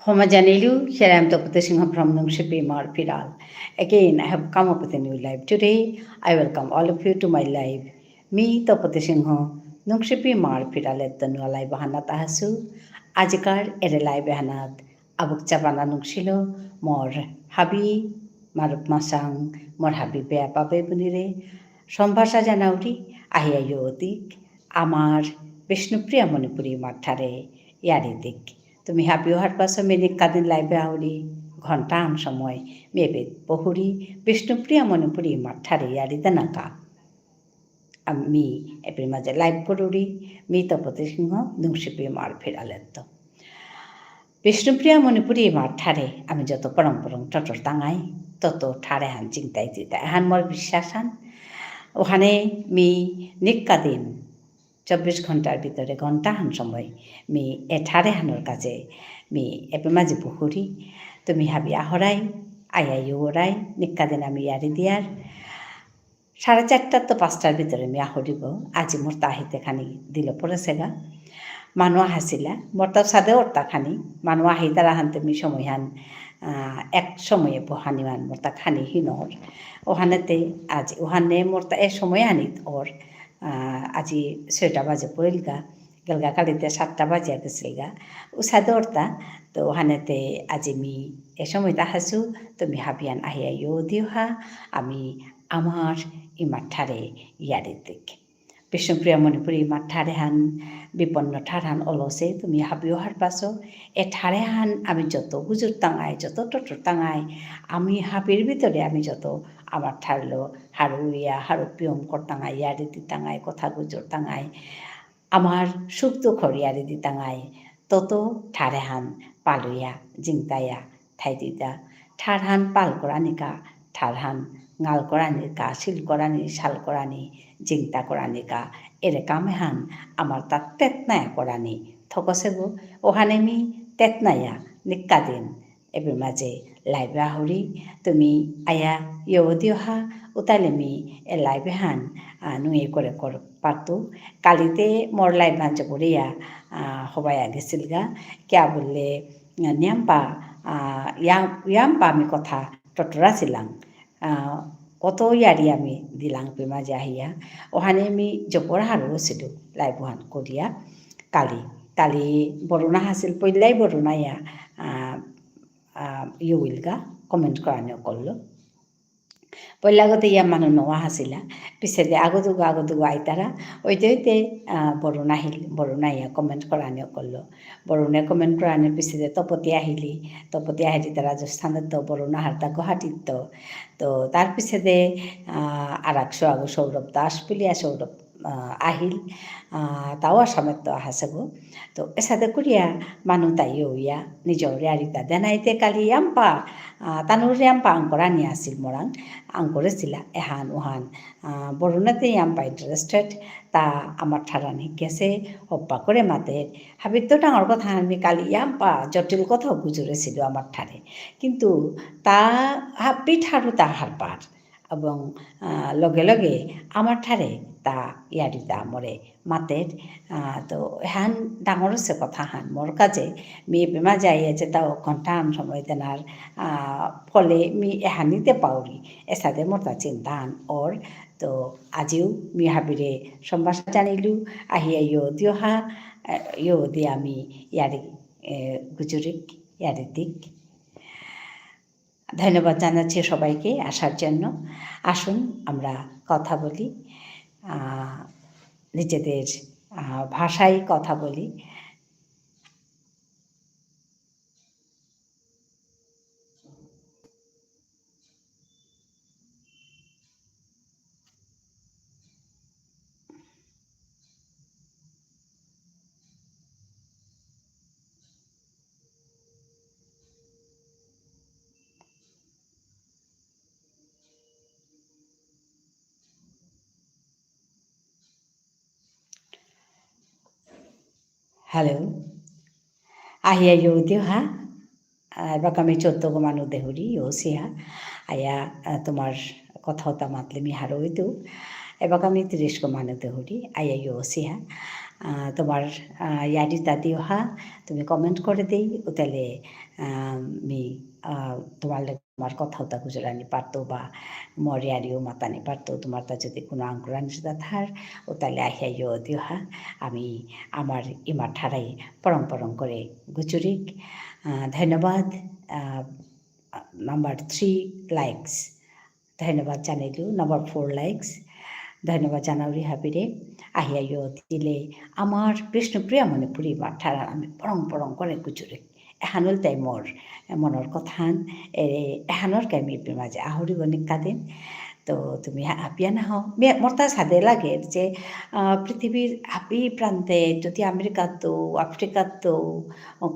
Homajanilu, here I am Tapati Singha from Nungshipi Marpiral. Again, I have come up with a new live. Today, I welcome all of you to my live. Me, Tapati Singha, Nungshipi Marpiral at the new live Hanat Ahasu, Ajikar, Ere live Hanat, Abuk Chavana Nungshilo, more Habi, Marup Masang, more Habi Bea Pape Bunire, Sombasa Janauri, Ahia Yodik, Amar, Vishnupriya Manipuri Matare, Yaridik. তুমি হাবি অহাৰ পাছত many Kadin লাইবে আউরি ঘণ্টা আন সময় মেবেদ বহুরি বিষ্ণুপ্রিয়া মণিপুরি মাঠারি ইয়ারিদা নাকা আমি April মাঝে live করুরি me Tapati সিংহ নুংশিপি মার ফিরালেত বিষ্ণুপ্রিয়া মণিপুরি মাঠারে আমি যত পরম্পরং টটর তাঙাই তত ঠারে হান চিন্তাই চিন্তাই হান মোর বিশ্বাস হান ওখানে মি নিকাদিন 24 ঘণ্টার ভিতরে ঘণ্টাহান সময় মি এঠারে হানোর কাছে মি এপে মাঝে পুকুরি তুমি হাবি আহরাই আইয়াই ওরাই নিক্কা দিন আমি ইয়ারি দিয়ার 4:30 তো 5টার ভিতরে মি আহরিব আজি মোর তাহিতে খানি দিল পড়েছে গা মানুষ হাসিলা মোর তো সাদে ওরতা খানি মানুষ আহি তারা হানতে মি সময় হান এক সময়ে বহানিমান মোর তা খানি হিনর ওখানেতে আজ ওখানে মোর তা এ সময় আনিত ওর আজি 6টা বাজে পড়িলগা গেলগা কালিতে 7টা বাজে গেছিলগা উসাদে ওরতা তো ওখানেতে আজি মি এ সময়টা হাসু তুমি হাবিয়ান আহিয়া ইউ দিওহা আমি আমার ই মাঠারে ইয়ারে দিক বিষ্ণুপ্রিয়া মণিপুরি মাঠারে হান বিপন্ন ঠারহান অলসে তুমি হাবিও হার পাছো এ ঠারে হান আমি যত গুজুর টাঙাই যত টটর টাঙাই আমি হাবির ভিতরে আমি যত আমার ঠারলো হারু ইয়া হারু পিয়ম করতাঙাই ইয়ারে দি টাঙাই কথা গুজর টাঙাই আমার সুখ দুঃখর ইয়ারে দি টাঙাই তত ঠারে হান পালুইয়া জিংতাইয়া ঠাই দিতা ঠারহান পাল করানিকা ঠারহান গাল করানিকা শিল করানি শাল করানি জিংতা করানিকা এরে কামে হান আমার তার তেতনায়া করানি থকসে গো ওখানে মি তেতনায়া নিক্কা দিন এবার মাঝে লাইবে আহরি তুমি আয়া ইয় দিওহা উতালে মি এ লাইবে হান নুয়ে করে কর পারতো কালিতে মোর লাইভ মাঝে পড়িয়া সবাই গেছিল গা কিয়া বললে নিয়াম্পা ইয়াম্পা আমি কথা টটরা ছিলাম কত ইয়ারি আমি দিলাম মাঝে আহিয়া ওখানে আমি জপর হারও ছিল লাইভ হান করিয়া কালি বরুণা হাসিল পইলাই বরুণাইয়া ইউইলগা কমেন্ট করানো করলো পইলাগতে ইয়া মানুষ নোয়া হাসিলা পিছে যে আগদুগো আইতারা ওইতে বরুণ আহিল বরুণাইয়া কমেন্ট করানো করলো বরুণে কমেন্ট করানোর পিছে যে তপতি আহিলি রাজস্থানের তো বরুণা হারতা গুয়াহাটির তো তার পিছে যে আর একশো আগো সৌরভ দাস বলিয়া সৌরভ আহিল তাও আসামের তো হাসে গো তো এসাথে করিয়া মানুষ তাইও ইয়া নিজর রেয়ারিতা দেনাইতে কালি আম্পা তানুরে আম্পা আঙ্করা নিয়ে আসিল মোরাং আঙ্করেছিলা এহান ওহান বরুণাতেই আম্পা ইন্টারেস্টেড তা আমার ঠারান গেছে হপ্পা করে মাতের হাবির তো ডাঙর কথা আমি কালি আম্পা জটিল কথাও গুজরেছিল আমার ঠারে কিন্তু তা হাব্বি ঠারু তা হারবার এবং লগে লগে আমার ঠারে তা ইয়ারিতা মরে মাতের তো হ্যান ডাঙর হচ্ছে কথা হান মোর কাজে মি বেমা যাইয়া যে তাও ঘণ্টা আন সময় তেনার ফলে মি এহানিতে পাউরি এসাদে মোর তা চিন্তা হান ওর তো আজিও মি হাবিরে সম্ভাষা জানিলু আহিয়া ইয় দিয়ে আমি ইয়ারি গুজরিক ইয়ারি দিক ধন্যবাদ জানাচ্ছি সবাইকে আসার জন্য আসুন আমরা কথা বলি নিজেদের ভাষায় কথা বলি হ্যালো আহিয়া ইউ দিওহা এবার আমি 14 গো মানুষ দেহুরি ইউসিহা আয়া তোমার কথা হতা মাতলে মি হারো হইতো এবার আমি 30 গো মানুষ দেহুরি আয়া ইউসিহা তোমার ইয়াৰি তাদি অহা তুমি কমেণ্ট কৰি দেই উতালে মি তোমার কথা উতা গুজরানি পারতো বা মোর ইয়ারিও মাতানি পারতো তোমার তা যদি কোনো আঙ্কুরান সুদা থার উতালে আহিয়াইও দিওহা আমি আমার ইমার ঠারাই পরং পরং করে গুজুরিক ধন্যবাদ নাম্বার 3 লাইকস ধন্যবাদ জানাইলো নাম্বার 4 লাইকস ধন্যবাদ জানাউরি হাবিরে আহিয়াইও দিলে আমার বিষ্ণুপ্রিয়া মণিপুরী মাঠারা আমি পরং পরং করে গুজুরিক এহানুল তাই মোর মনৰ কথান এহানৰ কামিৰ মাজে আহৰিব নিকাদিন তো তুমি হাপিয়া নাহ মোর তা সাদে লাগে যে পৃথিবীর হাপি প্রান্তে যদি আমেরিকাতো আফ্রিকাতো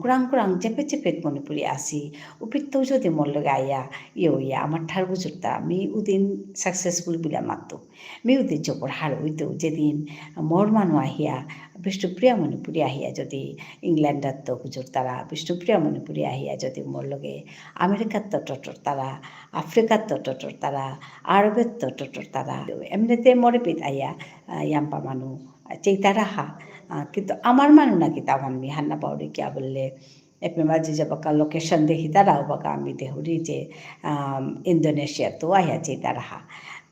কুরাং কুরাং চেপে চেপে মণিপুরি আসি উপিত্তও যদি মোর লগে আইয়া ইয়া আমার ঠার বুঝুরতা আমি উদিন সাকসেসফুল বিলা মাতো মি উদিন চোপর হার হইতো যেদিন মোর মানুষ আহিয়া বিষ্ণুপ্রিয়া মণিপুরী আহিয়া যদি ইংল্যান্ডার তো হুজুর তারা বিষ্ণুপ্রিয়া মণিপুরী আহিয়া যদি মোর লগে আমেরিকার তো টটর তারা আফ্রিকার তো টটর তারা আরবের তো টটর তারা এমনিতে মরে পিত আইয়া ইয়াম্পা মানু চেইতারা হা কিন্তু আমার মানু না কি তামান মি হান্না পাউরি কিয়া বললে এপে মাঝে যে বাকা লোকেশন দেখি তারাও বাকা আমি দেহুরি যে ইন্দোনেশিয়া তো আহিয়া চেইতারা হা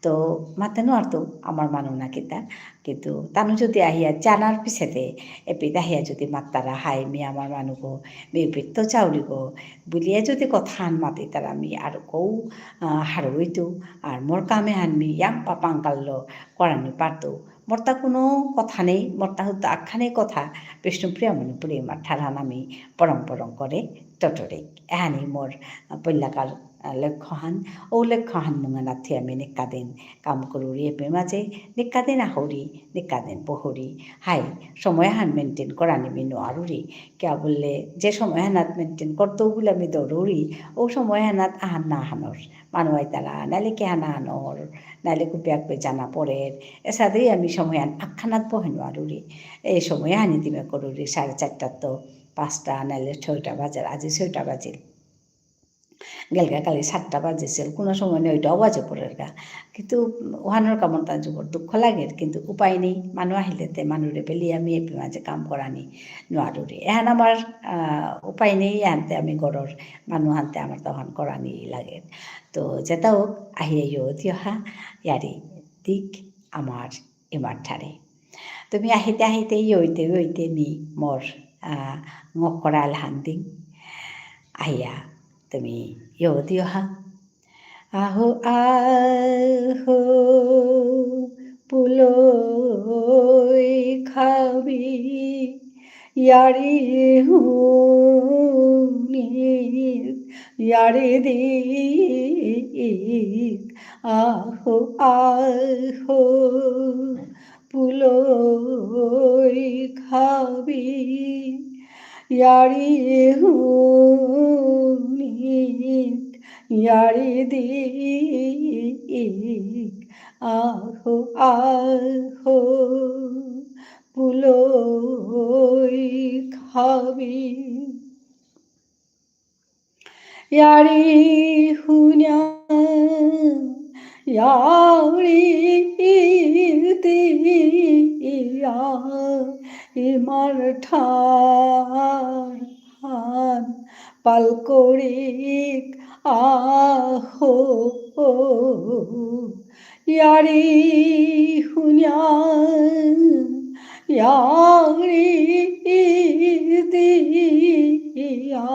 তো মাতেনো আর তো আমার মানু না কিতা কিন্তু তানু যদি আহিয়া জানার পিছেতে এপিত আহিয়া যদি মাত্তারা হাই মি আমার মানুষ মেপিত তো চাউরিব বুলিয়ে যদি কথান মাতি তারা আমি আর কৌ হারইতো আর মোর কামে হানমি ইয়াং পাপাঙ্কাল্য করানি পারতো মোর তা কোনো কথা নেই মোর তা হতো আখ্যানে কথা বিষ্ণুপ্রিয়া মণিপুরী মার ঠারান আমি পরং পরং করে টটরে এহানি মোর পল্যাকার লক্ষ্যহান ও লক্ষ্যহান মুঙা নাথি আমি নিকাদিন কাম করুরি এপে মাঝে নিকাদিন আহরি নিকাদিন বহরি হাই সময় হান মেনটেন করানি মিনো আরুরি কিয়া বললে যে সময় হানাত মেনটেন করতেও বলে আমি দৌড়ি ও সময় হানাত আহান না আহানোর মানুয়াই তারা নাইলে কে হানা আনোর নাইলে কুপিয়াক পে জানা পড়ের এসাদেই আমি সময় হান আখ্যানাত বহেনো আরুরি এই সময় হানি দিমে করুরি 4:30 তো 5টা নাইলে 6টা বাজার আজি 6টা বাজিল গেলগা কালি 7টা বাজিছিল কোনো সময় নেই ওইটাও বাজে পড়ের গা কিন্তু ওহানোর কামন তার যুগর দুঃখ লাগে কিন্তু উপায় নেই মানুষ আহিলেতে মানুষে পেলি আমি এপি মাঝে কাম করানি নোৱাৰোৰে এহান আমার উপায় নেই আনতে আমি ঘরের মানুষ আনতে আমার তখন করানি লাগে তো যেটা হোক আহিও দিহা ইয়ারি দিক আমার এমার ঠারে তুমি আহিতে আহিতে ইতে মি মোর ngọc হান্দিং আহিয়া তুমি দিহা আহো আহো পুলই খাবি ইয়ারি হুনি ইয়ারি দিক আহো আহো পুলই খাবি ইয়ারি হুনি ইয়ারি দিক আহো আহো পুলই খাবি ইয়ারি হুনা ইয়ারি দিয়া ইমার ঠার হান পালকরিক আহো ইয়ারি হুনা ইয়ারি দিয়া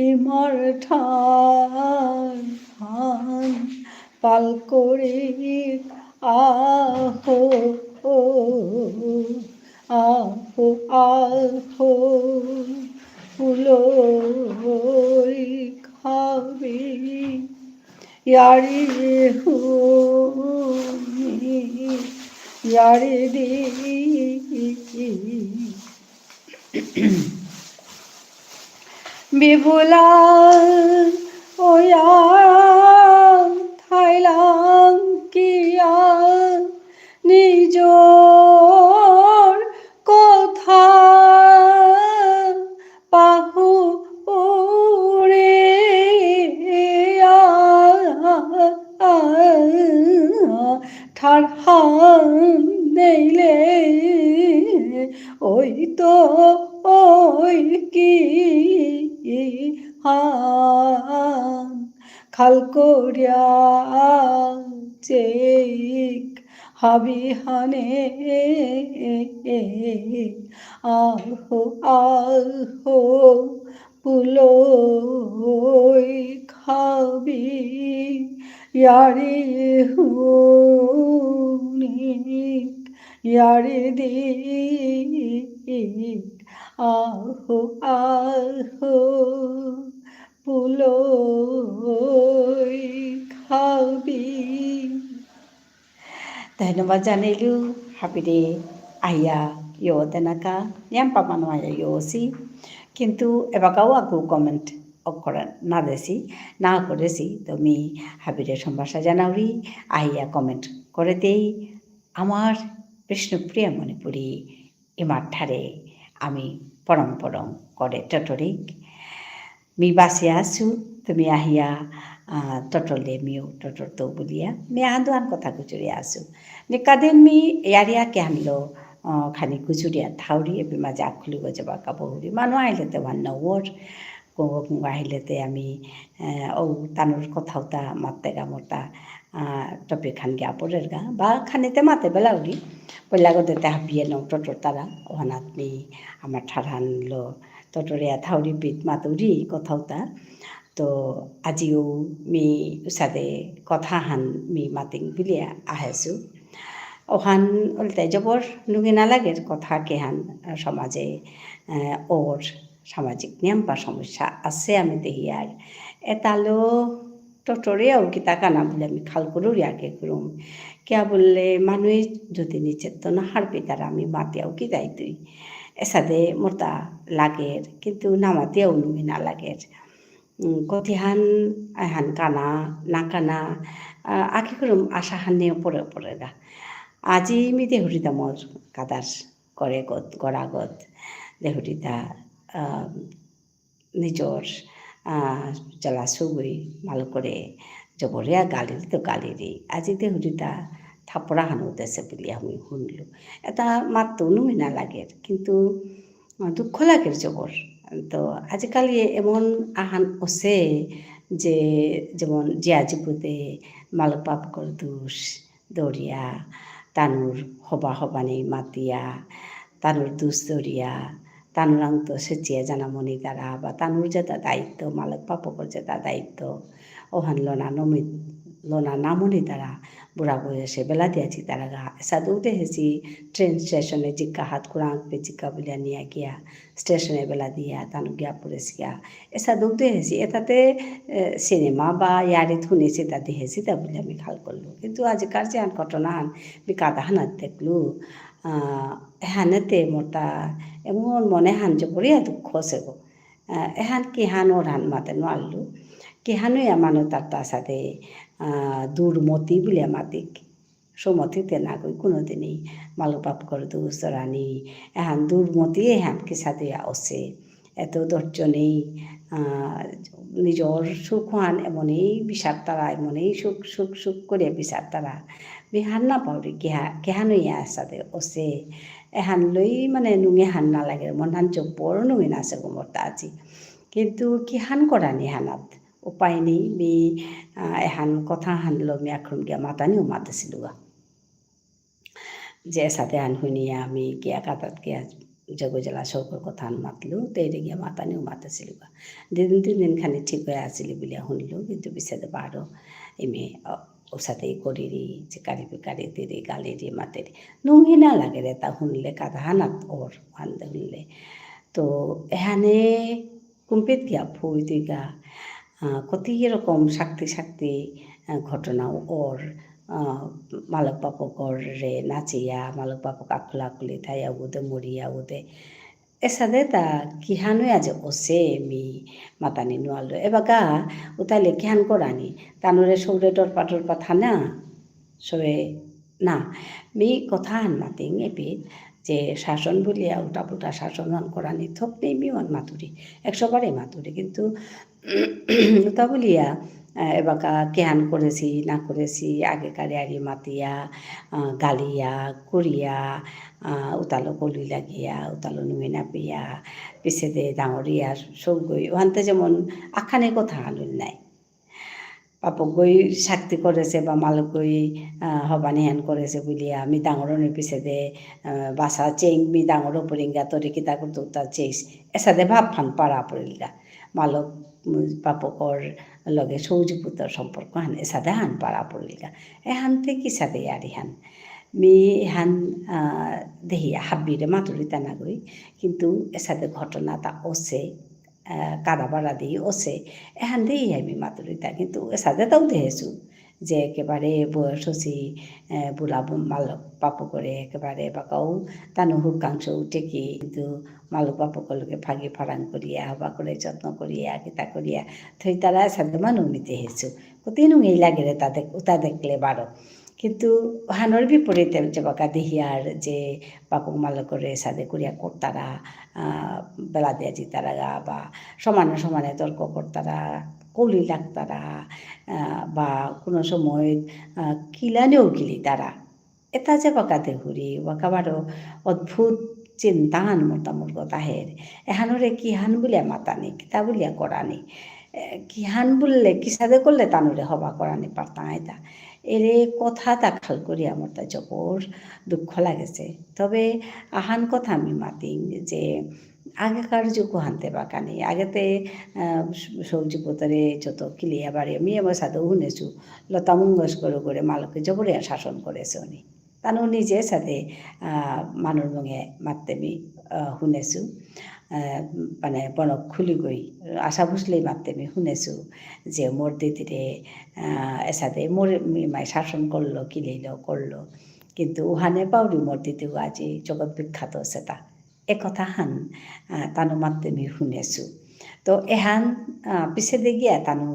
ইমার ঠার হান পালকরিক আহো আহো আহো পুলই খাবি ইয়ারি হুনি ইয়ারি দি বিপুলা ওয়া থাইলাম কিয়া নিজর কথা পাহুরে ঠার হান নেইলে হান খাল করিয়া চেক হাবি হানে আহো আহো পুলই খাবি ইয়ারি হুনিক ইয়ারি দিক আহো আহো পুলই খাবি। ধন্যবাদ জানাইলো হাবিৰে আহিয়া ইয় তেনেকা ইয়াম পামানোয়া ইয়সি কিন্তু এবাকাও আকু কমেন্ট অকরা না দেছি না করেছি তুমি হাবিরে সম্ভাষা জানাউরি আহিয়া কমেন্ট করে দেই আমার বিষ্ণুপ্রিয়া মণিপুরী ইমার ঠারে আমি পরম পরম করে টটরিক মি বাসে আসু তুমি আহিয়া টটলে মিও টটর তো বলিয়া মি আন্দোয়ান কথা গুজুরি আসু নিকাদিন মি ইয়ারিয়া কে হামলো খানি গুজুরিয়া থাউরি এ মাজা খুলি গজবা কাবহুরি মানু আইলেতে ওয়ান নওর আহিলেতে আমি ও তানোর কথাওতা মাতে গা মোটা টপিক খান গিয়া পরের গা বা খানিতে মাতে বেলাউরি পয়লাগতে হাবিয়ে নৌ টটর তারা ওহানাত মি আমার ঠারহানলো টটরিয়া থাউরি বিট মাতুরি কথাওতা তো আজিও মি উসাদে কথা হান মি মাতিং বিলিয়া আহেছো ওহান উল্টে জবর নুগে নালাগে কথা কেহান সমাজে ওর সামাজিক নিয়ম বা সমস্যা আছে আমি দেখি আর এতালো টটরিয়াও কিতা কানা বলে আমি খাল করুর ইয়াকে করুম কিয়া বললে মানুষ যদি নিচে তো না হারবি তারা আমি মাতিয়াও কি যাই তুই এসাদে মোরতা লাগের কিন্তু নামাতিয়াও নুগে না লাগের কতিহান আহান কানা না কানা আখি করুম আশা হান্নিও পরে পরে গা আজি মি দেহুরিতা মোর কাদার করে গত গড়াগত দেহুরিতা নিজর জ্বালা সুগুই মাল করে জবরিয়া গালির তো গালিরি আজি দেহুরিতা থাপড়া হানো দেশে বলি আমি শুনলো এটা মাত্র নুমি না লাগে কিন্তু দুঃখ লাগে জবর তো আজিকালি এমন আহান আছে যে যেমন জিয়া জীবতে মালক পাপকর দোষ দৌড়িয়া তানুর হবা হবানি মাতিয়া তানুর দুষ দৌড়িয়া তানুরাং তো সেচিয়া জানামনি দ্বারা বা তানুর যেটা দায়িত্ব মালক পাপকর যেটা দায়িত্ব ওহান লনা নমিত লনা নামনি দ্বারা বুড়া বয়সে বেলা দিয়াছি তারা গা সাদু দেখেছি ট্রেন স্টেশনে জিক্কা হাত কুড়া আঁকবে জিক্কা বলিয়া নিয়া গিয়া স্টেশনে বেলা দিয়া তানু গিয়া পড়েছি গিয়া এসা দুঃখ দেখেছি এটাতে সিনেমা বা ইয়ারিত শুনেছি তা দেখেছি তা বলে আমি খাল করলো কিন্তু আজিকার যে আন ঘটনা আমি কাদা হানাত দেখলো এহানেতে মোটা এমন মনে হান যে বড়িয়া দুঃখ আছে গো এহান কি হান ওর হান মাতে নোয়ারলো কি হানুই আমানো তার তার সাথে দুর্মতি বলে মাতিক সুমতিতে না কই কোনো দিনই মালক পাপ করে দুসরানি এহান দুর্মতি এহান কি সাথে আছে এত ধৈর্য নেই নিজর সুখ হান এমনই বিচার তারা এমনই সুখ সুখ সুখ করে বিচার তারা বিহান না পাওরি কেহানুই সাথে আছে এহান লই মানে নুঙে হান না লাগে মন হান চোখ বড় নুঙে না আছে গোমরটা আজি কিন্তু কিহান করানি হানাত উপায় নেই মি এহান কথা হানলো মি এখন গিয়া মাতানিও মাতেছিল যে সাথে হান শুনিয়া আমি গিয়া কাতাত গিয়া জগজলা চৌকৰ কথা মাতলো তেইরে গিয়া মাতানিও মাতেছিল দুদিন তিনদিন খানি ঠিক হয়ে আসিলি বলিয়া শুনিলো কিন্তু পিছতে বারো এমে ওসাতেই করিরি যে কারি দিদি গালিরি মাতেরি নুঙ্গি না লাগে রে তা শুনলে কাদা হানাত ওর হানতে শুনলে তো এখানে কুম্পিত গিয়া ফুই দিগা কতি রকম শক্তি ঘটনাও ওর মালক পাপকর রে নাচিয়া মালক পাপক আকুলি থাই আগুদে মরিয়া আগুদে এসাদে তা কিহানুই আজ ওসে মি মাতানি নোয়ালো এবাকা উতাইলে কিহান করানি তানুরে সৌরে টরপা থানা সবে না মি কথা হান মাতিং এপিত যে শাসন বলিয়া উল্টা পুল্টা শাসন করানি থপ নেই মিওয়ান মাতুরি 100 বারে মাতুরি কিন্তু ওটা বলিয়া এবাকা কেহান করেছি না করেছি আগেকারে আরি মাতিয়া গালিয়া কুড়িয়া উতালো কলি লাগিয়া উতালো নুয়ে নাপিয়া পিছে দে ডাঙরিয়া সৌগই ওহানতে যেমন আখানে কথা আলুন নাই পাপক গই শাক্তি করেছে বা মালক গই হবানি হেন করেছে বলিয়া আমি ডাঙরনের পিছে দে বাসা চেং মি ডাঙর পরিঙ্গা তরে কিতা করতো তা চেইস এসাদে ভাব ফান পাড়া পড়িলগা মালক পাপকর লগে সৌজিপুতর সম্পর্ক হান এসাদে হান পাড়া পড়িলগা এহান থেকে সাদে আরি হান মি হান দেহি হাব্বিরে মাতুরিতা না গই কিন্তু এসাদে ঘটনাটা ওসে কাদাবাড়া দিয়ে ওসে এহান দিয়েই আমি মাতুরিতা কিন্তু সাজাটাও দেহেছু যে একেবারে বয়স হছি বুলা মালক পাপু করে একেবারে বাকাও তানু হুকাংশ টেকি কিন্তু মালক পাপকলকে ফাঁকি ফাড়াং করিয়া বা করে যত্ন করিয়া কিতা করিয়া থই তারা সাদে মানুষ নিতে হেছু কতিনু এই লাগে রে তাদের উতা দেখলে বারো কিন্তু হানোর বিপরীতে যে বাকা দেহিয়ার যে পাপক মালকরে সাদে করিয়া কর্তারা বেলা দিয়া জিতারা বা সমানে সমানে তর্ক কর্তারা কলি লাগতারা বা কোনো সময় কিলানেও গিলি তারা এটা যে বাকাতে ঘুরি বাকাবারও অদ্ভুত চিন্তাহান মোটামুট তাহের এহানোরে কিহান বলিয়া মাতানি কিতা বলিয়া করানি কিহান বললে কিসাদে করলে তানুরে হবা করানি পারতাম আইতা এরে কথা তা খাল করি আমার তা জবর দুঃখ লাগেছে তবে আহান কথা আমি মাতি যে আগেকার যুগ হানতে বাকানি আগেতে সবজি পোতারে যত কিলিয়া বাড়ি আমি আমার সাথে শুনেছু লতা মঙ্গেশকর করে মালকে জবরিয়া শাসন করেছে উনি তানো নিজে সাথে মানুষ মঙে মারতে আমি শুনেছু মানে বনক খুলি গই আশা ভুসলেই মারতে আমি শুনেছু যে মোর দিদিরে এসাথে মোর মাই শাসন করলো কিলিল করলো কিন্তু উহানে পাউরি মোর দিদিও আজি জগৎ বিখ্যাত সেটা একথা হান তানু মারতে আমি শুনেছু তো এহান পিছে দে গিয়া তানু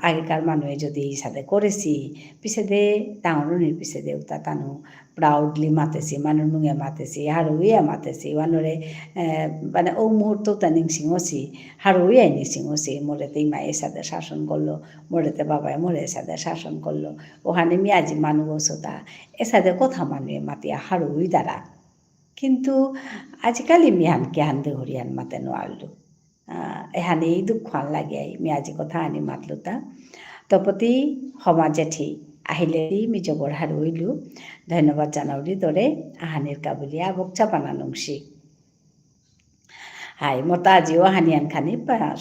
আগেকার মানুহে যদি সাথে করেছি পিছে দে ডাঙরনির পিছে দে তা তানু প্রাউডলি মাতেছি মানুষ নুঙে মাতেছি হারুইয়া মাতেছি ওয়ানরে মানে ও মুহূর্ত তা নিংসিংছি হারুইয়াই নিংসিংছি মোরেতে মায়ের সাথে শাসন করলো মোরেতে বাবাই মোরের সাথে শাসন করলো ওখানে মিয়াজি মানুষ ওসতা এ সাথে কথা মানুয়ে মাতিয়া হারুই দ্বারা কিন্তু আজিকালি মিহান কেহান দে হরিয়ান মাতে নোয়ারলো এহানে এই দুঃখ আন লাগে মি আজি কথা আনি মাতলো তা তপতি সমা জেঠি আহিলে মি জবর হারইলু ধন্যবাদ জানাউলি দরে আহানির কাবুলিয়া বকচা বানা নংসি হাই মতা আজিও হানিয়ান খানি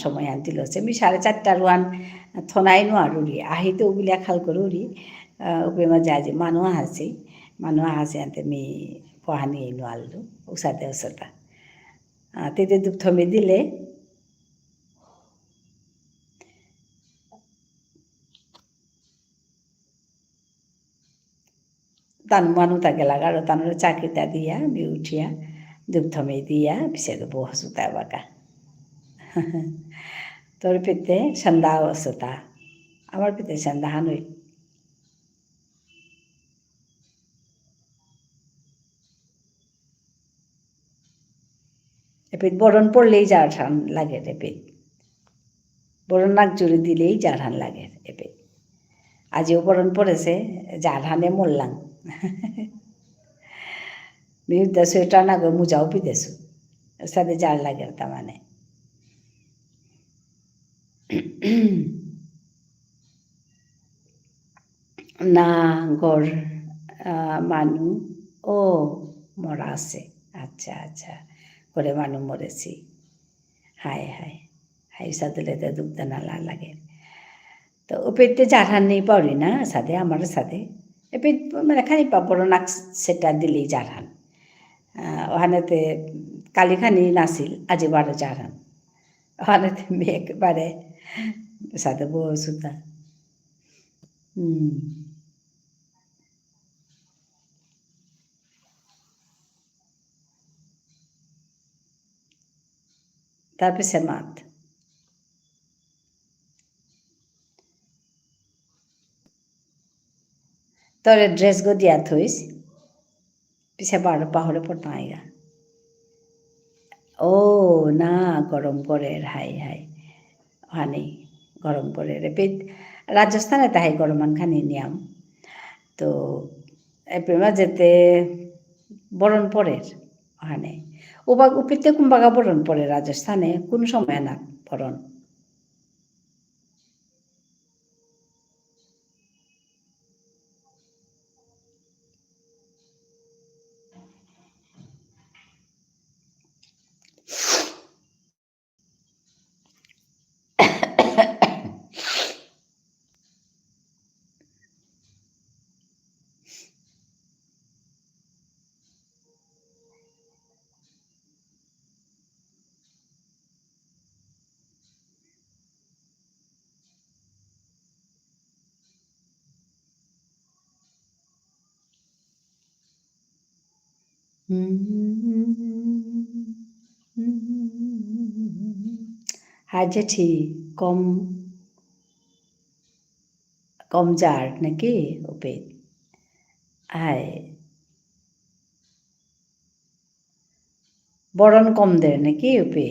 সময় আন দিলছে মি 4:30 রুয়ান থনাই নোয়ারুরি আহিতে ওগুলিয়া খাল করুরি উপরে মাঝে আজি মানুষ হাসি আনতে মি পহানি নোয়ারলু উসাতে উসতা তেতে দুঃখ থমে দিলে তানু মানু তাকে লাগারো তানুর চাকরিটা দিয়া মি উঠিয়া দুঃখ থমে দিয়া পিছে বহসুতা বাকা তোর পিতে সন্ধ্যা অসতা আমার পিতে সন্ধ্যা হানুই এপিত বরণ পড়লেই যার ঠান লাগে এপিত বরণ নাক জুড়ে দিলেই যার হান লাগে এপিত আজিও বরণ পড়েছে যার হানে মরলাম মিউদা সোয়েটার না গো মুজাও পিতেছু সাথে যার লাগে তার মানে না গর মানু ও মরা আছে আচ্ছা আচ্ছা করে মানু মরেছি হায় হায় হাই সাদলে তো দুগ্ধ নালা লাগে তো ওপেতে যারহান নেই পারি না সাথে আমার সাথে এপে মানে খানি পাপড় নাক সেটা দিলেই যারহান ওখানেতে কালিখানি নাছিল আজি বারো যারহান ওখানেতে মেয়ে একেবারে সাথে বসুতা তারপরে মাত তোর ড্রেস গো দিয়া থইস পিছে বারো পাহরে পড়তাম আইগা ও না গরম করে হাই হাই ওখানে গরম পরে রেপে রাজস্থানে তাহাই গরমান খানি নিয়াম তো এপ্রিল যেতে বরণ পরের ওখানে উপিতে কুম্বাগা বরণ পরে রাজস্থানে কোন সময় না বরণ হাই জেঠি কম কম যার নাকি উপে হাই বরণ কম দের নাকি উপে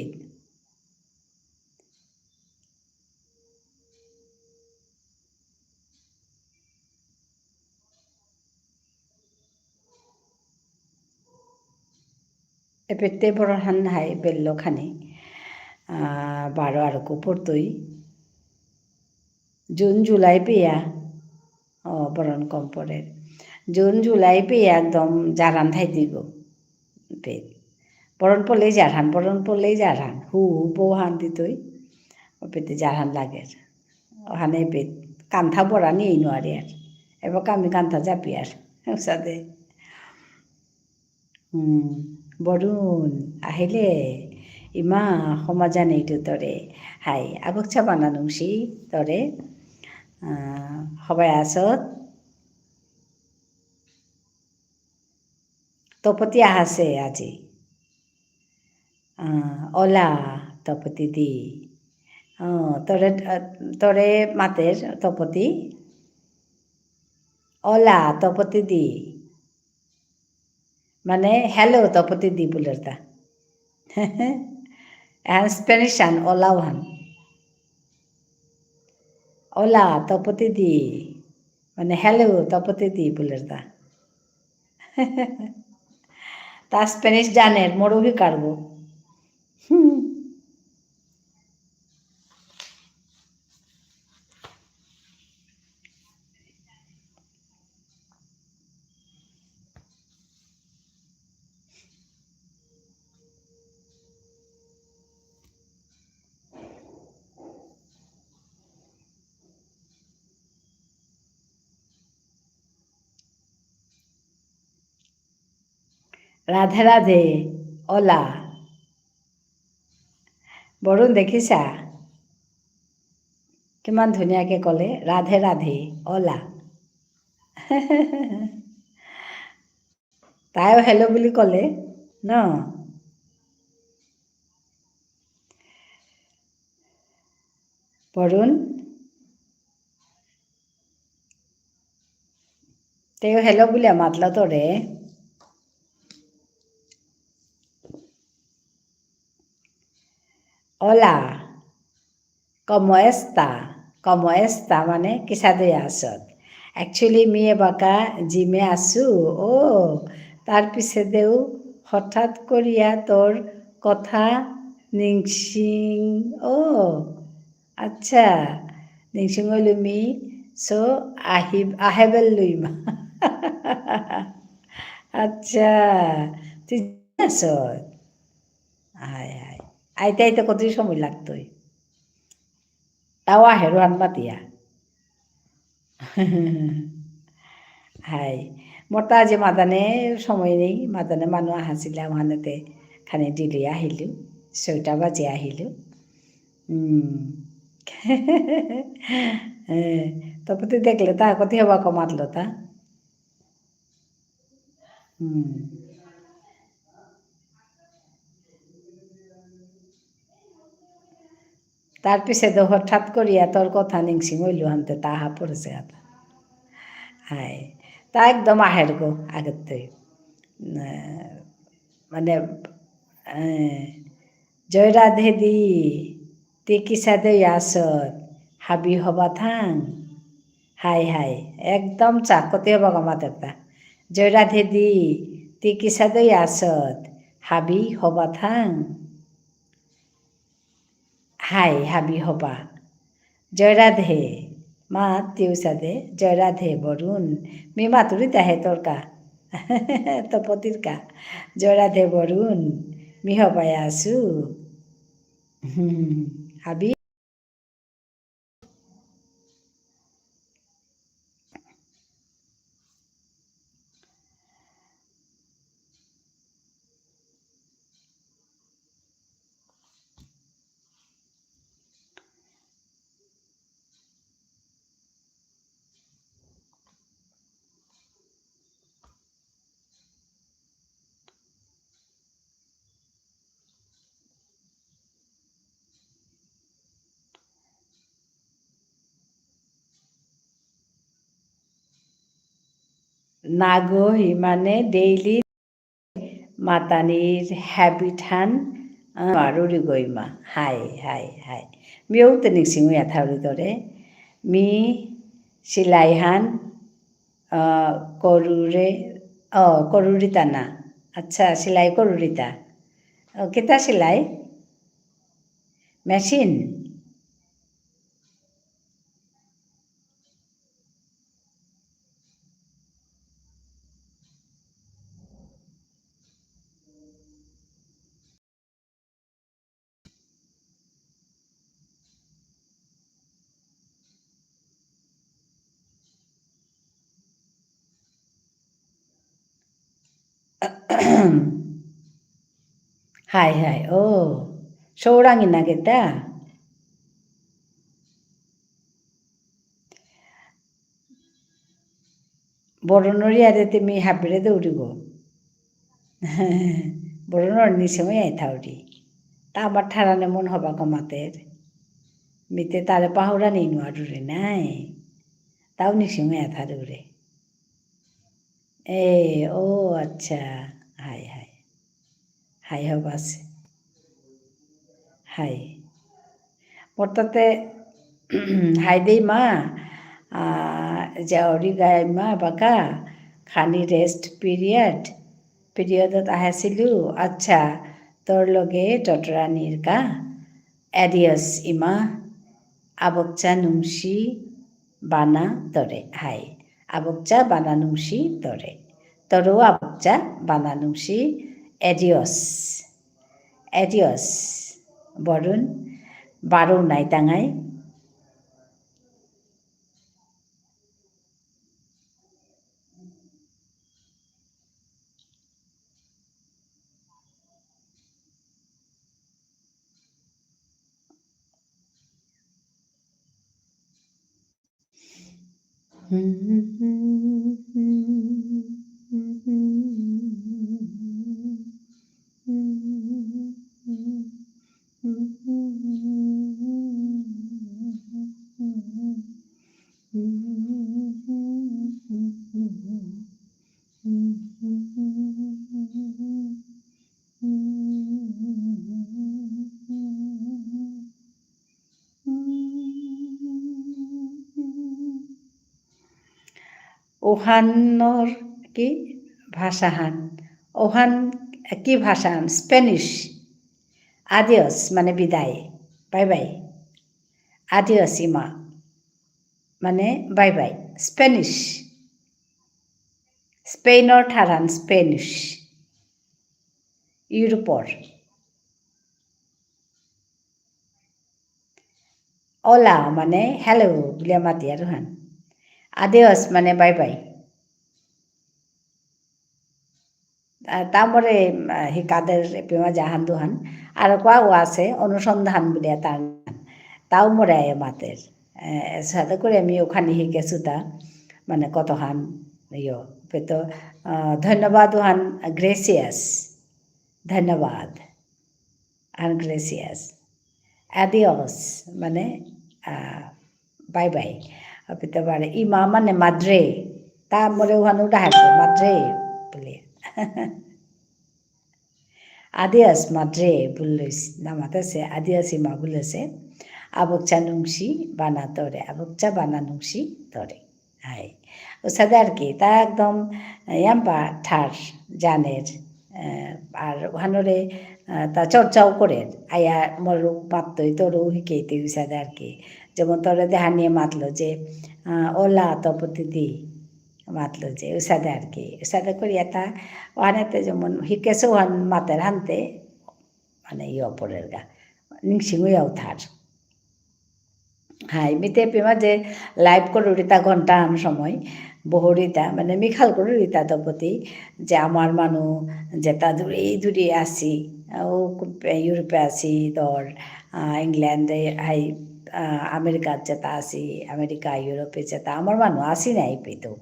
এপেতে বরণ হান হাই বেল্লো খানি বারো আর পড়তই জুন জুলাই পেয়া বরণ কম পরে জুন জুলাই পেয়ে একদম জারান থাই দিব পেট বরণ পড়লেই জারহান বরণ পড়লেই জারহান হু বউ হান দিতই ও পেতে জারহান লাগে ওখানে পেট কান্থা বড়া নিয়েই নোয়ারি আর এবার আমি কান্থা চাপি আর সাথে বরুণ আহিলে ইমা সমাজানেইটো তরে হাই আবকছা বানানুসি তরে সবাই আসত তপতি আহাছে আজি অলা তপতি দি তরে তরে মাতের তপতি অলা তপতি দি মানে হ্যালো তপতি দি বলের তা এখন স্প্যানিশ আন ওলাও হান ওলা তপতি দি মানে হ্যালো তপতি দি বলের তা তা স্প্যানিশ জানের মরুহি কারবো রাধে রাধে অলা বৰুণ দেখিছা কিমান ধুনীয়াকৈ ক'লে ৰাধে ৰাধে অলা তাইও হেল্ল' বুলি ক'লে ন বৰুণ তেও হেল্ল' বুলি মাতলা তোৰে Hola, como esta মানে কিসাদে আসত একচুৱেলি মি এবাকা জিমে আছো তার পিছে দেও হঠাৎ করিয়া তোর কথা নিংসিং আচ্ছা নিংসিং মি সো আহেবেল লুইমা আচ্ছা তুই আসত হায় হায় আইতে আইতে কতই সময় লাগতোই তাও আহে রোহান মাতিয়া হাই মতা আজি মাদানে সময় নেই মাদানে মানুহ আহাছিলে আমানেতে খানি দিলি আহিলোঁ 6টা বাজি আহিলোঁ তারপরে দেখলে তা কতি হবা কমাতলো তা তার পিছে তো হঠাৎ করিয়া তোর কথা নিংসিং হইলু হানতে তাহা পড়েছে হাতা হায় তা একদম আহের গো আগের থেকে মানে জয় রাধে দি তে কিসা দে আসত হাবি হবা থাং হাই হাই একদম চাকতে হবা গমাতেতা জয় রাধে দি তি কিসাদই আসত হাবি হবা থাং হাই হাবি হবা জয় রাধে মা তিউসাদে জয় রাধে বরুণ মি মাতুরিতা হে তোর কা তপতির কা জয় রাধে বরুণ মি হবাই আসু হাবি নাগহি মানে ডেইলি মাতানির হ্যাবিটান মারুরি গইমা হাই হাই হাই মিও তো নিক্সিং থাউরি দরে মি সিলাইহান করুরে করুরিতা না আচ্ছা সিলাই করুরিতা কেতা সিলাই মেশিন হাই হাই ও সৌরাঙি না কেতা বড়নরি আদে তুমি হাবিরে দৌড়িব বড়নর নিসময় আইথাউরি তা আমার ঠারানে মন হবা কমাতের মিতে তারে পাহুরা নেই নোয়ারুরে নাই তাও নিসময় আথারুরে এ ও আচ্ছা হাই হাই হাই হবাস হাই মোরতাতে হাই দেই মা জাউরি গাই মা বাকা খানি রেস্ট পিরিয়ডত আহাছিলো আচ্ছা তোর লগে টটরানির কা এডিয়াস ইমা আবকচা নুমসি বানা তরে হাই আবকচা বানা নুমসি তরে তরো আবকচা বানা নুমসি এডিয়স বরুণ বারো নাই তাঙাই ওহানর কি ভাষাহান ওহান কি ভাষাহান স্প্যানিশ আদিয়স মানে বিদায় বাই বাই আদিয়স ইমা মানে বাই বাই স্প্যানিশ স্পেইনৰ ঠাৰান স্পেনিছ ইউৰোপৰ অলা মানে হেল্ল' বুলি মাতি আৰু হান আদিয়স মানে বাই বাই তারপরে কাদের পেমা জাহান দুহান আর কোয়াও আছে অনুসন্ধান বলে তার তাও মরে মাতের সাথে করে আমি ওখানে শিকেছো তা মানে কতহান ইয় পেতো ধন্যবাদ ওহান গ্রেসিয়াস ধন্যবাদ আর গ্রেসিয়াস অ্যাডিয়স মানে বাই বাই পেতে পারে ইমা মানে মাদ্রে তা মরে ওহান উঠাহ মাদ্রে বলে আদিয়াস মাদ্রে বললেছ নামাতেছে আদিয়াসী মা বলেছে abokcha nungsi bana tore abokcha bana nungsi tore hai ওর আর কি তা একদম ইয়াম্পা ঠার জানের আর ওখানোরে তা চর্চাও করে আয়া মরু মাততই তোরও শিকেইতে উসাদে আর কি যেমন তোরে দেহা নিয়ে মাতলো যে ওলা তপতি দি মাতলো যে উসাদে আর কি উসাদে করিয়া তা ওখানেতে যেমন শিকেছে ওখান মাতের হানতে মানে অপরের গা নিংসিংয়াও থার হাই মিতে পেমা যে লাইভ করে রিতা ঘন্টা আন সময় বহুরিতা মানে মিখাল করে রিতা দপতি যে আমার মানু যেটা দূরে আসি ও ইউরোপে আসি ধর ইংল্যান্ডে হাই আমেরিকার যেটা আসি আমেরিকা ইউরোপে যেটা আমার মানু আসি নাই পেতো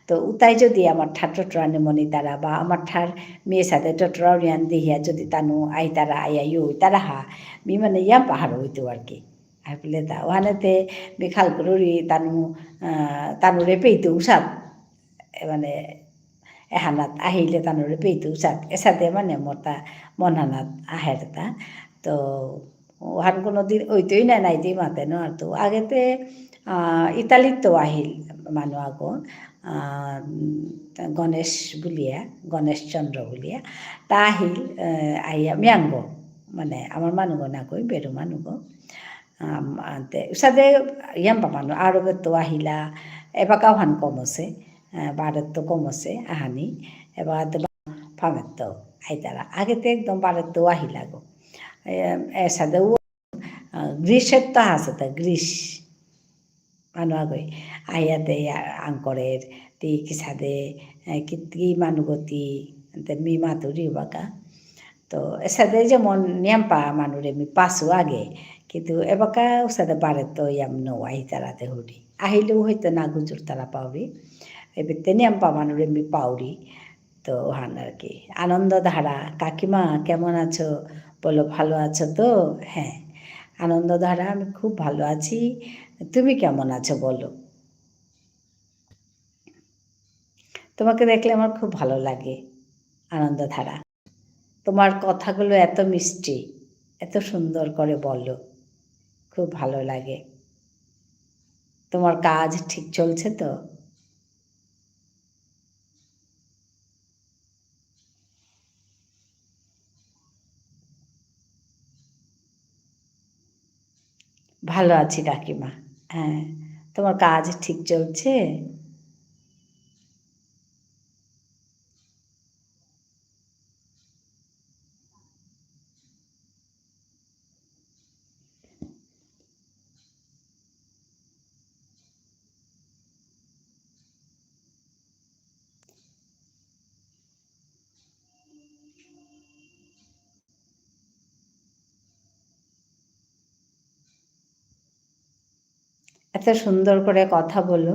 তো উতাই যদি আমার ঠার টটরানি মনি তারা বা আমার ঠার মেয়ে সাথে টটরাউরিয়ান দেহিয়া যদি তানু আই তারা আইয়া ইউ তারা হা মি মানে ইয়া পাহাড় হইতো আর কি আর বলে তা ওখানেতে বিখাল করি তানুরে পেইতো উসাদ মানে এহানাত আহিলে তানুরে পেইতো উসাদ এসাদে মানে মোর মনহানাত আহের তা তো ওহান কোনো দিন ওইতই না নাই দি মাতে ন আর তো আগেতে ইতালিত তো আহিল মানুহ আগো গণেশ বুলিয়া গণেশচন্দ্র বুলিয়া তা আহিল আইয়া মিয়াঙ্গ মানে আমার মানুহ না কই বেরো মানুহ সাথে ইয়াম্পা মানুহ আরবের তো আহিলা এবার কাহান কম আছে বারের তো কম আছে আহানি এবার ফামের তো আইতারা আগেতে একদম বারের তো আহিলা গো এর সাথে গ্রীষ্মের তো আছে তো গ্রীষ মানুহ আগৈ আইয়াতে আংকরের তি কিসাদে কি মানুগতি মি মাতুরি বাকা তো এসাদে যেমন নিয়াম্পা মানুরে মি পাসো আগে কিন্তু এবাকা ওসাদে বারে তো ইয়াম নো আহি তারাতে হুডি আহিলেও হয়তো না গুজুর তারা পাওরি এবার নিয়াম্পা মানুরে মি পাউরি তো হান আর কি আনন্দধারা কাকিমা কেমন আছো বলো ভালো আছো তো হ্যাঁ আনন্দধারা আমি খুব ভালো আছি তুমি কেমন আছো বলো তোমাকে দেখলে আমার খুব ভালো লাগে আনন্দধারা তোমার কথাগুলো এত মিষ্টি এত সুন্দর করে বলো খুব ভালো লাগে তোমার কাজ ঠিক চলছে তো ভালো আছি কাকিমা হ্যাঁ তোমার কাজ ঠিক চলছে এত সুন্দর করে কথা বলো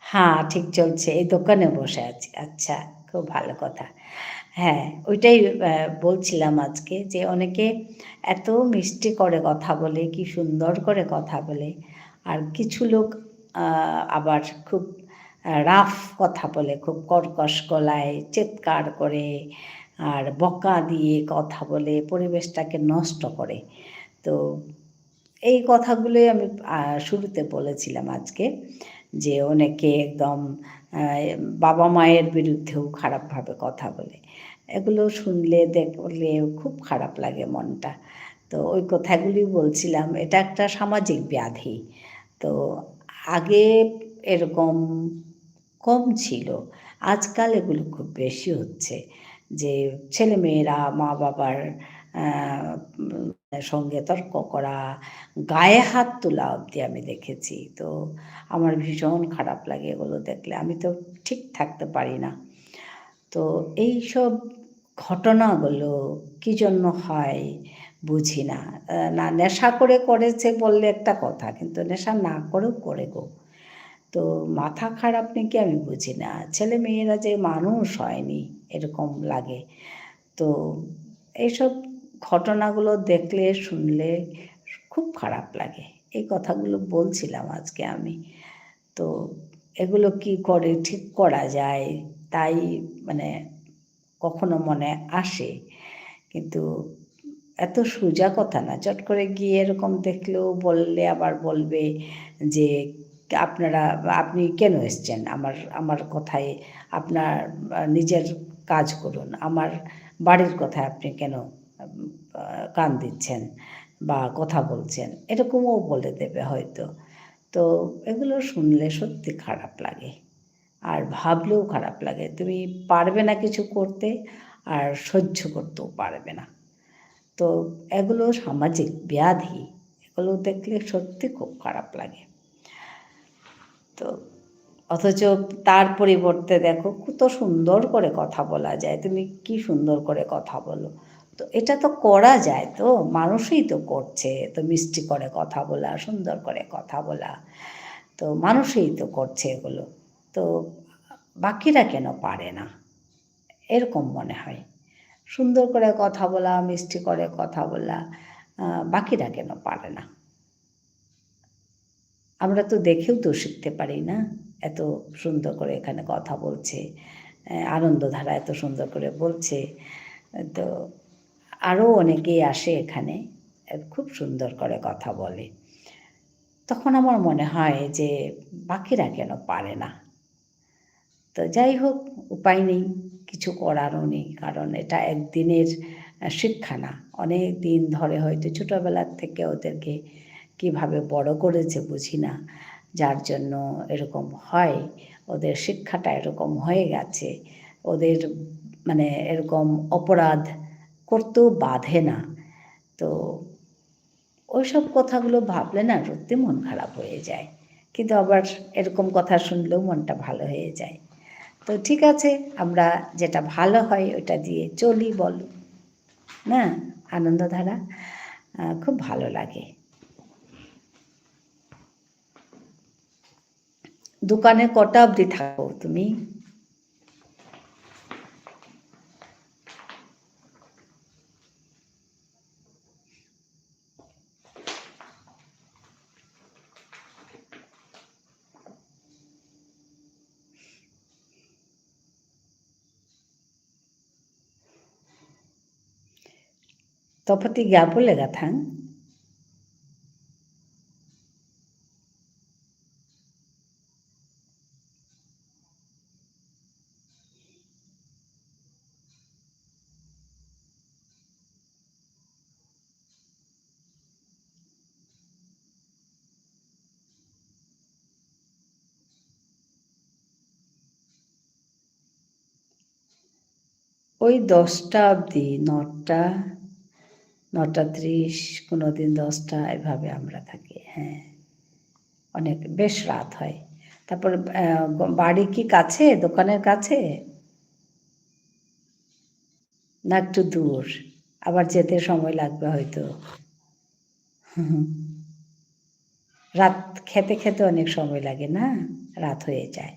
হ্যাঁ ঠিক চলছে এই দোকানে বসে আছি আচ্ছা খুব ভালো কথা হ্যাঁ ওইটাই বলছিলাম আজকে যে অনেকে এত মিষ্টি করে কথা বলে কি সুন্দর করে কথা বলে আর কিছু লোক আবার খুব রাফ কথা বলে খুব কর্কশ গলায় চিৎকার করে আর বকা দিয়ে কথা বলে পরিবেশটাকে নষ্ট করে তো এই কথাগুলোই আমি শুরুতে বলেছিলাম আজকে যে অনেকে একদম বাবা মায়ের বিরুদ্ধেও খারাপভাবে কথা বলে এগুলো শুনলে দেখলে খুব খারাপ লাগে মনটা তো ওই কথাগুলি বলছিলাম এটা একটা সামাজিক ব্যাধি তো আগে এরকম কম ছিল আজকাল এগুলো খুব বেশি হচ্ছে যে ছেলেমেয়েরা মা বাবার সঙ্গে তর্ক করা গায়ে হাত তোলা অবধি আমি দেখেছি তো আমার ভীষণ খারাপ লাগে এগুলো দেখলে আমি তো ঠিক থাকতে পারি না তো এই সব ঘটনাগুলো কী জন্য হয় বুঝি না না নেশা করে করেছে বললে একটা কথা কিন্তু নেশা না করেও করে গো তো মাথা খারাপ নাকি আমি বুঝি না ছেলে মেয়েরা যে মানুষ হয়নি এরকম লাগে তো এইসব ঘটনাগুলো দেখলে শুনলে খুব খারাপ লাগে এই কথাগুলো বলছিলাম আজকে আমি তো এগুলো কি করে ঠিক করা যায় তাই মানে কখনো মনে আসে কিন্তু এত সোজা কথা না। চট করে গিয়ে এরকম দেখলেও বললে আবার বলবে যে আপনারা আপনি কেন এসছেন আমার আমার কথায়? আপনার নিজের কাজ করুন। আমার বাড়ির কথায় আপনি কেন কান দিচ্ছেন বা কথা বলছেন? এরকমও বলে দেবে হয়তো। তো এগুলো শুনলে সত্যি খারাপ লাগে। আর ভাবলেও খারাপ লাগে। তুমি পারবে না কিছু করতে আর সহ্য করতেও পারবে না। তো এগুলো সামাজিক ব্যাধি। এগুলো দেখলে সত্যি খুব খারাপ লাগে। তো অথচ তার পরিবর্তে দেখো কত সুন্দর করে কথা বলা যায়। তুমি কি সুন্দর করে কথা বলো। তো এটা তো করা যায় তো, মানুষই তো করছে। তো মিষ্টি করে কথা বলা, সুন্দর করে কথা বলা, তো মানুষই তো করছে এগুলো। তো বাকিরা কেন পারে না? এরকম মনে হয়। সুন্দর করে কথা বলা, মিষ্টি করে কথা বলা, বাকিরা কেন পারে না? আমরা তো দেখেও তো শিখতে পারি না? এত সুন্দর করে এখানে কথা বলছে, আনন্দধারা এত সুন্দর করে বলছে। তো আরও অনেকেই আসে এখানে, খুব সুন্দর করে কথা বলে। তখন আমার মনে হয় যে বাকিরা কেন পারে না? তো যাই হোক, উপায় নেই, কিছু করারও নেই। কারণ এটা একদিনের শিক্ষা না। অনেক দিন ধরে হয়তো ছোটোবেলার থেকে ওদেরকে কীভাবে বড় করেছে বুঝি না, যার জন্য এরকম হয়। ওদের শিক্ষাটা এরকম হয়ে গেছে। ওদের মানে এরকম অপরাধ করতেও বাধে না। তো ওইসব কথাগুলো ভাবলে না সত্যি মন খারাপ হয়ে যায়। কিন্তু আবার এরকম কথা শুনলেও মনটা ভালো হয়ে যায়। তো ঠিক আছে, আমরা যেটা ভালো হয় ওটা দিয়ে চলি বলো, না? আনন্দধারা খুব ভালো লাগে। দোকানে কটা অবধি থাকো তুমি? Dopo ti boleh datang? ওই 10টা অবধি, 9টা 30, কোনোদিন 10টা, এভাবে আমরা থাকি। হ্যাঁ, অনেক বেশ রাত হয়। তারপর বাড়ি কি কাছে, দোকানের কাছে, না একটু দূর? আবার যেতে সময় লাগবে হয়তো। রাত খেতে খেতে অনেক সময় লাগে না? রাত হয়ে যায়।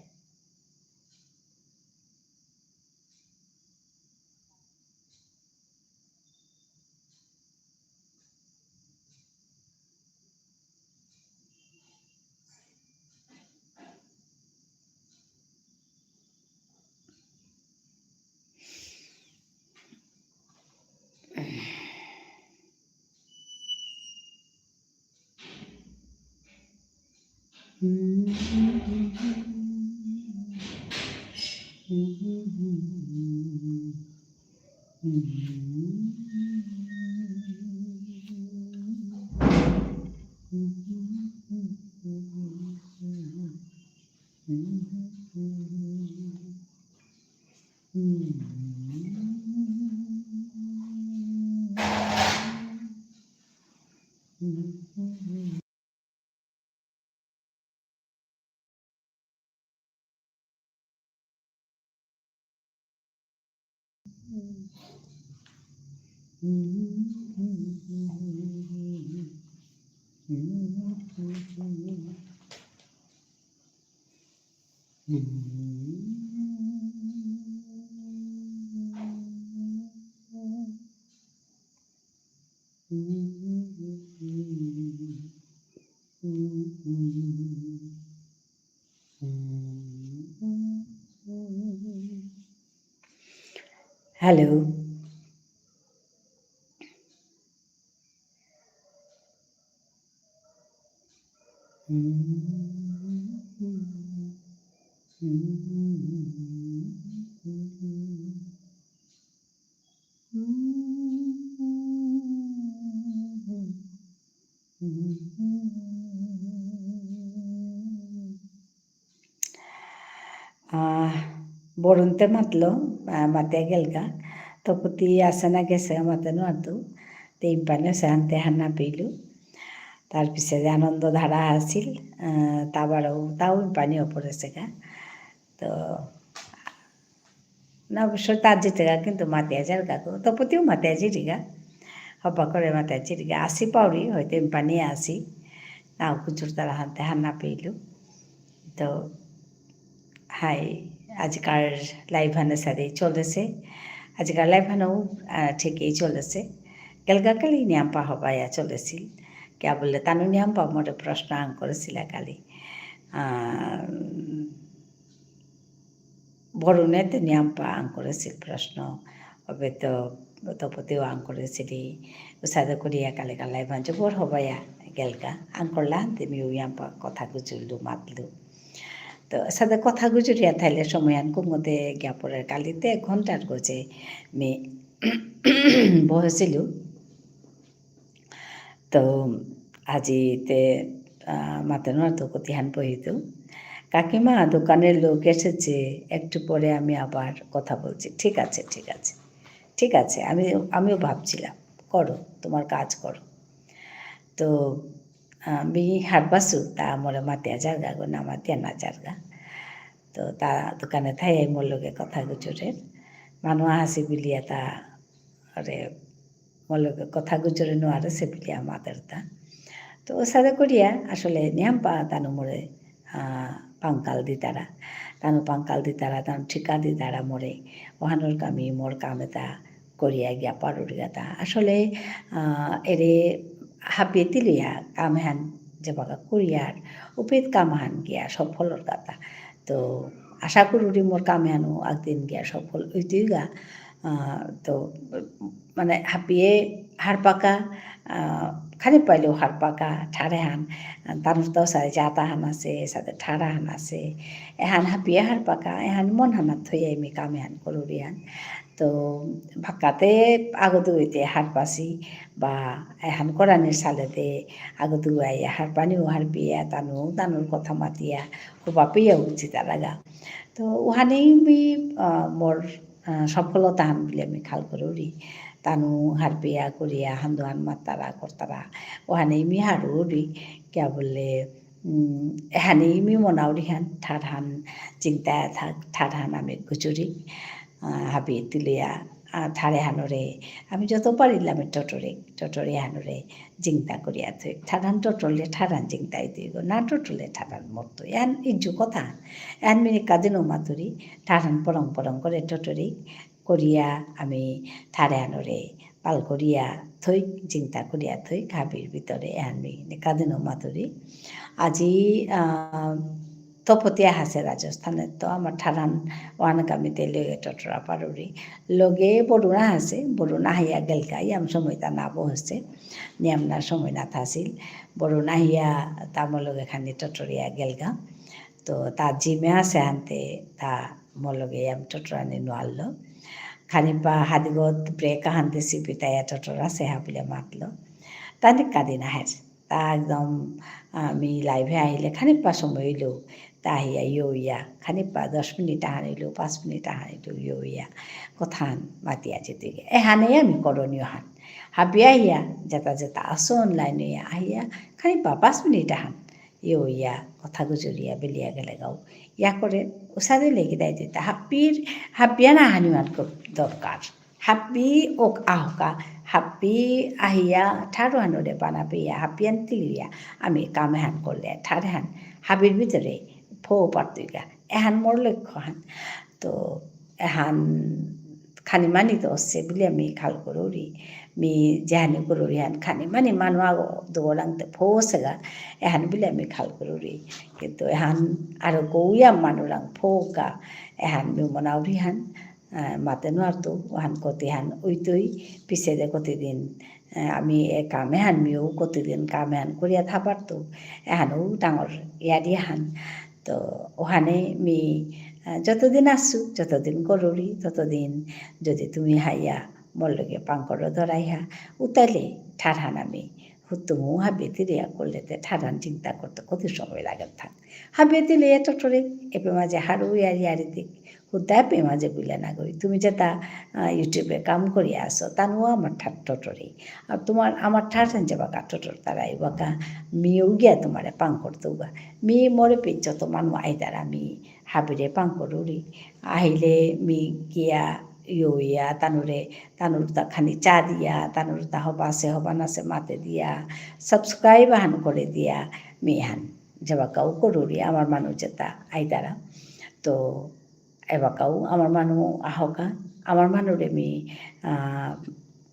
হ্যালো। বরুণতে মাতলো মাতিয়া গেলগা তপতি আছে না গেছে মাতেনো আতো তেই পানে সেহান্তে হান্না পেইলু তার পিছে যে আনন্দ ধারা আছিল তাও পানিও পড়েছে গা তো না অবশ্য তার যেতে গা কিন্তু মাতিয়া যার গা তপতিও মাতিয়া জিরিগা হবা করে মাতিয়া জিরিগা আসি পাউরি হয়তো পানি আসি নাও কুচুর তারা হান্তে হান্না পেইলু তো হাই আজকাল লাইভানের সাথে চলেছে আজকাল লাইভানেও ঠিকই চলেছে গেলগাকালি নিয়াম্পা হবাইয়া চলেছিল क्या बोले तानु नियाम्पा मोटे प्रश्न आंग करेছিল কালি বরুণেতে নিয়াম্পা আং করেছিল প্রশ্ন হবে তো তপতিও আং করেছিলি উসাদে করিয়া কালে কালাই ভাঞ্চে বর হবাইয়া গেলগা আং করলা তেমিও ইয়াম্পা কথা গুজুলু মাতলু তো সাথে কথা গুজুরিয়া থাইলে সময়ান কুমতে জ্ঞাপরের কালিতে 1 ঘন্টার গোছে মে বসেছিল তো আজিতে মাতানোর তো কতিহান পহিতো কাকিমা দোকানের লোক এসেছে একটু পরে আমি আবার কথা বলছি ঠিক আছে ঠিক আছে ঠিক আছে আমিও ভাবছিলাম করো তোমার কাজ করো তো আমি হারবাসু তা মরে মাতিয়া জারগা গো না মাতিয়া না জারগা তো তা দোকানে থাই মোর লগে কথা গুজরের মানুষ হাসি বিলিয়া তা আরে মোর লগে কথা গুজরে নোয়ারে সে বিলিয়া মাতেরতা তো সাদা করিয়া আসলে নিয়াম্পা তানু মোরে পাঙ্কাল দিতারা তানু ঠিকা দিতারা মোরে ওহানোর কামি মোর কামেতা করিয়া গিয়া পারুরিয়া তা আসলে এরে হাবিয়ে তিলিয়া কামহান যে বাগা করিয়ার উপেত কামহান গিয়া সফলর কথা তো আশা করি মোর কামহানও একদিন গিয়া সফল ওইতুই গা তো মানে হাবিয়ে হার পাকা খানি পাইলেও হার পাকা ঠাড়ে হান তানুর তো সাথে জাতা হান আছে সাথে ঠাড়া হান আছে এহান হাবিয়ে হার পাকা এহান মন হানাত থই আমি কামে হান করুরিয়ান তো ভাক্কাতে আগত হইতে হার পাসি বা এহান করানির সালেতে আগত আইয়া হার পানিও হার পিয়া তানুর কথা মাতিয়া খুবা পেয়া উঠছি তারাগা তো ওহানেই বি মোর সফলতা হান বলে আমি খাল করি তানু হারপিয়া করিয়া হান্দোহান মাতারা কর্তারা ওহানেই মি হারুরি क्या बोले এহানেই মি মনাউরি হান ঠাড়হান চিন্তা থাক ঠাড়হান আমি গুজুরি হাবি তুলিয়া ঠাড়ে হানরে আমি যত পারিলাম টটরে হানরে জিংতা করিয়া থই ঠাড়ান টটলে ঠাড়ান জিংতাই তুই গো না টটলে ঠাড়ান মরতো এন ইজ্জু কথা এন মিনি কাদিনও মাতুরি ঠাড়ান পরং করে টটরি করিয়া আমি ঠাড়ে হানরে পাল করিয়া থই চিন্তা করিয়া থই ঘাবির ভিতরে এহানমি কাদিনও মাতুরি আজি তপতিয়া হাসে রাজস্থানে তো আমার ঠাড়ান ওয়ানকামিতে লগে টটরা পারুরি লগে বরুণা হাসে বরুণা হাইয়া গেলকা ইয়াম সময় তা না বসছে নিয়ামনার সময় না থাছিল বরুণা হিয়া তামর লগে খানি টটরিয়া গেলগা তো তার জিমে আসে আনতে তা মোর লগে ইয়াম টটরানি নোয়ারলো খানিপা হাদিগত ব্রেক হানতে সিপি তাইয়া টটরা সেহা বলে মাতলো তাদের কাদিন আহের তা একদম আমি লাইভে আহিলে খানিপা সময় হইলেও তা আহিয়া ইয়া খানিপা 10 মিনিট হানিলেও 5 মিনিট হানিলেও ইয়া কথান মাতিয়া যেতে গে এহানেই আমি করণীয় হান হাবিয়া আহিয়া যেতা আসো অনলাইনে আহিয়া খানিপা 5 মিনিট হান ইয়া কথা গুজরিয়া বেলিয়া গেলে গাও ইয়া করে ওসাদে লেগে দেয় যেতে হাবিয়া না হানিমান খুব দরকার হাব্বি ওক আহকা হাব্বি আহিয়া ঠাড়ো হানরে বানা পেয়া হাবিয়ান তিলিয়া আমি কামে হান করলে ঠাড়ে হান হাবির ভিতরে ফো পারতুইগা এহান মোর লক্ষ্য হান তো এহান খানি মানি তো হচ্ছে বলে আমি খাল করুরি মি জাহানি করুরি হান খানি মানি মানুয়া দৌড়াংতে ফোসেগা এহান বলে আমি খাল করুরি কিন্তু এহান আরো গৌয়া মানুরাং ফোকা এহান মি মনাউরি হান মাতে নোয়ারতো ওহান কতি হান উইতই পিছে দে কতিদিন আমি কামে হান মিও কতিদিন কামে হান করিয়া থাপারতো এহানও ডাঙর ইয়ারি হান তো ওখানে মি যতদিন আসছু যতদিন করুরি ততদিন যদি তুমি হাইয়া মোর লগে পাঙ্কর ধরাইহা উতাইলে ঠারহান আমি হুতুমু হাবিয়ে তিরিয়া করলেতে ঠারহান চিন্তা করতে কত সময় লাগে থাক হাবিয়ে দিলে টটরে এপে মাঝে হারু ইয়ারি ইয়ারি দিক হুদায় পে মাঝে বুলে না গই তুমি যেটা ইউটিউবে কাম করিয়া আসো তানুও আমার ঠার টটরে আর তোমার আমার ঠারহান যে বাকা টটর তারাই বাকা মিও গিয়া তোমারে পাং করতেও গা মি মরে পে যত মানুষ আইতার আমি হাবিরে পাং করুরি আহিলে মি গিয়া ইয়া তানুর তা খানি চা দিয়া তানুর তা হবা নাসে মাতে দিয়া সাবস্ক্রাইব হান করে দিয়া মি হান যাবাকাও করুরি আমার মানুষ যেতা আইতারা তো এবাকাও আমার মানুষ আহকা আমার মানুরে মি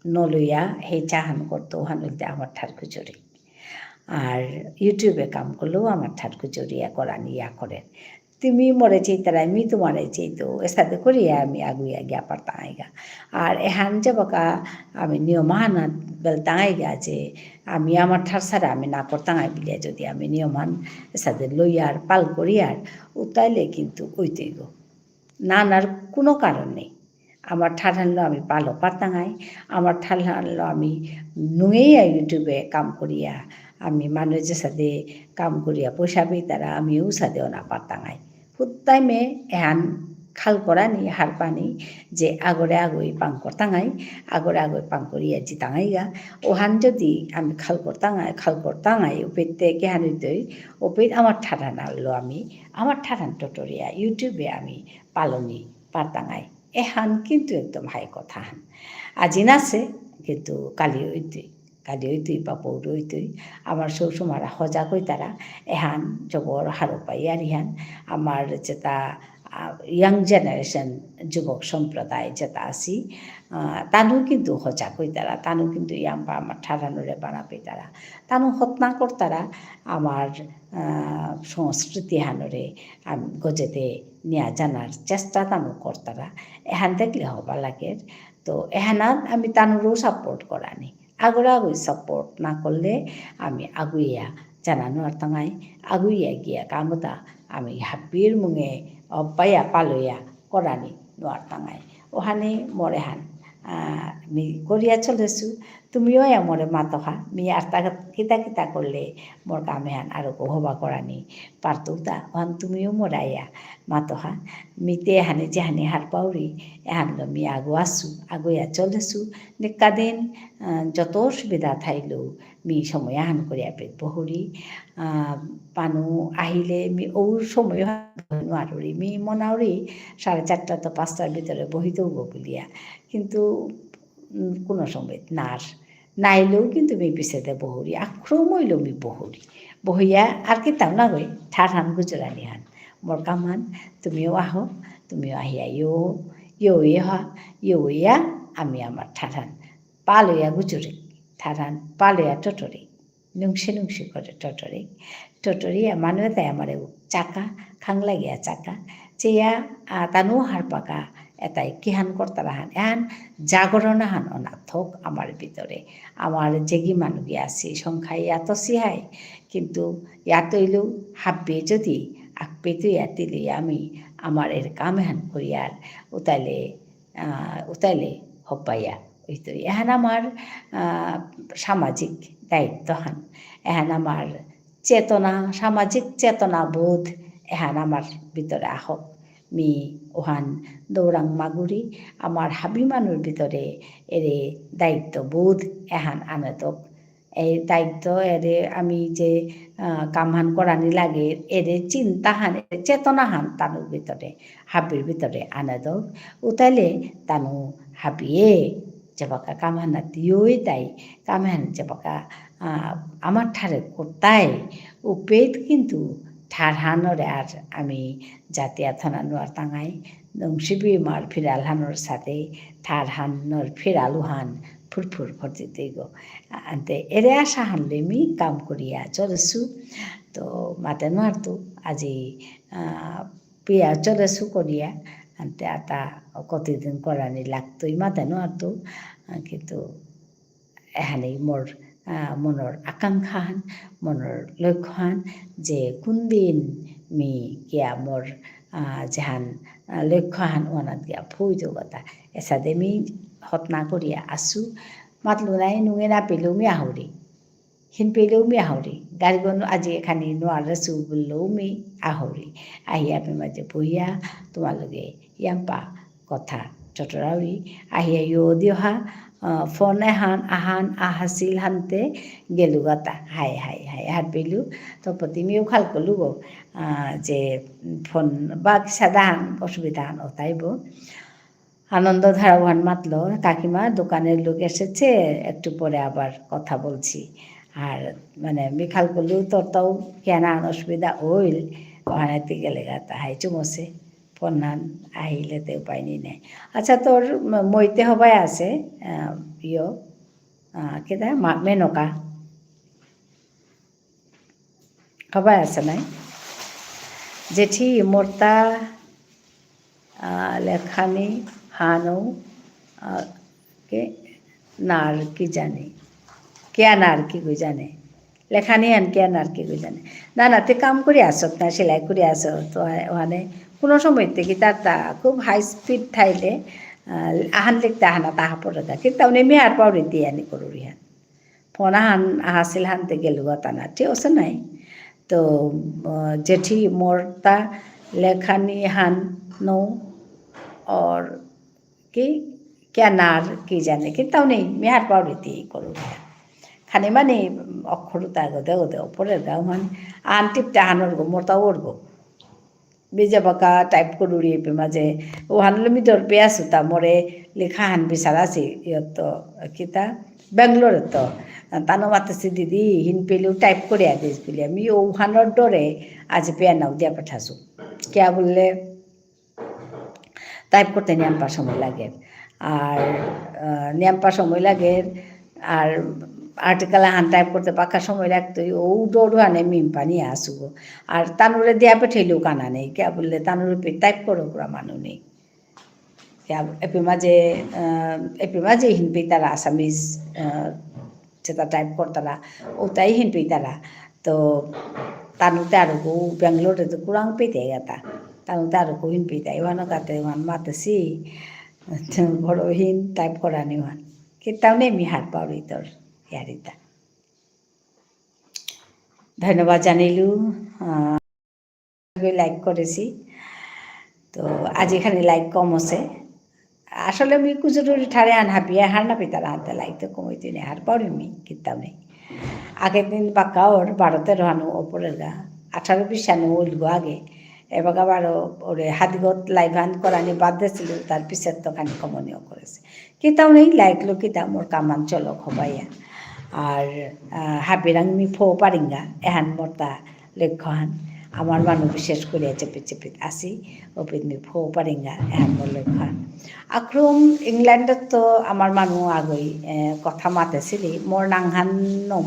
নলইয়া সেই চা হান করতো হানুলতে আমার ঠার খুচুরি আর ইউটিউবে কাম করলেও আমার ঠার খুচুরিয়া করা নিয়া করেন তুমি মরে চেতারা আমি তোমারে চেতো এসাতে করিয়া আমি আগুইয়া গিয়া পারতাম আইগা আর এহান যাবাকা আমি নিয়মান বেলতাম আইগা যে আমি আমার ঠার ছাড়া আমি না করতাম আই বিলিয়া যদি আমি নিয়মান এসাতে লইয়ার পাল করিয়ার উতাইলে কিন্তু ওইতেই গো নানার কোনো কারণ নেই আমার ঠার হানলো আমি পালও পারতাম আই আমার ঠার হানলো আমি নুয়েইয়া ইউটিউবে কাম করিয়া আমি মানুষের সাথে কাম করিয়া পয়সা পেয়ে তারা আমিও সাথেও না পারতাম আই হুত্তাইমে এহান খাল করা নি হার পানি যে আগরে আগই পাং করতাঙাই আগরে আগই পাং করিয়া জিতাঙাই গা ওহান যদি আমি খাল করতাঙাই ওপেতে কেহান হইতই ওপেত আমার ঠাডা নাড়লো আমি আমার ঠাডান টটরিয়া ইউটিউবে আমি পালনি পারতাঙাই এহান কিন্তু একদম হাই কথা হান আজি নাছে কিন্তু কালি হইতই বা পৌর হইতই আমার শ্বশুমারা সজাগ হই তারা এহান জবর হারো পাই আর ইহান আমার যেটা ইয়াং জেনারেশন যুবক সম্প্রদায় যেটা আছি তানু কিন্তু সজাগ হই তারা তানু কিন্তু ইয়াং বা আমার ঠারানোরে বানাবে তারা তানু হতনা করতারা আমার সংস্কৃতি হানরে গজেতে নিয়া জানার চেষ্টা তানু করতারা এহান দেখলে হবা লাগে তো এহানাত আমি তানুরও সাপোর্ট করানি আগই সাপোর্ট না করলে আমি আগুইয়া জানানো আর তাঙাই আগুইয়া গিয়া কামতা আমি হাবির মুঙে অব্বাইয়া পালইয়া করানি নোয়ার তাঙাই ওখানে মরে হান আমি করিয়া চলেছু তুমিও মরে মাতহা মি আর তাকে কিতা করলে মোর কামে হান আরো হবা করানি পারতো তা ওহান তুমিও মরাইয়া মাতহা মিতে এহানে যেহানে হার পাউরি এহানলো মি আগুইয়া চলেছু নিকাদিন যত সুবিধা থাইলেও মি সময় আহান করিয়া পেট বহুরি পানু আহিলে মি ওর সময় নোৱাৰি মি মনাউরি 4:30 তো 5টার ভিতরে বহিতেও বলিয়া কিন্তু কোনো সময় নাইলেও কিন্তু মি পিছেতে বহুরি আক্রম হইলেও মি বহিয়া আর কি তাও না গই ঠার হান গুজরানি হান মোর কাম হান তুমিও আহো তুমিও আহিয়া ইয়া আমি আমার ঠার হান পালইয়া গুজরি ঠার হান পালইয়া টটরি নুংসি করে টটরি মানুহে তাই আমার চাকা খাংলাগিয়া চাকা চেয়া তানু হার পাকা এটাই কিহান করতারা হান এহান জাগরণ হান অনাথক আমার ভিতরে আমার জেগি মানুষ আছে সংখ্যায় এত সিহাই কিন্তু ইয়াতইলেও হাব্বে যদি আকপে তো ইয়াতিলে আমি আমার এর কাম হান করিয়ার উতাইলে হব্বাইয়া ওইতো এহান আমার সামাজিক দায়িত্ব হান এহান আমার সামাজিক চেতনা বোধ এহান আমার ভিতরে আহক মি ওহান দৌরাং মাগুরি আমার হাবি মানুর ভিতরে এরে দায়িত্ব বোধ এহান আনতক এই দায়িত্ব এরে আমি যে কামহান করানি লাগে এরে চিন্তাহান চেতনাহান তানুর ভিতরে হাবির ভিতরে আনতক উতাইলে তানু হাবিয়ে যেবাকা কামহানা দিওই তাই কামহান যেবাকা আমার ঠারে করতাই উपेद কিন্তু ঠার হানরে আর আমি জাতিয়া থানানো আর তাঙাই নংসিবি মার ফিরাল হানোর সাথে ঠার হান্নর ফিরালু হান ফুরফুর ভর্তিতে গো আনতে এরে আশা হানলে মি কাম করিয়া চলেছু তো মাতে নোয়ারতো আজি পিয়া চলেছু করিয়া আনতে আটা কতদিন করানি লাগতোই মাথানো আতো কিন্তু এহানেই মোর মনৰ আকাংক্ষা হান মনৰ লক্ষ্য হান যে কোনদিন মি গিয়া মোর যেহান লক্ষ্য হান ওনাত গিয়া ফুইতো কথা এসাদে মি হতনা করিয়া আসু মাতলো নাই নুঙে না পেলেও মি আহরি হিন পেলেও মি আহরি গাড়ীখন আজি এখানি নোৱাৰেছো বুলিলেও মি আহৰি আহি আপনি মাঝে বহিয়া তোমালোকে ইয়াম্পা কথা চটৰাউৰি আহিয়া ইয় দিহা ফোন আহান আহাছিল হানতে গেলু গাতা হাই হাই হাই হাত পেলু তো প্রতিমিও খাল করলু গো যে ফোন বা সাদা হান অসুবিধা হান ওতাইব আনন্দ ধারাবান মাতলো কাকিমা দোকানের লোক এসেছে একটু পরে আবার কথা বলছি আর মানে মিখাল করলু তোর তাও কেন অসুবিধা হইল ওখানেতে গেলে গাতা হাই চুমসে ফোনান আহিলেতে উপায় নেই আচ্ছা তোর মইতে হবাই আছে ইয় কেদা মেনকা হবাই আছে নাই জেঠি মোরতা লেখানি হানও কে নার কি জানে কে নার কি গো জানে লেখানি হান কে নার কি গো জানে না না তে কাম করে আসত না সেলাই করে আসত তো ওখানে কোনো সময় থেকে তার খুব হাই স্পিড থাইলে আহান লিখতে আহানা তাহা পড়ে কিন্তু তাহলে আমি আর পাউরি দিয়ে আনি করুরি হান ফোন আহান আহাছিল হানতে গেলু গতানা ঠিক আছে নাই তো জেঠি মোরতা লেখানি হান নো और कि क्या नार की जाने कि ताऊ नहीं मैं हार पाउरी ती करूँ खाने माने अक्षर गदे गदे ओपरे गाँव मान आन टिपटा हानर गो मोरता ओर गो बीजा बका टाइप करूरी पे माजे वो हानलो मी डर पे आसुता मोरे लिखा हान बिसारा सी यो तो किता बेंगलोर तो तानो माते सी दीदी हिन पेलू टाइप करे आदेश बिलिया मी ओ हानर डरे आज पे नाउ दिया पठासु क्या बोलले টাইপ করতে নিয়াম্পা সময় লাগে আর নিয়াম্পা সময় লাগে আর আর্টিকেল হান টাইপ করতে পাকা সময় লাগতো ও ডোডো আনে মিম্পা নিয়ে আসুগো আর তানুরে দেয়া পেঠেলেও কানা নেই কে বললে তানুরে পে টাইপ করো ওরা মানু নেই এপি মাঝে হিনপি তারা আসামিজ যেটা টাইপ করতারা ওটাই হিনপি তারা তো তানুতে আরো বেঙ্গলোরে তো কুরাং পেতে গেতা তাহলে তার কহিন পিতা ইহানো কাতে ইহান মাতেছি বড় হিন টাইপ করা নিহান কিন্তু নেই মি হাত পাউরি তোর ইয়ারিতা ধন্যবাদ জানিলু লাইক করেছি তো আজ এখানে লাইক কম আছে আসলে আমি কুচুরি ঠারে আন হাপিয়া হার না পিতার হাতে লাইক তো কমাইতে নেই হার পাউরি মি কিন্তু নেই আগের দিন বাক্কা ওর 12-13 হানো ওপরের গা 18-20 হানো ওইল আগে এবার আবারও ওরে হাতগত লাইভান করানি বাদ দিয়েছিল তার পিছের তো খানি কমনীয় করেছে কিতাও নেই লাইকলো কিতা মোর কামান চলো খবাইয়া আর হাবিরাং মি ফো পারিঙ্গা এহান মোরতা লক্ষ্য হান আমার মানুষ বিশেষ করে চেপে চেপে আসি ওপিত মি ফো পারিঙ্গা এহান মোর লক্ষ্য হান আক্রম ইংল্যান্ডত তো আমার মানুষ আগই কথা মাতেছিলি মোর নাংহান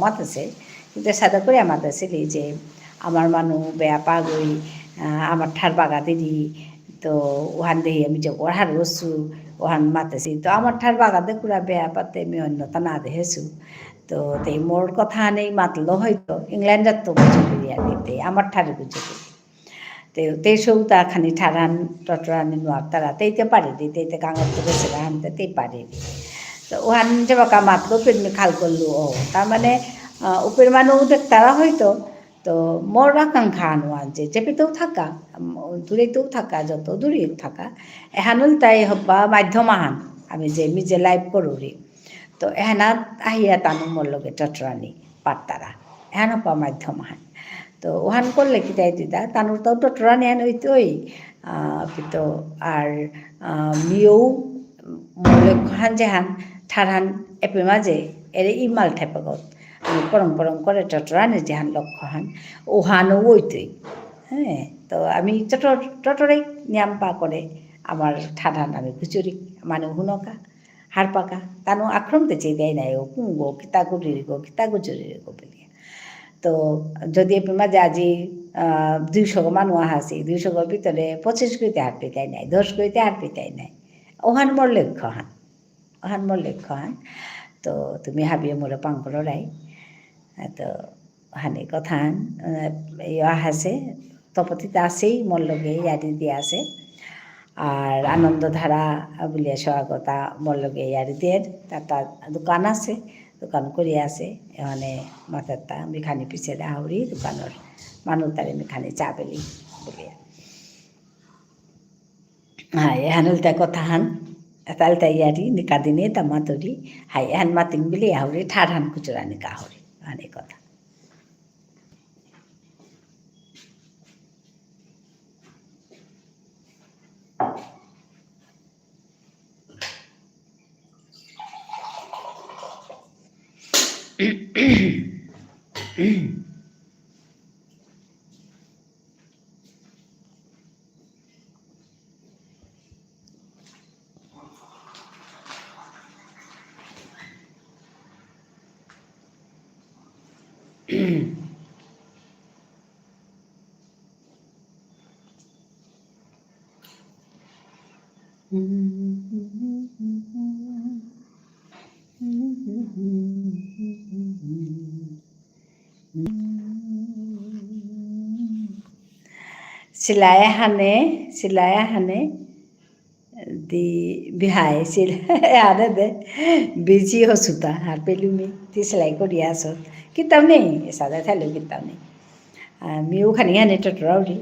মাতেছে কিন্তু সাদা করে মাতেছিলি যে আমার মানুষ বেয়া পাগই আমার ঠার বাগা দিদি তো ওহান দেহি আমি যে ওহার বসু ওহান মাতেছি তো আমার ঠার বাগাতে কুড়া বেয়া পাতে আমি অন্যতা না দেখেছু তো তাই মোর কথা নেই মাতলো হয়তো ইংল্যান্ডের তো গুজো করিয়া দিতে আমার ঠারে গুজো করি তো তেই সৌতা খানি ঠারান টটরানি নোয়ার তারা তেইতে পারি দি তেইতে গাঙর তো বেশি হানতে তেই পারি তো ওহান যে বাকা মাতলো পেরমি খাল করলু ও তার মানে উপের মানুষ দেখ তারা হয়তো তো মোর আকাঙ্ক্ষা আনোয়ান যে চেপেতেও থাকা দূরেতেও থাকা যত দূরে থাকা এহানুল তাই হবা মাধ্যম আহান আমি যে নিজে লাইভ করুরি তো এহানাত আহিয়া তানু মোর লগে টটরানি পারতারা এহান হবা মাধ্যম আহান তো ওহান করলে কি তাই দিদা তানুর তাও টটরানি আন হইতই কিন্তু আর মিও মোর লক্ষ্য হান যেহান ঠারহান এপে মাঝে এরে ইমাল ঠেপাগত পরম করে টটরানি যেহান লক্ষ্য হান ওহানও ওইতই হ্যাঁ তো আমি টটরে নিয়াম পা করে আমার ঠাডান আমি খুচুরি মানে হুনকা হার পাকা তানো আক্রমতে চেয়ে দেয় নাই ও কুঙ্গো কিতা গুড়ির গো কিতা গুচুরির গো বলিয়া তো যদি মাঝে আজি 200 মানুহ আহাছি 200 ভিতরে 25 কইতে হাত পিতাই নাই 10 কইতে হাত পিতাই নাই ওহান মোর লক্ষ্য হান তো তুমি হাবিয়ে মোরে পাঙ্কর রাই তো হানি কথান ইয়া আছে তপতিতে আছেই মোর লগে ইয়ারি দিয়ে আছে আর আনন্দধারা বলিয়া স্বাগতা মোর লগে ইয়ারি দিয়ে তার দোকান আছে দোকান করি আছে এখানে মাথারটা আমি খানি পিছিয়ে হাওড়ি দোকানের মানুষ তার আমি খানি চা পেলি বলিয়া হ্যাঁ এহানলতা কথা হান তালতা ইয়ারি নিকা দিনে তা মাতরি হাই এহান মাতিং বিলি হাওড়ি ঠার হান খুচরা নিকা হাওড়ি হানি কথা सिलाया हाने di bihai ada de biji hosuta har pelumi ti selai ko dia so kitab nei sada thalo kitab nei miu khani hane totrauri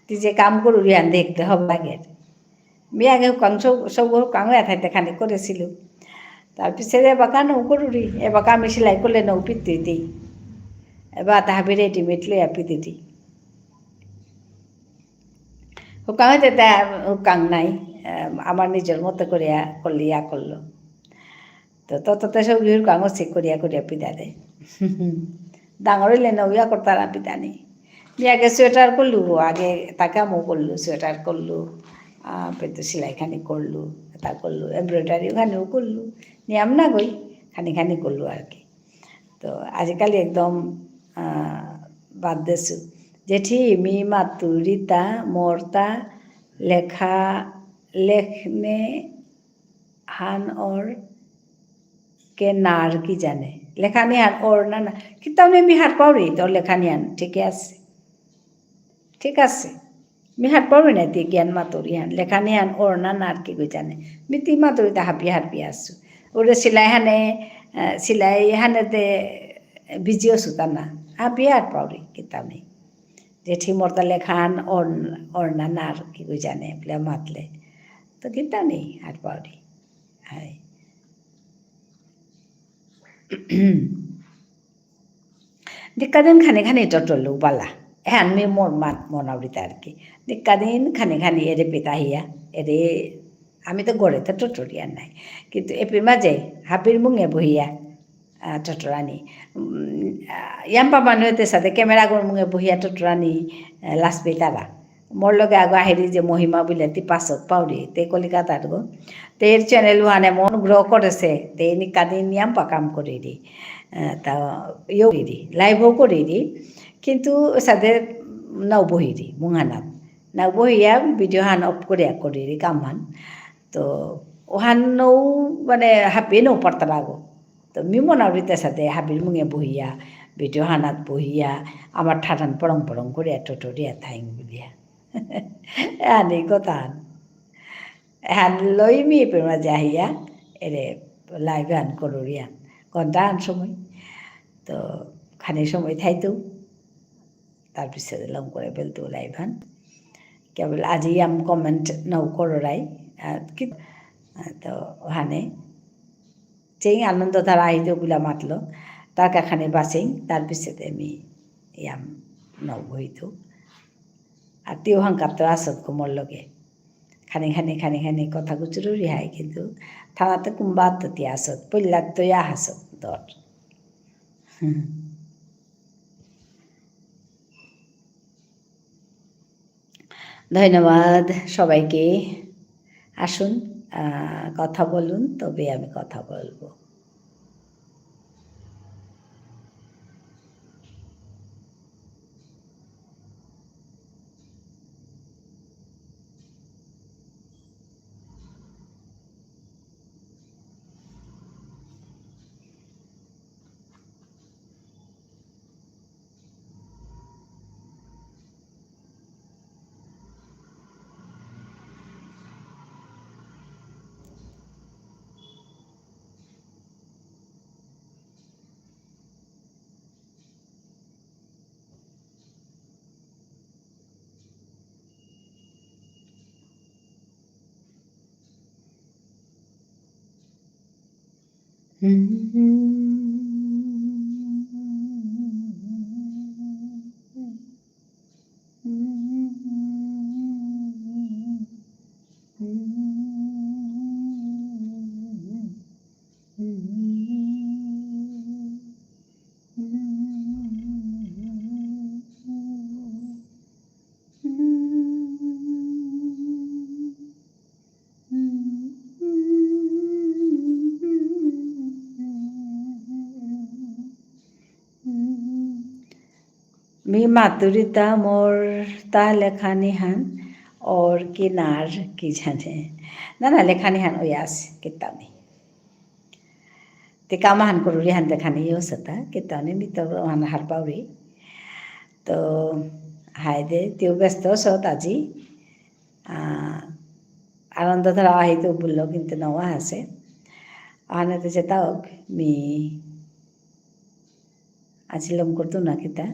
ti je কাম করুরি আন দেখতে হবে আগে মি আগে কাংস সব কাংলা থাইতে খানি করেছিল তার পিছনে এবার নৌ করুরি এবার আমি সেলাই করলে নৌ পিতে দিই এবার তাহাবি রেডিমেড লইয়া পিতে দিই হুকাং হইতে তা হুকাং নাই আমার নিজের মতো করিয়া করলিয়া করলো তো তততে সব হুকাং চেক করিয়া করিয়া পিদা দেয় ডাঙর হইলে নৌয়া করতারা পিদা নেই আগে সোয়েটার করলু আগে তাকে আমও করলু সোয়েটার করলু পেতো সেলাইখানি করলু তা করলু এমব্রয়ডারিও খানিও করলু নিয়াম না গই খানি খানি করলু আর কি তো আজিকালি একদম বাদ দেছু जेठी मी मातुरिता मोरता लेखा लेखने हान और के नार की जाने लेखानी हान और ना ना किताब में मी हाथ पाउरी तो लेखानी हान ठीक है मी हाथ पाउरी ना ती ज्ञान मातुरी हान लेखानी हान और ना नार की कोई जाने मी ती मातुरिता हापी आसु और सिलाई हाने ते बिजियो सुता ना हापी हाथ पाउरी किताब नहीं जेठी मोरता लेखान और नानार की कोई जाने बोले मातले तो कितना नहीं हाथ पाउरी हाय दिक्का दिन खाने खाने टोटलो बाला হ্যাঁ আমি মনাবৃতা আর কি দিন খানি এরে পেতা হিয়া এরে আমি তো গড়েতে টটরিয়ার নাই কিন্তু এপির মাঝে হাপির মুঙে বহিয়া টটরানি ইয়াম্পা মানুষতে সাথে ক্যামেরা গড় মুঙে বহিয়া টটরানি লাসপি তারা মোর লগে আগো আহেরি যে মহিমা বিলেতি পাছত পাউরি তে কলিকাতার গো তের চ্যানেল ওয়ানে মন গ্রহ করেছে তে নিকা দিন ইয়াম্পা কাম করে রে তা ইয়ে করি লাইভও করে রি কিন্তু সাথে নাও বহিরি মুঙানাত নাও বহিয়া ভিডিও হান অফ করি রি কাম হান তো ওহান নৌ মানে হাপি নৌ পড়তারা গো তো মিমনাবৃতে সাথে হাবির মুঙে বহিয়া ভিডিও হানাত বহিয়া আমার ঠাটান পড়ং করিয়া টটরিয়া থাইং বলিয়া আনি কথা হ্যান লই মি পেমা যাহিয়া এরে লাইভ হান কররিয়া ঘন্টা আন সময় তো খানি সময় থাইতো তার পিছনে লং করে ফেলতো লাইভ হান কেবল আজি আম কমেন্ট নৌ করাই কি তো ওখানে যেই আনন্দধারা আহিত গুলা মাতলো তার কাখানে বাসেই তার পিছনে আমি ইয়াম নৌ বইতো আর তিও হাঙ্কার তো আসত কোমর লগে খানি কথা গুচুরো রিহাই কিন্তু থানাতে কুম্বা ততি আসত পল্লাক তো ইয়া হাসত দর ধন্যবাদ সবাইকে আসুন কথা বলুন তবে আমি কথা বলবো मी মাতুরিতা মোর তা লেখানিহান और किनार की जाने ना लेखानिहान ओयास कितानी ते कामाहान करू रिहान देखानी यो सता कितानी मी तो हान हारपावरी तो हाय दे त्यो व्यस्त असत আজি आनंद धरा आहे तो बोललो किंतु नवा আছে आने त्याचे तावक मी आजिलम करतो ना किता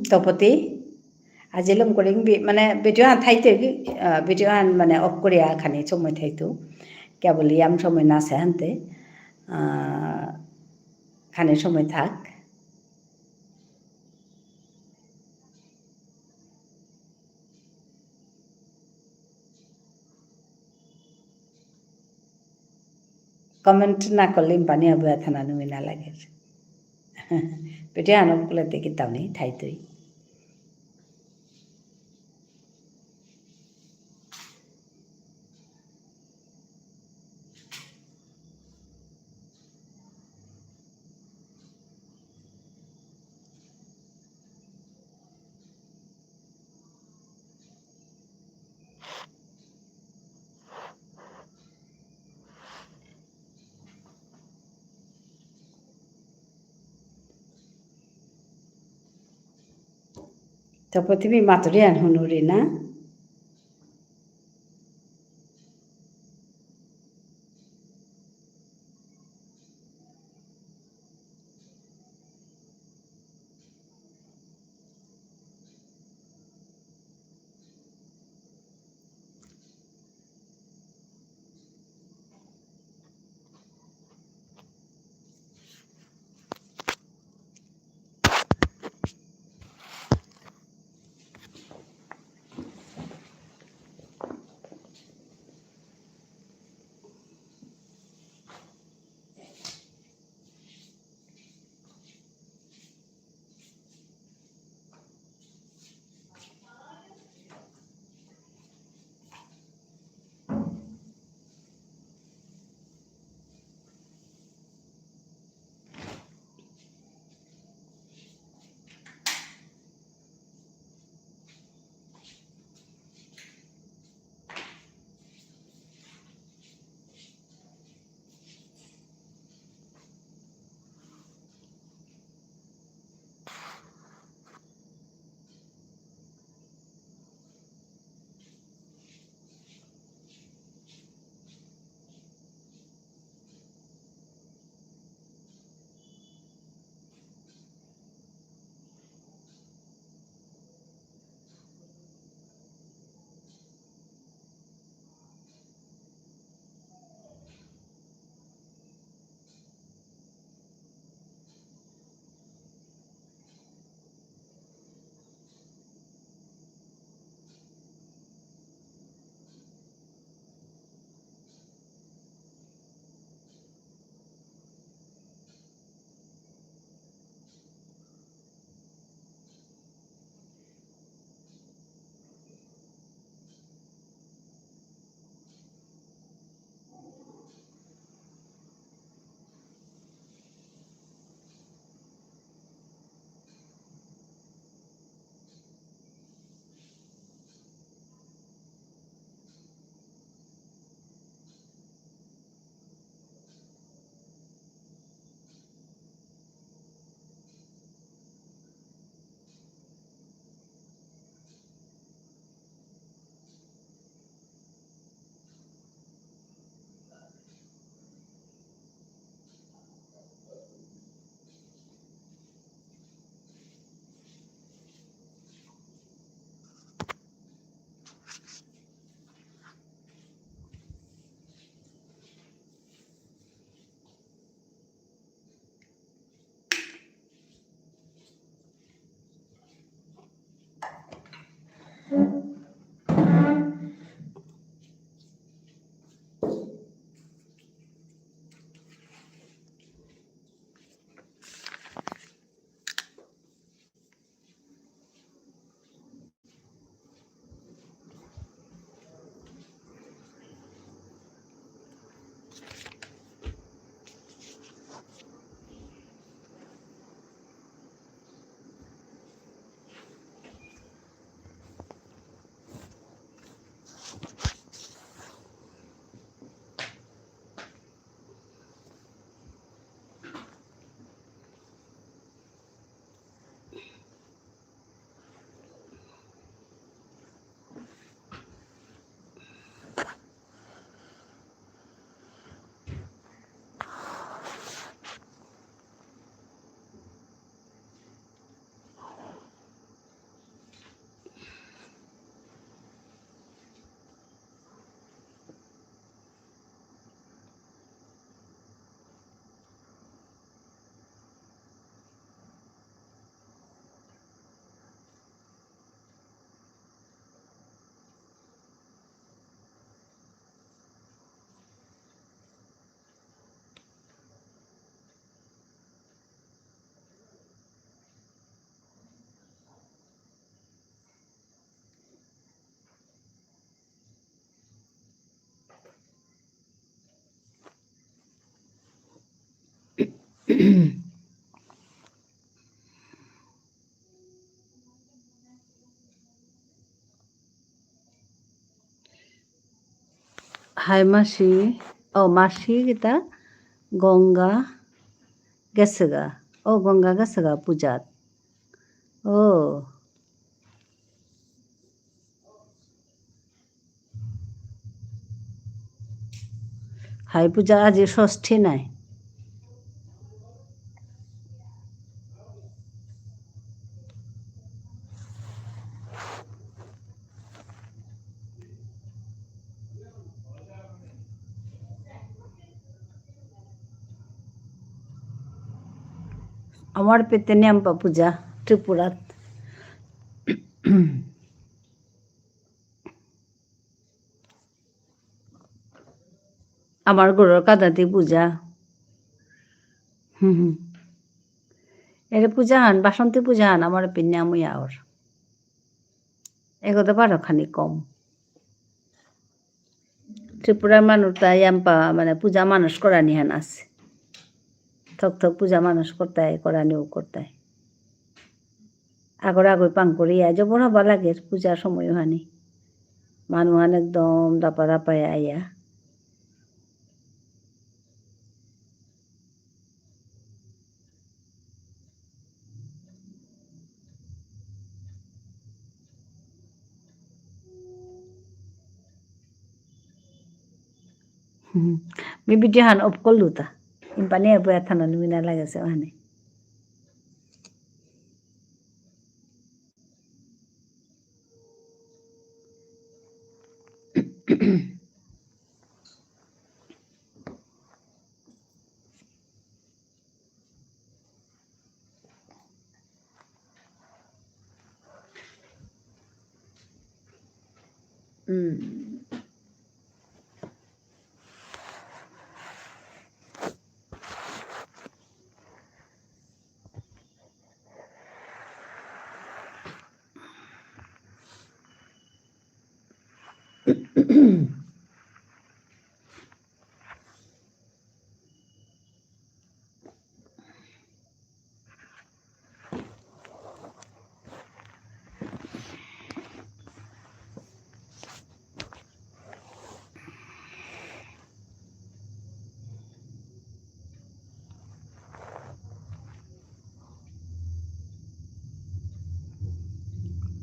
তপতি আজিলম কৰিম মানে ভিডিঅ' ঠাইতে ভিডিঅ' মানে অফ কৰি খানি সময় ঠাইতো কেবল ইয়াম সময় নাচে হানতে খানি সময় থাক কমেন্ট না করলে পানি হবে থানা নুই না লাগে ভিডিঅ' আনব কলে দেখি তামনি ঠাইতই তপতি মি মাতুরি আন হুনুরি না হাই মাসি, ও মাসি কিতা গঙ্গা গেছে গা, ও গঙ্গা গেছে গা পূজাত, ও হাই পূজা আজি ষষ্ঠী নাই। আমার পেতে নিয়াম্পা পূজা ত্রিপুরাত। আমার ঘরের কাদাতি পূজা। এর পূজা হান বাসন্তী পূজা হান আমার পিনে আমি আর এগোতে পারো খানি কম। ত্রিপুরার মানুষ তাই আম্পা মানে পূজা মানুষ করানি হান আছে, থক থক পূজা মানুষ করতায় করানিও করতায়। আগর আগর পাং করিয়া জবর হবা লাগে পূজার সময় হানি মানুষ হান একদম দাপা দাপায় আইয়া। mi video han op করলু তা ইম্পানি বয়া থানা নুমিনা লাগেছে ওখানে।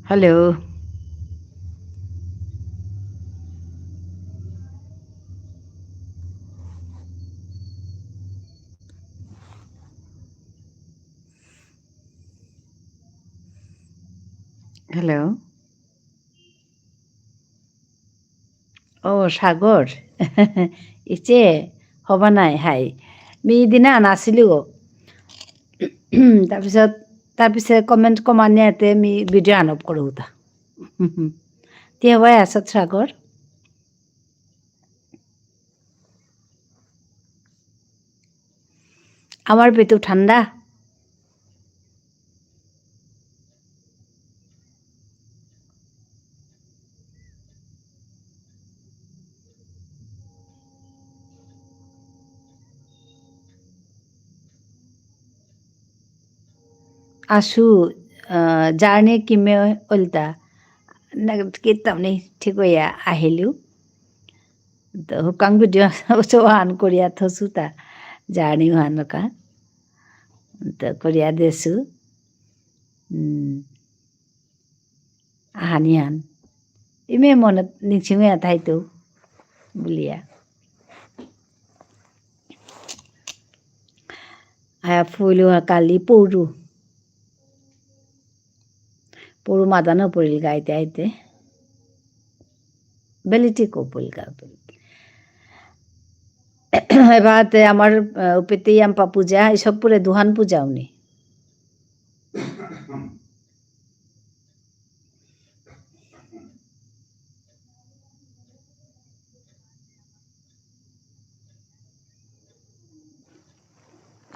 হ্যালো, হ্যালো, ও সাগর ইচে হবা নাই হাই মি দিনা নাছিলো তাৰপিছত কমেণ্ট কমানিয়াতে মি ভিডিঅ' আনপ কৰোঁ তা তে হবাই আছত সাগর। আমার পেটু ঠান্ডা। আছো জাৰ্ণি কিমে ওলটা কেইটামানে ঠিক হৈয়া আহিলোঁ হুকাং ভিডিঅ' চব অন কৰিয়া থৈছোঁ তা জাৰ্ণি হোৱানকা কৰিয়া দিছোঁ আহানি হান ইমে মনত নিচিঙে ঠাইতো বুলিয়া ফুলো কালি পৌৰু মাদানো পৰিল গাইতে আইতে বেলিটি কপল গা এবারতে আমার উপেতেই আম্পা পূজা এসব পরে দুহান পূজা উনি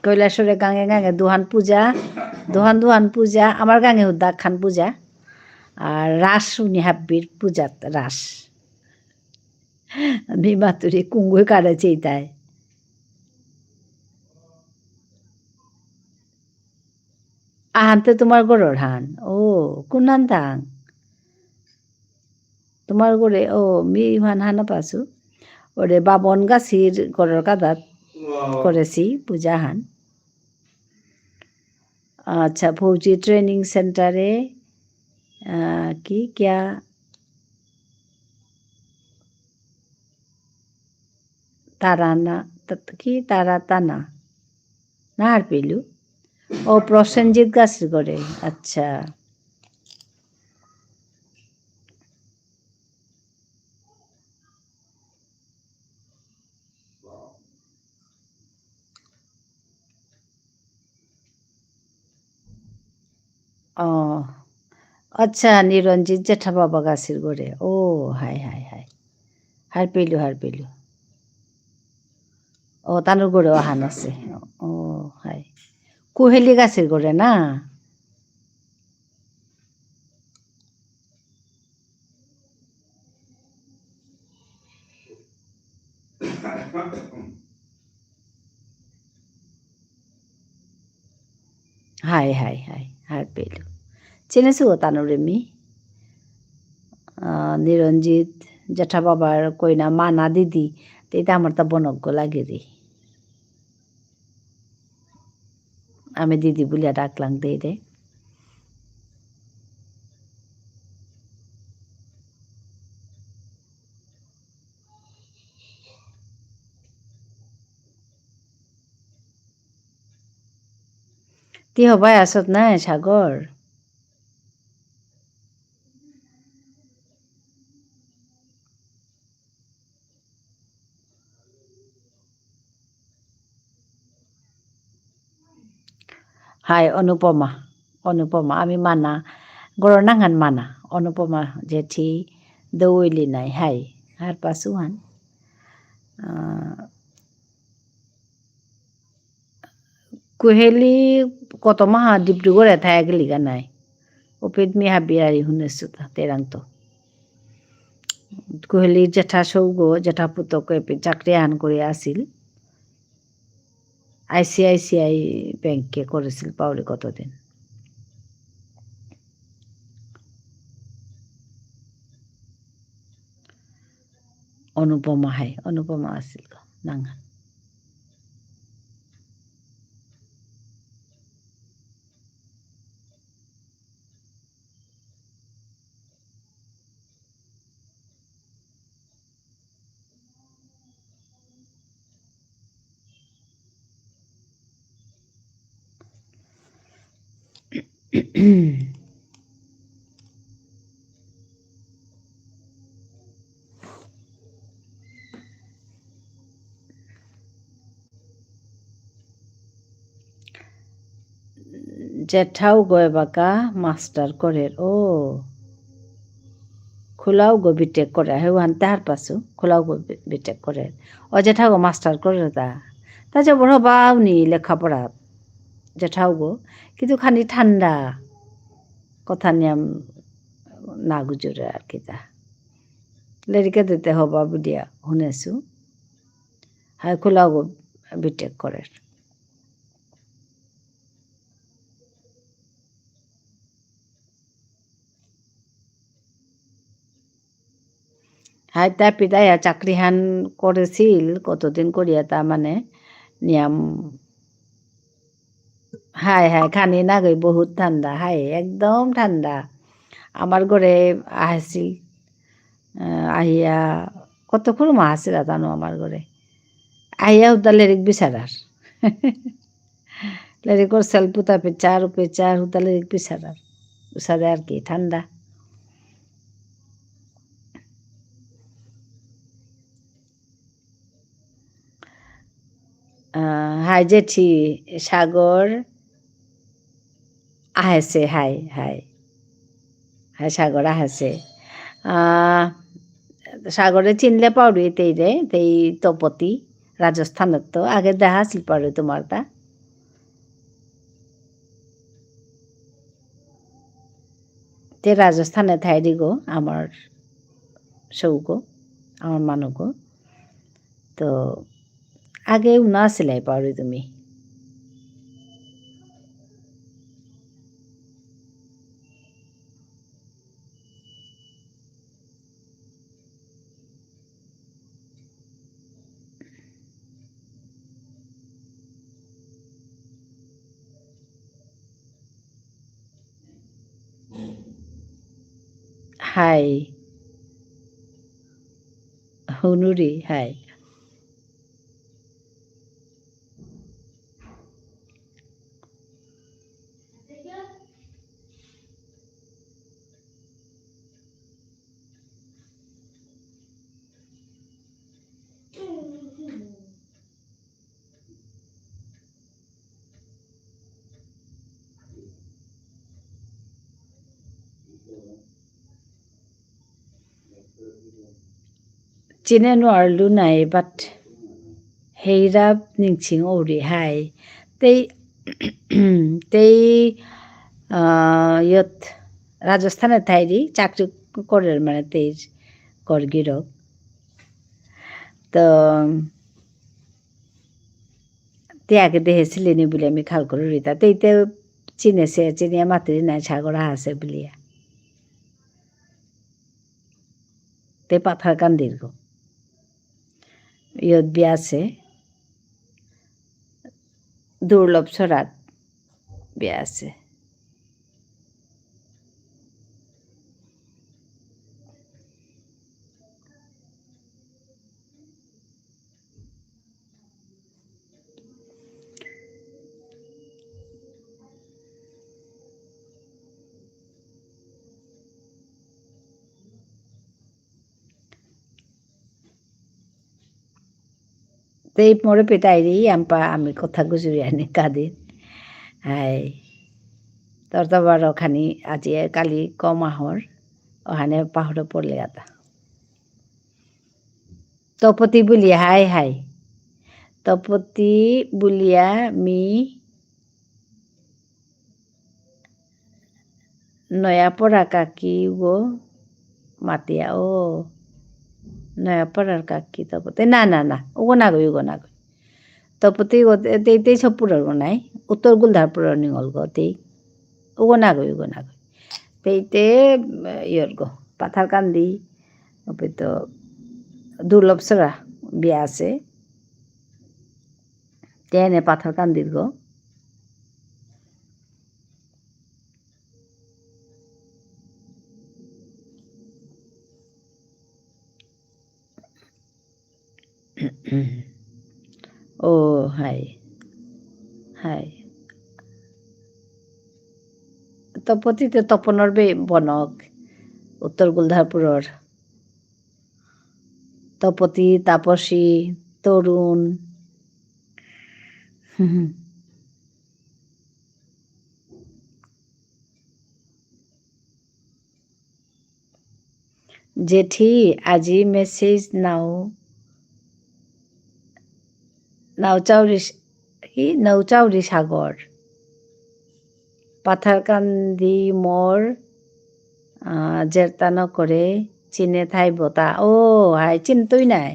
কৈলাসরে গাঙে গাঙে দুহান পূজা আমার গাঙে হুদা খান পূজা আর রাস উনি হাব্বির পূজাত রাস বিমাতুরি কুঙ্গুই কাটাছে তাই আহানতে তোমাৰ ঘৰৰ হান কোনহান থাং তোমাৰ ঘৰে মি ইমান হানা পাছো ওরে বাবন গাছির ঘরের কাদাত করেছি পূজা হান আচ্ছা ফৌজি ট্রেনিং সেন্টারে কি কিয়া তারানা কি তারাতানা না আর পেলু প্রসেনজিৎ গাছের ঘরে আচ্ছা ও আচ্ছা নিরঞ্জিত জেঠা বাবা গাছের ঘরে হাই হাই হাই হার পেলু তানোর ঘরেও আহান আছে হাই কুহেলি গাছের ঘরে না হাই হাই হাই হার পেলু চিনেছো তানোর এমনি নিরঞ্জিত জেঠা বাবার কইনা মানা দিদি এটা আমার তা বনজ্ঞ লাগে রে আমি দিদি বলিয়া ডাকলাম দেই রে তুই হবাই আসত না সাগর হাই অনুপমা আমি মানা গড় নাঙান মানা অনুপমা জেঠি দৌইলি নাই হাই হার পাশু হান কুহেলি কত মাহা ডিব্রুগড়ে থাই গেলি গা নাই ওপেদ মি হাবিয়ারি শুনেছো তেরাংতো কুহেলি জেঠা সৌগ জেঠা পুতক চাকরি আন করে আসিল ICICI ব্যাংকে করেছিল পাউলি কতদিন অনুপমা আছিল নাঙা জেঠাও গয় বাকা মাস্টার করে খোলাও গো বিটেক করে হেউহান তাহার পাশু খোলাও গো বিটেক করে জেঠাও গো মাস্টার করে তা যে বড় বাউনি লেখাপড়া জেঠাও গো কিন্তু খানি ঠান্ডা কথা নিয়ম না গুজরে আর কি তা লেরিকে দিতে হবা বুলিয়া শুনেছো হাই খোলাও গো বিটেক করে হাই তার পিতাইয়া চাকরি হান করেছিল কতদিন করিয়া তা মানে নিয়ম হাই খানি না গই বহুত ঠান্ডা হাই একদম ঠান্ডা আমার ঘরে আসিল আহিয়া কতক্ষণ মা আসিল জানো আমার ঘরে আহিয়া হুদা লেরিক বিচারার লেরিকর সেল পুতা পেচার হুদা লেরিক বিচারার উসাদে আর কি ঠান্ডা হাই জেঠি সাগর আহেছে হাই সাগর আহেছে সাগরে চিনলে পাউরি তেইরে তেই তপতি রাজস্থানত তো আগে দেখা আছিল পাউরি তোমার তা তে রাজস্থানে থাইরি গো আমার সৌগো আমার মানুগো তো আগে উনা আছিলাই পাউরি তুমি হাই হুনুরি হাই চিনে নোৱাৰিলোঁ নাই বাট হেইৰাব নিংচিং ঔৰি হাই তেই তেই ইয়ত রাজস্থানে থাইরি চাকরি করে মানে তেই করগিরক তো তে আগে দেহেছিলেনি বলে আমি খাল করে রিতা তেইতে চিনেছে চিনিয়া মাতিরি নাই ছাগরা আছে বলিয়া তে পাথার কান্দির গো ইয়ত বি আছে দুর্লভ ছড়াত বি আছে তেই মোরে পেটাইরি আমি কথা গুজরি আনি কাদিন হাই তোর তো বার ওখানি আজি কালি কম আহর ওখানে পাহাড়ে পড়লে আতা তপতি বুলিয়া হাই হাই তপতি বুলিয়া মি নয়াপড়া কাকি গো মাতিয়া ও নয়াপড়ার কাকি তপতি না না না ওগো না গই তপতি তেই সপুরের গো নাই উত্তর গুলধারপুরের নিঙল গো তেই ওগো না গই তেইতে ইয়র গো পাথার কান্দি তো দুর্লভ সরা বিয়া আছে তেনে পাথার কান্দির গো ও হাই হাই তপতিতে তপনৰ বনক উত্তৰ গুলধাৰপুৰৰ তপতি তাপসী তৰুণ জেঠি আজি মেছেজ নৌচাউরি সাগর পাথারকান্দি মোর জেরতানো করে চিনে থাই বতা ও হাই চিনতই নাই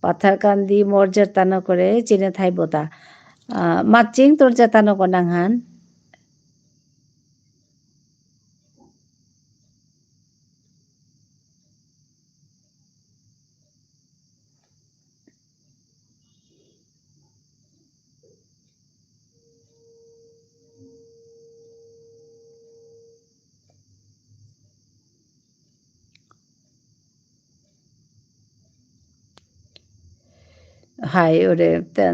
পাথারকান্দি মোর জেরতানো করে চিনে থাই বতা মাচিং তোর জেতানো কনাংহান হাই ওরে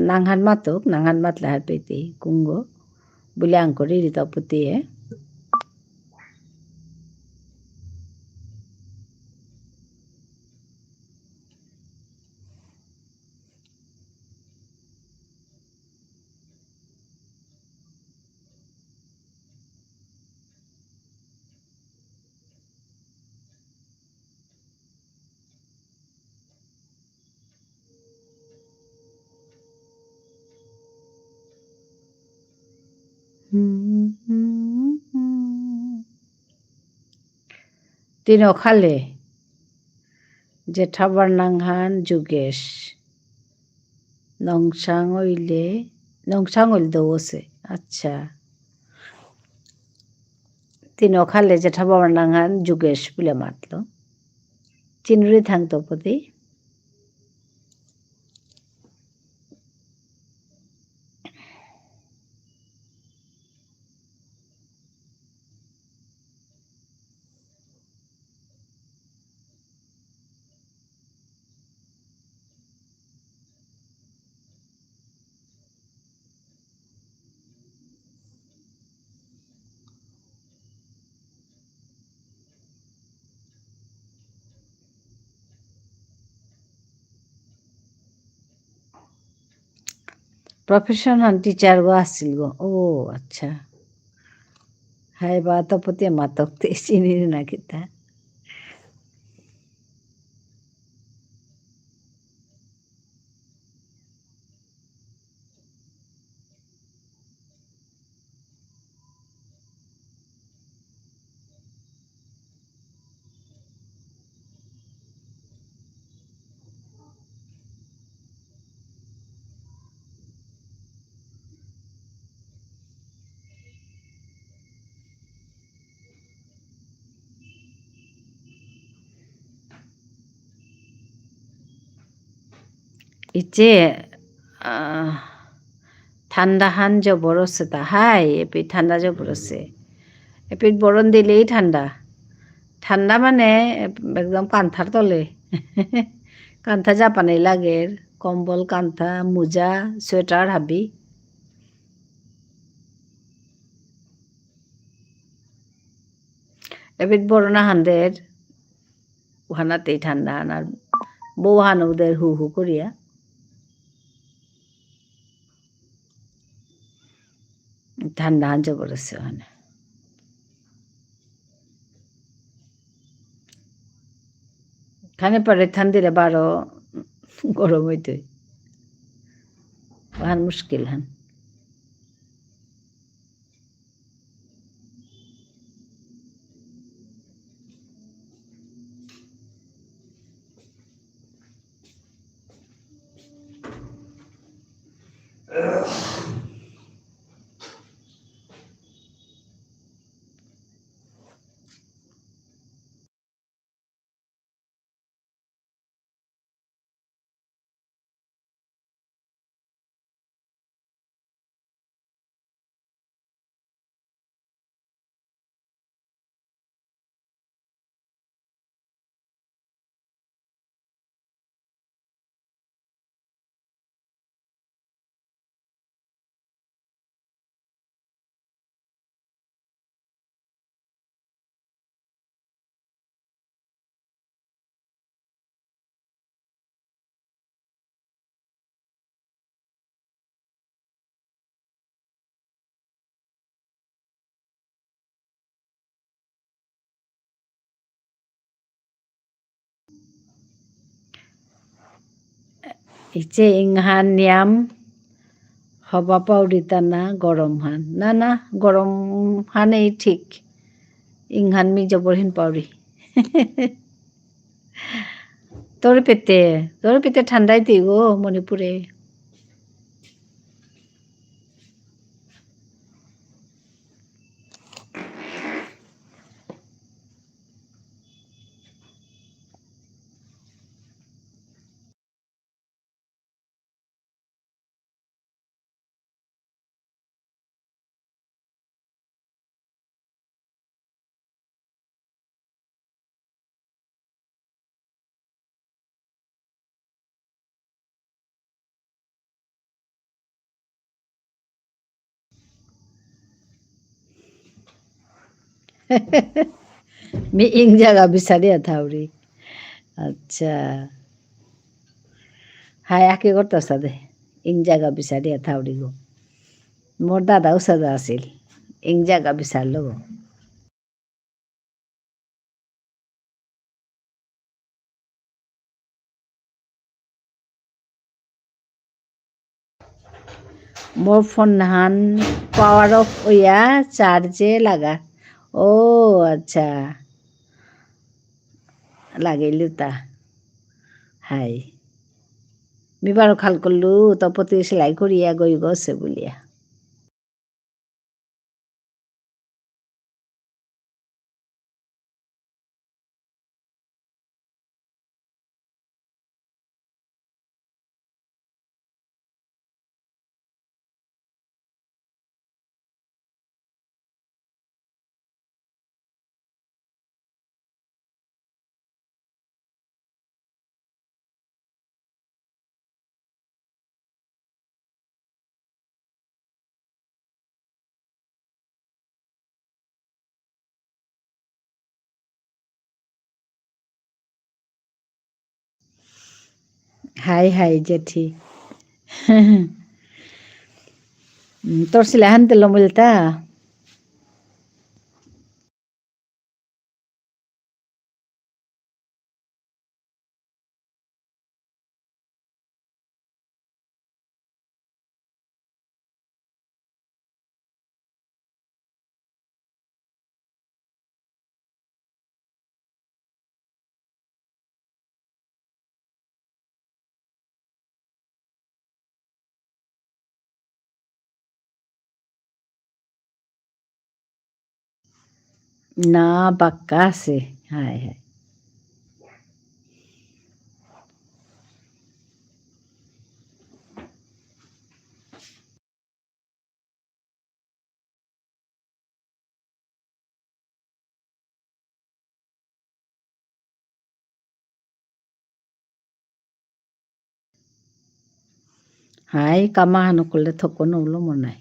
নাংহান মাতলে হার পেতি কুঙ্গো বলে আঙ্করি রিতপতিয়ে তিনো খালে জেঠাবার নাংহান যোগেশ নংসাং ওইল দৌছে আচ্ছা তিনো খালে জেঠাবার নাংহান যোগেশ বলে মাতলো চিনুরি থাকতো প্রতি প্রফেশনাল টিচার গো আসছিল গো ও আচ্ছা হাই বা তপতি মাতক তে চিনি না কিতা ইচ্ছে ঠান্ডা হান জবর আছে তা হাই এপিট ঠান্ডা জবর আছে এপিট বরণ দিলেই ঠান্ডা ঠান্ডা মানে একদম কান্থার তলে কান্থা জাপানি লাগের কম্বল কান্থা মোজা সোয়েটার হাবি এপিট বরণা হানদের ওখানাতেই ঠান্ডা হান আর বউ হান ওদের হু হু করিয়া ঠান্ডা হান জবর আছে ওখানে খানে পরে ঠান্দিরে বারো গরম হইতে ওখান মুশকিল হান ইচ্ছে ইংহান নিয়াম হবা পাউরিতা না গরম হান না না গরম হানেই ঠিক ইংহান মি জবরহীন পাউরি তোর পেতে ঠান্ডাই তুই গো মণিপুরে মি ইং জায়গা বিচারিয়া থাউরি আচ্ছা হাই আকে করতেছ দে ইং জায়গা বিচারিয়া থাউরি গো মোর দাদাও সাদা আছিল ইং জায়গা বিচারলো গো মোর ফোন হান পাওয়ার অফ হইয়া চার্জে লাগা ও আচ্ছা লাগাইলি তা হাই মিবারও খাল করলু তপতি সেলাই করিয়া গই গছে বলিয়া হাই হাই জেঠি Tor silahan telo multa. Na bakase. Hai hai. Hai kama hanu kulle thokono ulo monai.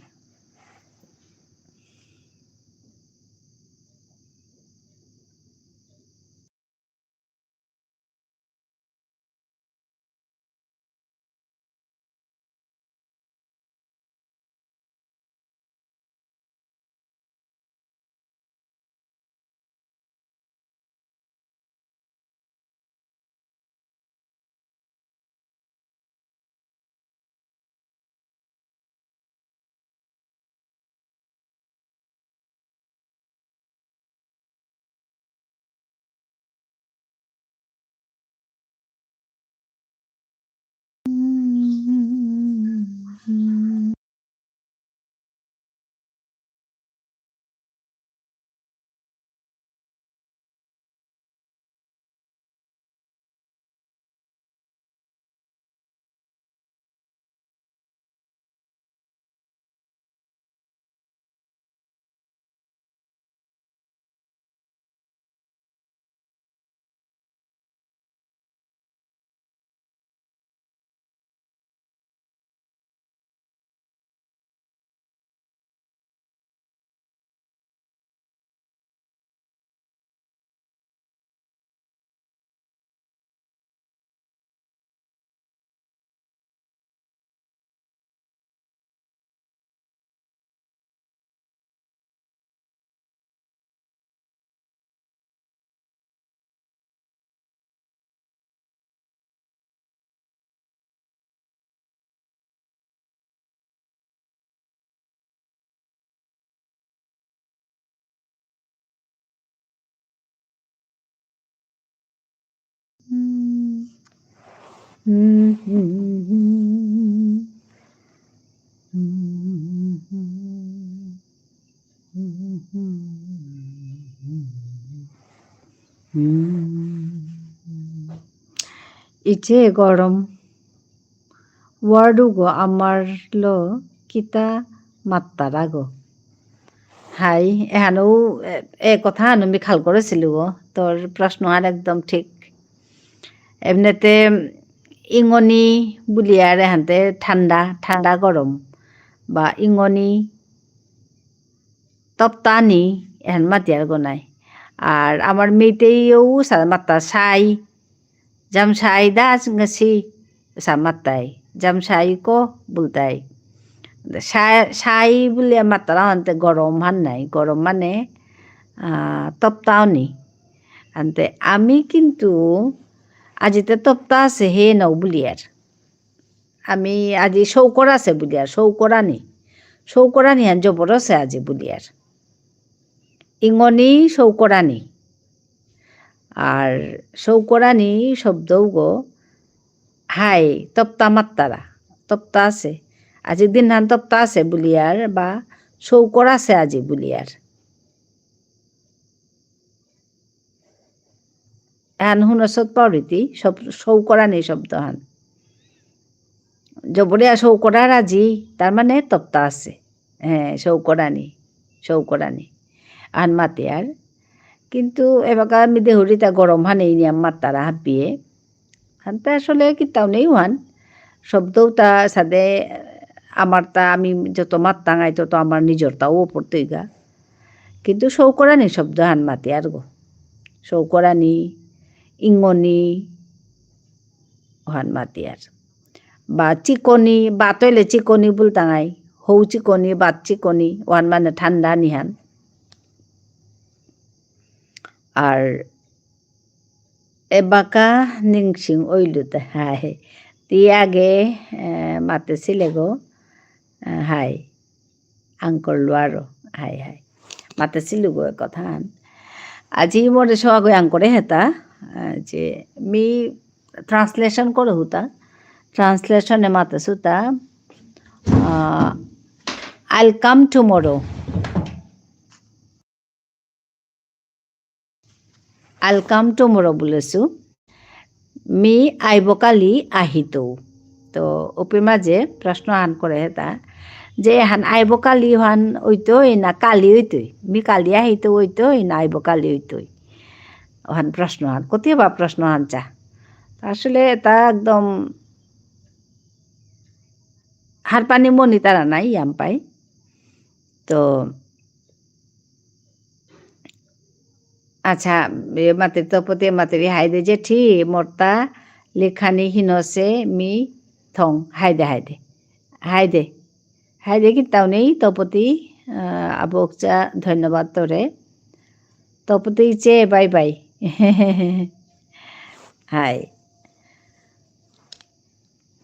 Iche গরম ওয়ার্ডুগো আমারলো কিতা মাত্তারাগো হাই এহানো এ কথা আমি খাল করেছিল তোর প্রশ্ন আর একদম ঠিক এমনিতে ইঙনি বুলি আর এহানতে ঠান্ডা ঠান্ডা গরম বা ইঙনি তপ্তানি এহান মাতি আর গোনাই আর আমার মেয়েতেও মাত্তা সাই jam sai da ngasi samatay jam sai ko bultay sai bule matara ante gorom han নাই গরম মানে তপ্তাও নি আনতে আমি কিন্তু আজিতে তপ্তা আছে হে নও বুলি আর আমি আজি শৌকর আছে বুলি আর শৌকরানি হান জবর আছে আজি বুলি আর ইঙনি শৌকরানি আর শৌকরানি শব্দও গো হাই তপ্তা মাত্তারা তপ্তা আছে আজির দিন ধান তপ্তা আছে বুলিয়ার বা শৌকর আছে আজি বুলিয়ার হান হুনসত পাউরিতি সব শৌকরানি শব্দ হান জবরিয়া শৌকরার আজি তার মানে তপ্তা আছে হ্যাঁ শৌকরানি আন মাতে আর কিন্তু এবাকা আমি দেহরিতা গরম হানেই নিয়াম মাত্তারা হাপিয়ে হানতে আসলে কিতাও নেই হান শব্দও তা সাদে আমার তা আমি যত মাত্তাঙাই তত আমার নিজর তাও পড়তেই গা কিন্তু শৌকরানি শব্দ হান মাতে আর গো শৌকরানি ইঙনি হান মাতে আর বা চিকনি বা তৈলে চিকনি বুলতাঙাই হৌচি কনি বাচ্চি কনি ওহান মানে ঠান্ডা নিহান আর এবাকা নিংসিং ওইলুতে হাই তি আগে মাতে ছিলে গো হাই আঙ্কর লোয়ারো হাই হাই মাতে ছিলু গো কথা আজি মোর সোয়াগো আঙ্করে হেতা যে মি ট্রান্সলেশন করে হুতা ট্রান্সলেশনে মাতে সুতা I'll come tomorrow. I'll come tomorrow বলেছো মি আইব কালি আহিতো তো ওপি মাঝে প্রশ্ন আন করে হেতা যে হান আইব কালি হান ওইতই না কালি ওইতই মি কালি আহিতো ওইতই না আইব কালি ওইতই ওহান প্রশ্ন আন কতিয়া বা প্রশ্ন আন চা আসলে এটা একদম হার পানি মনি তারা নাই আম পাই তো আচ্ছা মাতে তপতে মাতে হাইদে যে ঠি মোরতা লেখানি হিনসে মি থং হাইদে হাইদে হাইদে হাইদে কি তাও নেই তপতি আবকচা ধন্যবাদ তোরে তপতি চে বাই বাই হাই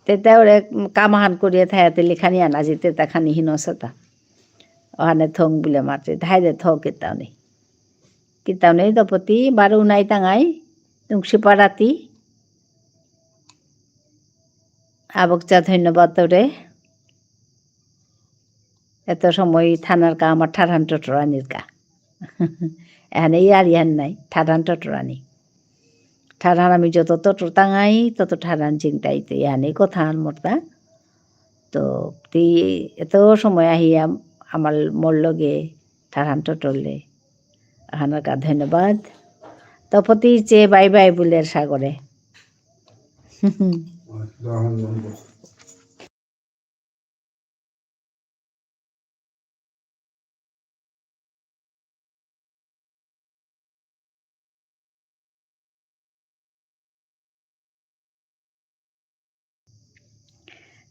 তেতা ওরে কামাহান করিয়া থায়াতে লেখানি আনা যেতে তাখানি হিনসতা ওখানে থং বলে মাত্রে হাইদে থ কেতাও নেই কিতাও নেই তপতি বারো নাই তাঙাই তুংসি পাড়াতি আবকচা ধন্যবাদ তোরে এত সময় থানার কা আমার ঠাড়ান টটরানির কা এখানে আর ইহান নাই ঠাড়ান টটরানি ঠাড়ান আমি যত টটর তাঙাই তত ঠাড়ান চিন্তাইতে এখানে কথা আন মোরতা তো তুই এত সময় আহিয়া আমার মোর লগে ঠাড়ান টটরলে এখানের কা ধন্যবাদ তপতি চে বাই বাই বুলের সাগরে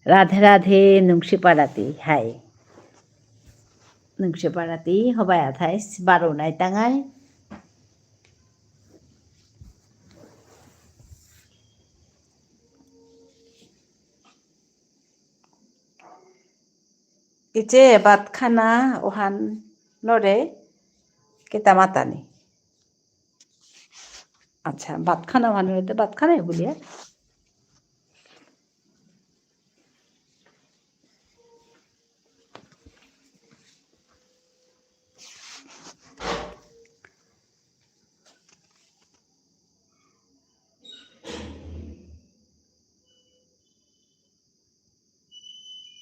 রাধে রাধে নুংসি পাড়াতি হাই নুংসি পাড়াতি হবাই আথাইস বারো নাই তাঙাই ইচে ভাত খানা ওহান নরে কেতা মাতানি আচ্ছা ভাত খানা ওহান নরে ভাত খানাই বলিয়া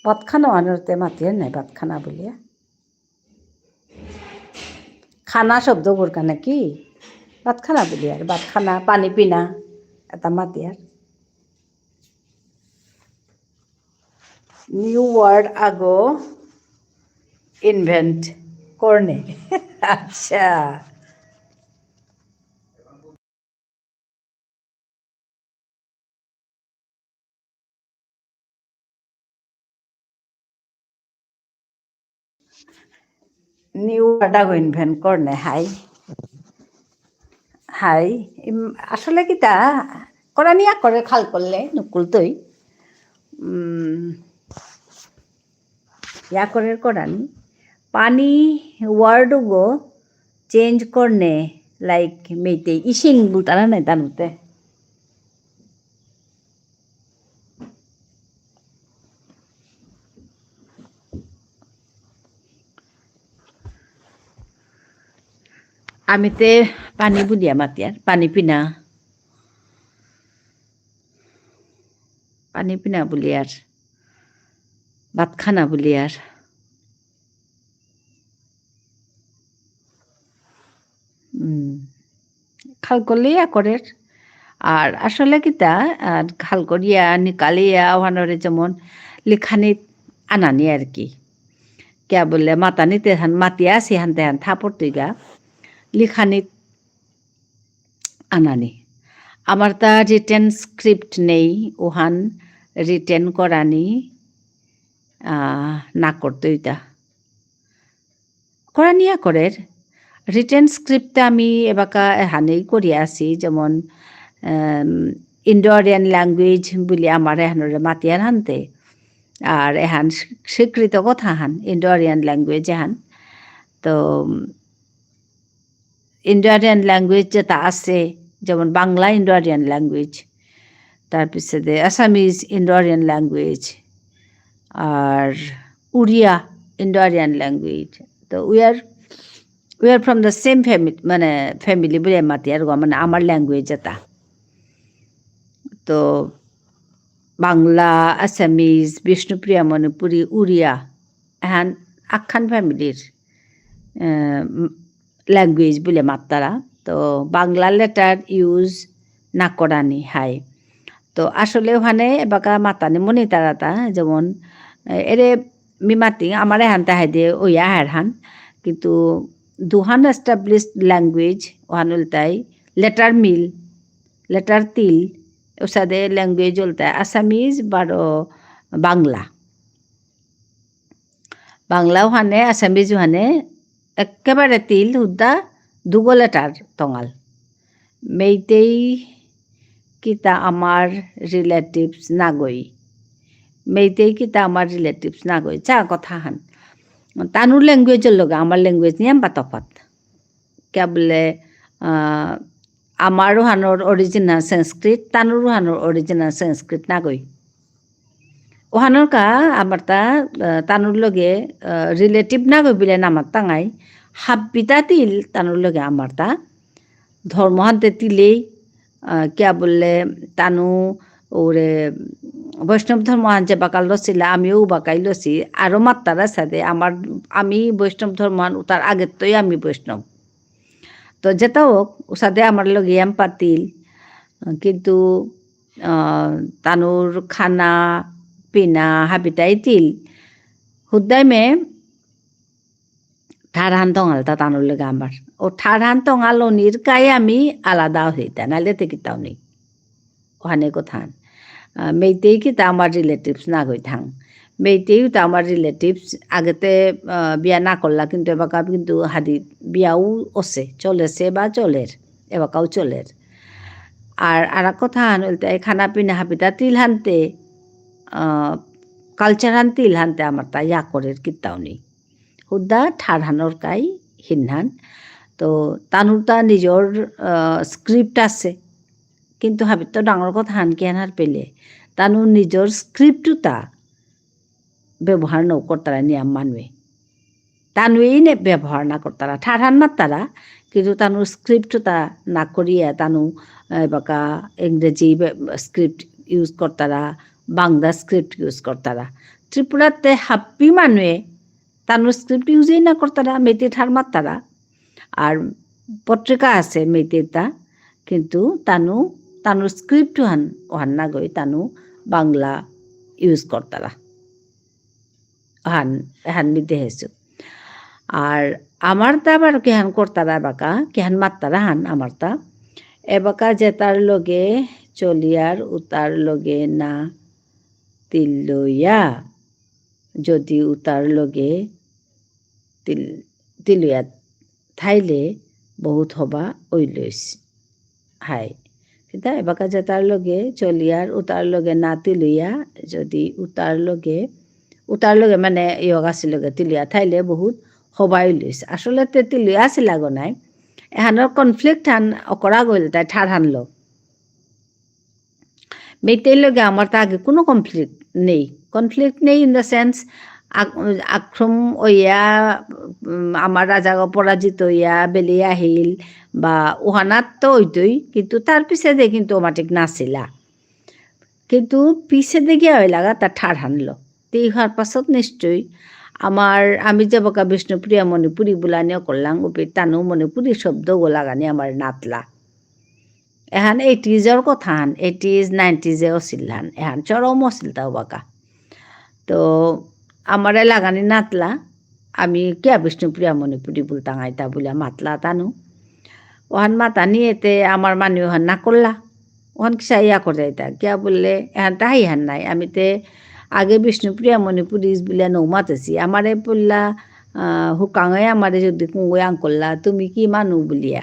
ভাত খানা ওহান নরে মাতিয়ে নাই ভাত খানা বলিয়া খানা শব্দ বোরকা নাকি ভাত খানা বলি আর ভাত খানা পানি পিনা এটা মাতি আর নিউ ওয়ার্ড আগো ইনভেন্ট করনে আচ্ছা নিউ ওয়ার্ড আগো ইনভেন্ট করনে হাই হাই আসলে কিতা করা নিয়া করে খাল করলে নুকুলতই ইয়া করে করানি পানি ওয়ার্ড গো চেঞ্জ করনে লাইক মেতে ইসিং বুলতানা নাই তানুতে আমিতে পানি বুলিয়া মাতি আর পানি পিনা বলি আর ভাত খানা বলি আর খাল করলিয়া করে আর আসলে কিতা আর খাল করিয়া নিকালিয়া ওহানরে যেমন লিখানিত আনানি আর কি কে বললে মাতানিতে হান মাতিয়া সিহান তেহান থাপড় তুইগা লিখানিত আনানি আমার তা রিটেন স্ক্রিপ্ট নেই ওহান রিটেন করানি না করতে ওইটা করা নিয়া করের রিটেন স্ক্রিপ্টে আমি এবাকা এহানেই করিয়া আছি যেমন ইন্ডো আরিয়ান ল্যাঙ্গুয়েজ বলি আমার এহানোরে মাতিয়ার হানতে আর এহান স্বীকৃত কথা হান ইন্ডো আরিয়ান ল্যাঙ্গুয়েজ এহান তো ইন্ডো আরিয়ান ল্যাঙ্গুয়েজ যেটা আছে যেমন বাংলা ইন্ডো আরিয়ান ল্যাঙ্গুয়েজ তারপিছতে আসামিজ ইন্ডো আরিয়ান ল্যাঙ্গুয়েজ আর উড়িয়া ইন্ডো আরিয়ান ল্যাঙ্গুয়েজ তো we are from the same মানে ফ্যামিলি বলে মাতি আর মানে আমার ল্যাঙ্গুয়েজ এটা তো বাংলা আসামিজ বিষ্ণুপ্রিয়া মণিপুরী উড়িয়া এহান আখ্যান ফ্যামিলির ল্যাঙ্গুয়েজ বলে মাত্তারা তো বাংলা লেটার ইউজ না করানি হাই তো আসলে ওখানে এবাকা মাতানি মনে তারাতা যেমন এরে মিমাতি আমার এহান তাহাই দিয়ে ওইয়া হান কিন্তু দুহান এস্টাবলিশড ল্যাঙ্গুয়েজ ওহান উল্টাই লেটার মিল লেটার তিল ওসাদে ল্যাঙ্গুয়েজ উল্টায় আসামিজ বারো বাংলা বাংলা ওখানে আসামিজ ওখানে একেবারে তিল হুদ্দা দুগো লেটার টঙাল মেইতেই কিতা আমার রিলেটিভস নাগই মেইতেই কিতা আমার রিলেটিভস নাগই চা কথা হান তানুর ল্যাঙ্গুয়েজের লগে আমার ল্যাঙ্গুয়েজ নিয়ে বা তফাত কে বলে আমারও হানোর অরিজিনাল সংস্কৃত তানুরও হানোর অরিজিনাল সংস্কৃত নাগই ওহানোর কা আমার তানুর লগে রিলেটিভ নাগই বলে নামার তাঙাই হাব্বিতা তিল তানুর লগে আমার ধর্মহান্তে তিলেই কিয়া বললে তানু ওরে বৈষ্ণব ধর্ম যে বাকাল লছিল আমিও বাকাই লছি আরও মাত্রার সাথে আমি বৈষ্ণব ধর্মান তার আগের তোই আমি বৈষ্ণব তো যেটা হোক ও সাথে আমার লগে এম পাতিল কিন্তু তানুর খানা পিনা হাবিটাই তিল হুদ্দাই মে ঠারহান টঙালতা তানুর লগে আমার ও ঠারহান টঙালনির কাই আমি আলাদা হইতা নাহলে তেকিতাও নেই ওখানে কোথান মেইতেই কি তা আমার রিলেটিভস না গই থাং মেইতেই তা আমার রিলেটিভস আগেতে বিয়া না করলা কিন্তু এবাকা কিন্তু হাদি বিয়াও আছে চলেছে বা চলের এবাকাও চলের আর আর কথা হানতে খানা পিনা হাবিতা তিল হানতে কালচার হান তিল হানতে আমার তা ইয়া করের কিতাও নেই হুদ্দা ঠার হানোর কাই হিনহান তো তানুর তা নিজর স্ক্রিপ্ট আছে কিন্তু হাবিত তো ডাঙর কথা হান কি হানার পেলে তানুর নিজর স্ক্রিপ্টও তা ব্যবহার ন করতারা নিয়ম মানবে তানুই নে ব্যবহার না করতারা ঠার হান মাত্তারা কিন্তু তানুর স্ক্রিপ্টও তা না করিয়া তানু বাকা ইংরেজি স্ক্রিপ্ট ইউজ করতারা বাংলা স্ক্রিপ্ট ইউজ করতারা ত্রিপুরাতে হাপ্পি মানুয়ে তানুর স্ক্রিপ্ট ইউজই না করতারা মেয়েতে ঠার মাত্তারা আর পত্রিকা আছে মেয়েতেটা কিন্তু তানুর স্ক্রিপ্ট ওহান না গই তানু বাংলা ইউজ করতারা হান নিতে হেসু আর আমার তা আবার কেহান করতারা এবাকা কেহান মাত্তারা হান আমার তা এবাকা যে তার লগে চলিয়ার উতার লগে না তিল লইয়া যদি উতার লগে তিলইয়া থাইলে বহুত হবা ওই লইস হাই সেটা এবাকা যে তার লগে চলিয়ার উতার লগে না তিলইয়া যদি উতার লগে মানে ইয়গাছি লগে তিলিয়া থাইলে বহুত হবাই লইস আসলে তে তিলিয়া আছিল আগো নাই এহানোর কনফ্লিক্ট হান অকরা গইল তাই ঠার হানলো মেয়েতের লগে আমার তা আগে কোনো কনফ্লিক্ট নেই ইন দ্য সেন্স আক্রম ওইয়া আমার রাজা পরাজিত হইয়া বেলিয়ে আহিল বা ওহানাত তো ওইতই কিন্তু তার পিছে দিয়ে কিন্তু ওমাটিক নাছিলা কিন্তু পিছে দিয়ে গিয়া হয়ে লাগা তার ঠার হানলো তো ইহার পাছত নিশ্চয়ই আমি যে বকা বিষ্ণুপ্রিয়া মণিপুরী বুলানিও করলাম ওপি তানু মণিপুরী শব্দ গোলাগানি আমার নাতলা এহান 80s কথা হান 80s 90s অছিল হান এহান চরম অছিল তাও বাকা তো আমারে লাগানি নাতলা আমি কিয়া বিষ্ণুপ্রিয়া মণিপুরী বলতাম আইতা বলে মাতলা তানু ওহান মাতা নিয়েতে আমার মানে ওহান না করলা ওহান কিসা ইয়া করে যাইতা কিয়া বললে এহান তাহাই হান নাই আমিতে আগে বিষ্ণুপ্রিয়া মণিপুরি বলে নৌ মাতেছি আমারে পড়লা হুকাঙে আমারে যদি কুঙ্গই আঙ্কল্লা তুমি কি মানু বলিয়া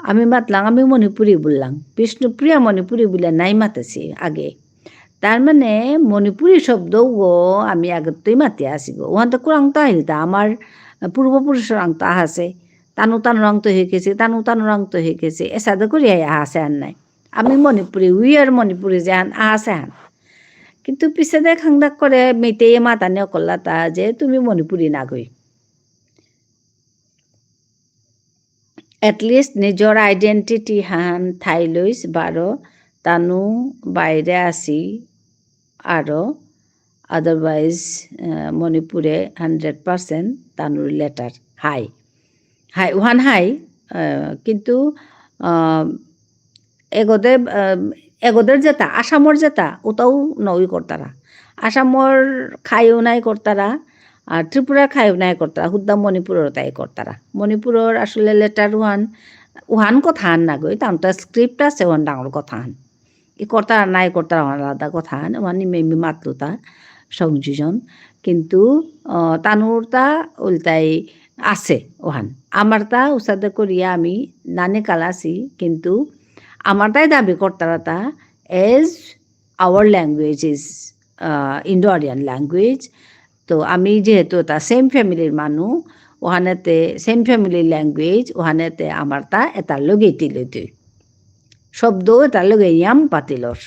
আমি মাতলাম আমি মণিপুরি বললাম বিষ্ণুপ্রিয়া মণিপুরি বলে নাই মাতেছি আগে তার মানে মণিপুরি শব্দও আমি আগতেই মাতি আসি গো ওখান তো কুরাংতা আহিলতা আমার পূর্বপুরুষের আংত আহাছে তানু তানু আংত হয়ে গেছে তানু তানু আংত হয়ে গেছে এসাদে করি আহাছে আর নাই আমি মণিপুরি উইয়ার মণিপুরি যে আহাছে হান কিন্তু পিছে দেখ খাংদাক করে মেতেয়ে মাতানে অকল্লা তা যে তুমি মণিপুরি না গই এটলিষ্ট নিজৰ আইডেণ্টিটি হান ঠাই লৈছ বাৰু তানো বাইৰে আছি আৰু আদারওয়াইজ মণিপুরে 100% তানুর লেটার হাই হাই ওহান হাই কিন্তু এগোদের যেটা আসামর যেটা ওটাও নই করতারা আসামর খাইও নাই করতারা আর ত্রিপুরার খাইও নাই করতারা হুদ্দাম মণিপুরের তাই করতারা মণিপুরের আসলে লেটার ওহান কথা হান না গই তার স্ক্রিপ্ট আছে ওহান ডাঙর কথা হান ই করতারা নাই করতারা আলাদা কথা হান ওহান মেমি মাতলো তা সংযোজন কিন্তু তানুরটা উল্টাই আছে ওহান আমারটা উসাদে করিয়া আমি নানি কালাছি কিন্তু আমারটাই দাবি করতারা তা as our language is Indo Aryan language তো আমি যেহেতু তা সেম ফ্যামিলির মানুষ ওখানেতে সেম ফ্যামিলির ল্যাঙ্গুয়েজ ওখানেতে আমারটা এটার লগে তিলতে শব্দ এটার লগে ইয়াম পাতিলর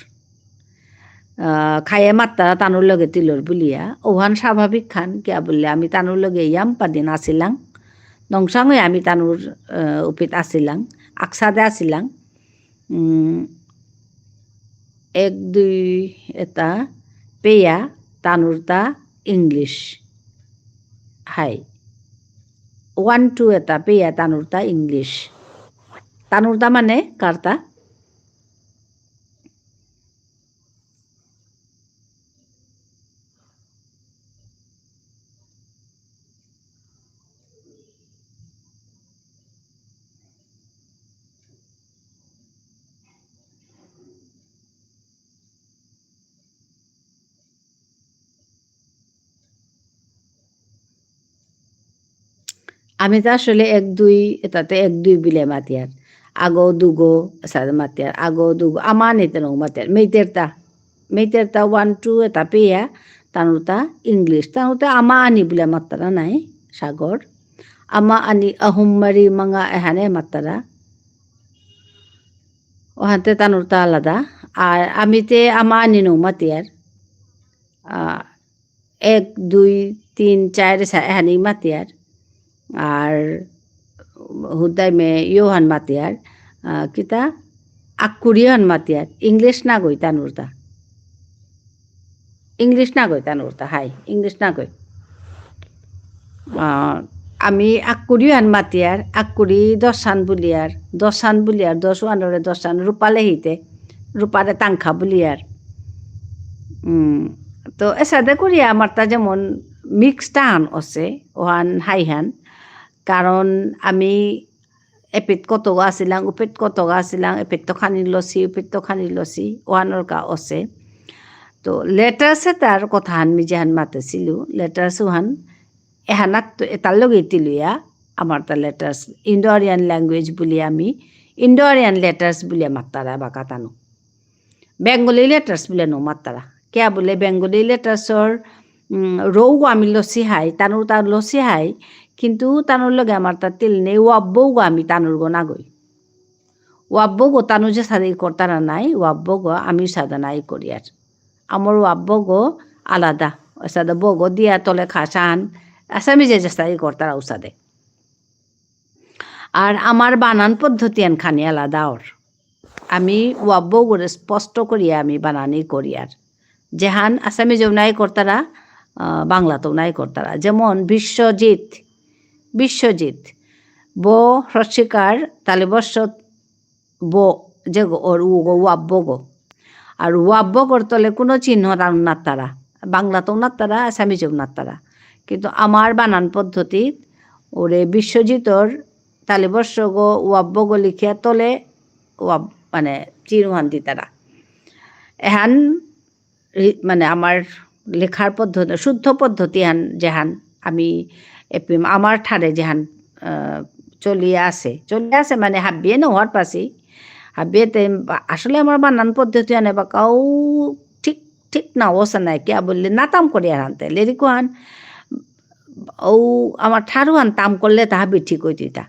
খাইয়ে মাত্রা তানুর লগে তিলর বুলিয়া ওহান স্বাভাবিক খান কিয়া বললে আমি তানুর লগে ইয়াম পাদিন আসিলাম নংসাঙে আমি তানুর উপিত আসিলাম আকসাদে আসিলাম 1 2 এটা পেয়া তানুরটা ইংলিশ হাই 1 2 এটা পেয়া তানুরটা ইংলিশ তানুরটা মানে কারটা আমি তো আসলে 1 2 এটাতে 1 2 বিলে মাতিয়ার আগো দুগো সাদা মাতিয়ার আগো দুগো আমার নিতে নো মাতিয়ার মেইতেরটা 1 2 এটা পেয়া তানুরটা ইংলিশ তানুতে আমা আনি বিলে মাত্রা নাই সাগর আমা আনি আহুম্মারি মাঙ্গা এহানে মাত্রা ওহাতে তানুরটা আলাদা আর আমিতে আমা আনি নো মাতিয়ার 1 2 3 4 এহানি মাতিয়ার আর হুদাই মে ইয়োহান মাতিয়ার কিতা আকুরিয়ান মাতিয়ার ইংলিশ না গই তানুরটা হাই ইংলিশ না গই আমি আকুরিয়ান মাতিয়ার আকুরি দশান বুলিয়ার 10 ওয়ানরে দশান রূপালে হিতে রূপারে তাংখা বুলিয়ার তো এসাদে করিয়া আমারটা যেমন মিক্সড হান আছে ওহান হাই হান কারণ আমি এপিত কত আসিলাম উপিত কত আসিলাম এপিত তো খানি লসি উপিত তো খানি লসি ওহানোর কা আছে তো লেটার্সে তার কথা হান মি যেহান মাতেছিলো লেটার্স ওহান এহানাক তো এটার লগে তিলুয়া আমার তা লেটার্স ইন্ডো আরিয়ান ল্যাঙ্গুয়েজ বলি আমি ইন্ডো আরিয়ান লেটার্স বলে মাত্তারা বা কাতানো বেঙ্গলি লেটার্স বলে নো মাত্তারা কে বলে বেঙ্গলি লেটার্সর রৌ আমি লসি হাই তানুর তার লসি হাই কিন্তু তানুর লগে আমার তার তেল নেই ওয়াব্বৌ আমি তানুর গো না গই ওয়াব্বৌ গো তানু যে সাদি করতারা নাই ওয়াব্বৌ গো আমি সাদা নাই করিয়ার আমার ওয়াব্বৌ গো আলাদা সাদা বগো দিয়া তলে খাসান আসামি যে সাদি করতারা উসাদে আর আমার বানান পদ্ধতি খানি আলাদা ওর আমি ওয়াব্বৌ করে স্পষ্ট করিয়া আমি বানানি করিয়ার যেহান আসামি যেও নাই করতারা বাংলাতেও নাই করতারা যেমন বিশ্বজিৎ ব হ্রস্বীকার তালে বর্ষ ব যে ওর ওয়াব্ব গো আর ওয়াব্ব করতলে কোনো চিহ্ন নাত্তারা বাংলাতেও নাত্তারা আসামিজেও নাত্তারা কিন্তু আমার বানান পদ্ধতিত ওরে বিশ্বজিৎর তালে বর্ষ গো ওয়াব্ব গো লিখিয়া তলে ওয়াব মানে চিহ্ন দিতারা এহান মানে আমার লেখার পদ্ধতি শুদ্ধ পদ্ধতি হান যেহান আমি এপিম আমার ঠারে যেহান চলিয়ে আছে মানে হাবিয়ে নোহোয়ার পাশে হাবিয়েতে আসলে আমার বানান পদ্ধতি আনে বা কাউ ঠিক ঠিক না ওসা নাই কিয়া বললে নাতাম করি আর হানতে লেরিকো হান ও আমার ঠারুয়ান তাম করলে তাহা বি ঠিক হইতি তা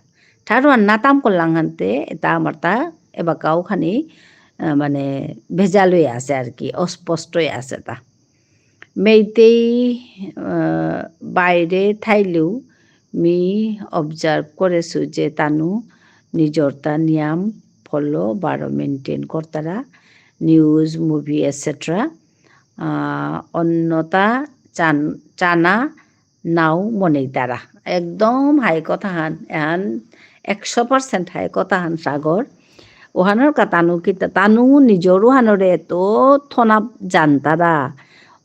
ঠারুয়ান না তাম করলাম হানতে তা আমার তা এবার কাউ খানি মানে ভেজালই আছে আর কি অস্পষ্টই আছে তা মেইতেই বাইরে থাইলেও মি অবজার্ভ করেছো যে তানু নিজর তা নিয়ম ফলো বারো মেনটেন করতারা নিউজ মুভি এটসেট্রা অন্যতা চানা নাও মনেই তারা একদম হাই কথা হান এহান 100% হাই কথা হান সাগর ওহানোর কা তানু কিতা তানু নিজর ওহানোরে এত থনা জানতারা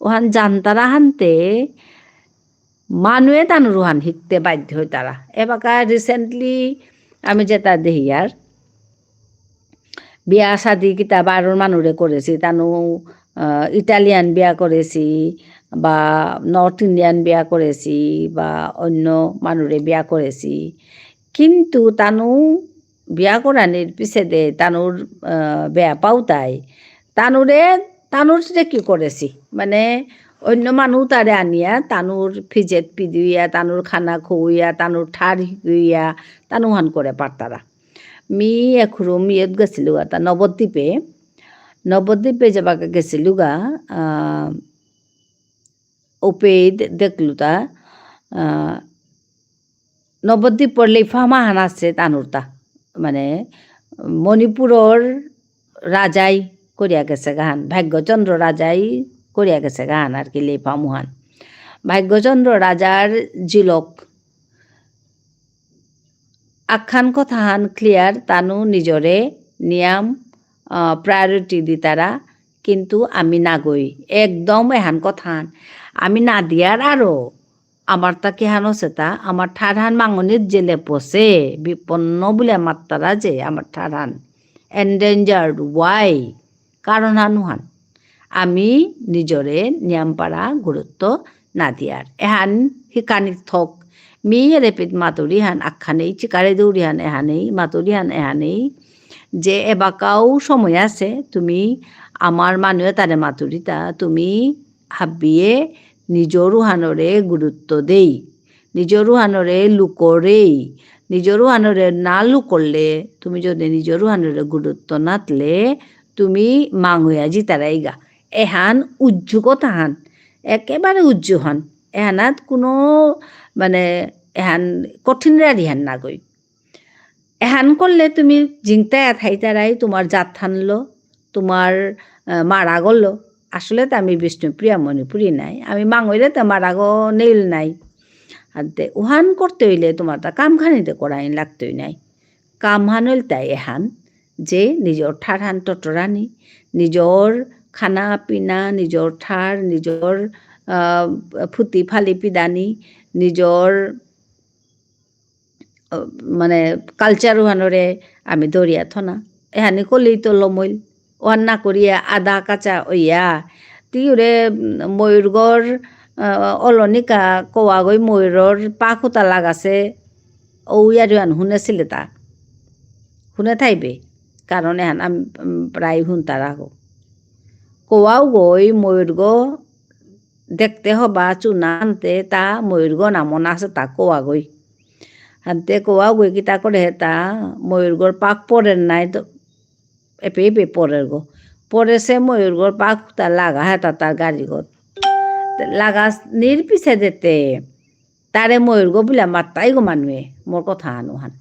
ওহান জানতারা হানতে মানুয়ে তানুর ওহান শিখতে বাধ্য হই তারা এবাকা রিসেন্টলি আমি যেটা দেখি আর বিয়া শাদি কিতা বারোর মানুরে করেছি তানু ইটালিয়ান বিয়া করেছি বা নর্থ ইন্ডিয়ান বিয়া করেছি বা অন্য মানুরে বিয়া করেছি কিন্তু তানু বিয়া করানির পিছে দে তানুর বেয়া পাওতাই তানুর কি করেছি মানে অন্য মানুহ তারে আনিয়া তানুর ফিজেত পিদিয়া তানুর খানা খুইয়া তানুর ঠার শিকুইয়া তানুহান করে পারতারা মি এখুরুম ইয়েত গেছিলো তা নবদ্বীপে যাবাকে গেছিলো গা ওপে দেখলু তা নবদ্বীপর লেফামা হান আছে তানুর তা মানে মণিপুরর রাজাই করিয়া গেছে গাহান ভাগ্যচন্দ্র রাজাই করিয়া গেছে গাহান আর কি লেফামুহান ভাগ্যচন্দ্র রাজার জিলক আখ্যান কথাহান ক্লিয়ার তানু নিজরে নিয়াম প্রায়োরিটি দি তারা কিন্তু আমি না গই একদম এহান কথাহান আমি না দিয়ার আরও আমার তা কেহান আছে তা আমার ঠারহান মাঙনির জেলে পচে বিপন্ন বলে আমার তারা যে আমার ঠারহান এন্ডেঞ্জার্ড ওয়াই কারণ হানুহান আমি নিজরে নিয়াম পারা গুরুত্ব না দিয়ার এহান শিকানি থক মি রেপিত মাতুরি হান আখ্যানেই চিকারে দৌড়ি হান এহানেই মাতুরি হান এহানেই যে এবাকাও সময় আছে তুমি আমার মানুহে তারে মাতুরিতা তুমি হাবিয়ে নিজর হানরে গুরুত্ব দেই নিজর হানরে লুকরেই নিজর হানরে না লুকরলে তুমি যদি নিজর হানরে গুরুত্ব নাতলে তুমি মাঙুয়া জিতারাই গা এহান উজ্জুকতা হান একেবারে উজ্জু হান এহানাত কোনো মানে এহান কঠিন রাড়ি হান না গই এহান করলে তুমি জিংতায় থাইতারাই তোমার জাত থানলো তোমার মারা গলো আসলে তো আমি বিষ্ণুপ্রিয়া মণিপুরি নাই আমি মাঙইলে তো মারা গো নেইল নাই আর উহান করতে হইলে তোমার তা কামখানিতে করাইন লাগতই নাই কামহান হইল তাই এহান যে নিজর ঠার হান টটরানি নিজর খানা পিনা নিজর ঠার নিজর ফুটি ফালি পিদানি নিজর মানে কালচার ওহানরে আমি দরিয়া থনা এহানি কলেই তো লমইল ওহান না করিয়া আদা কাঁচা ওইয়া তিউরে ময়ূরগড় অলনিকা কওয়াগৈ ময়ূরর পা খুঁতা লাগাছে ও ইয়ারিয়ান শুনেছিলে তা শুনে থাইবে কারণ এহান আমি প্রায় শুনতা রাখো কোয়াও গই ময়ূরগ দেখতে হবা চুনা আনতে তা ময়ূরগ নামন আছে তা কোয়াগই হাতে কোয়াও গই কিতা করে তা ময়ূরগর পাক পরের নাই তো এপে পরের গো পরেছে ময়ূরগর পাক তা লাগা হেতা তার গাড়ি গত লাগা নির পিছে যেতে তারে ময়ূরগ বলে মাত্তাই গো মানুহে মোর কথা হানুহান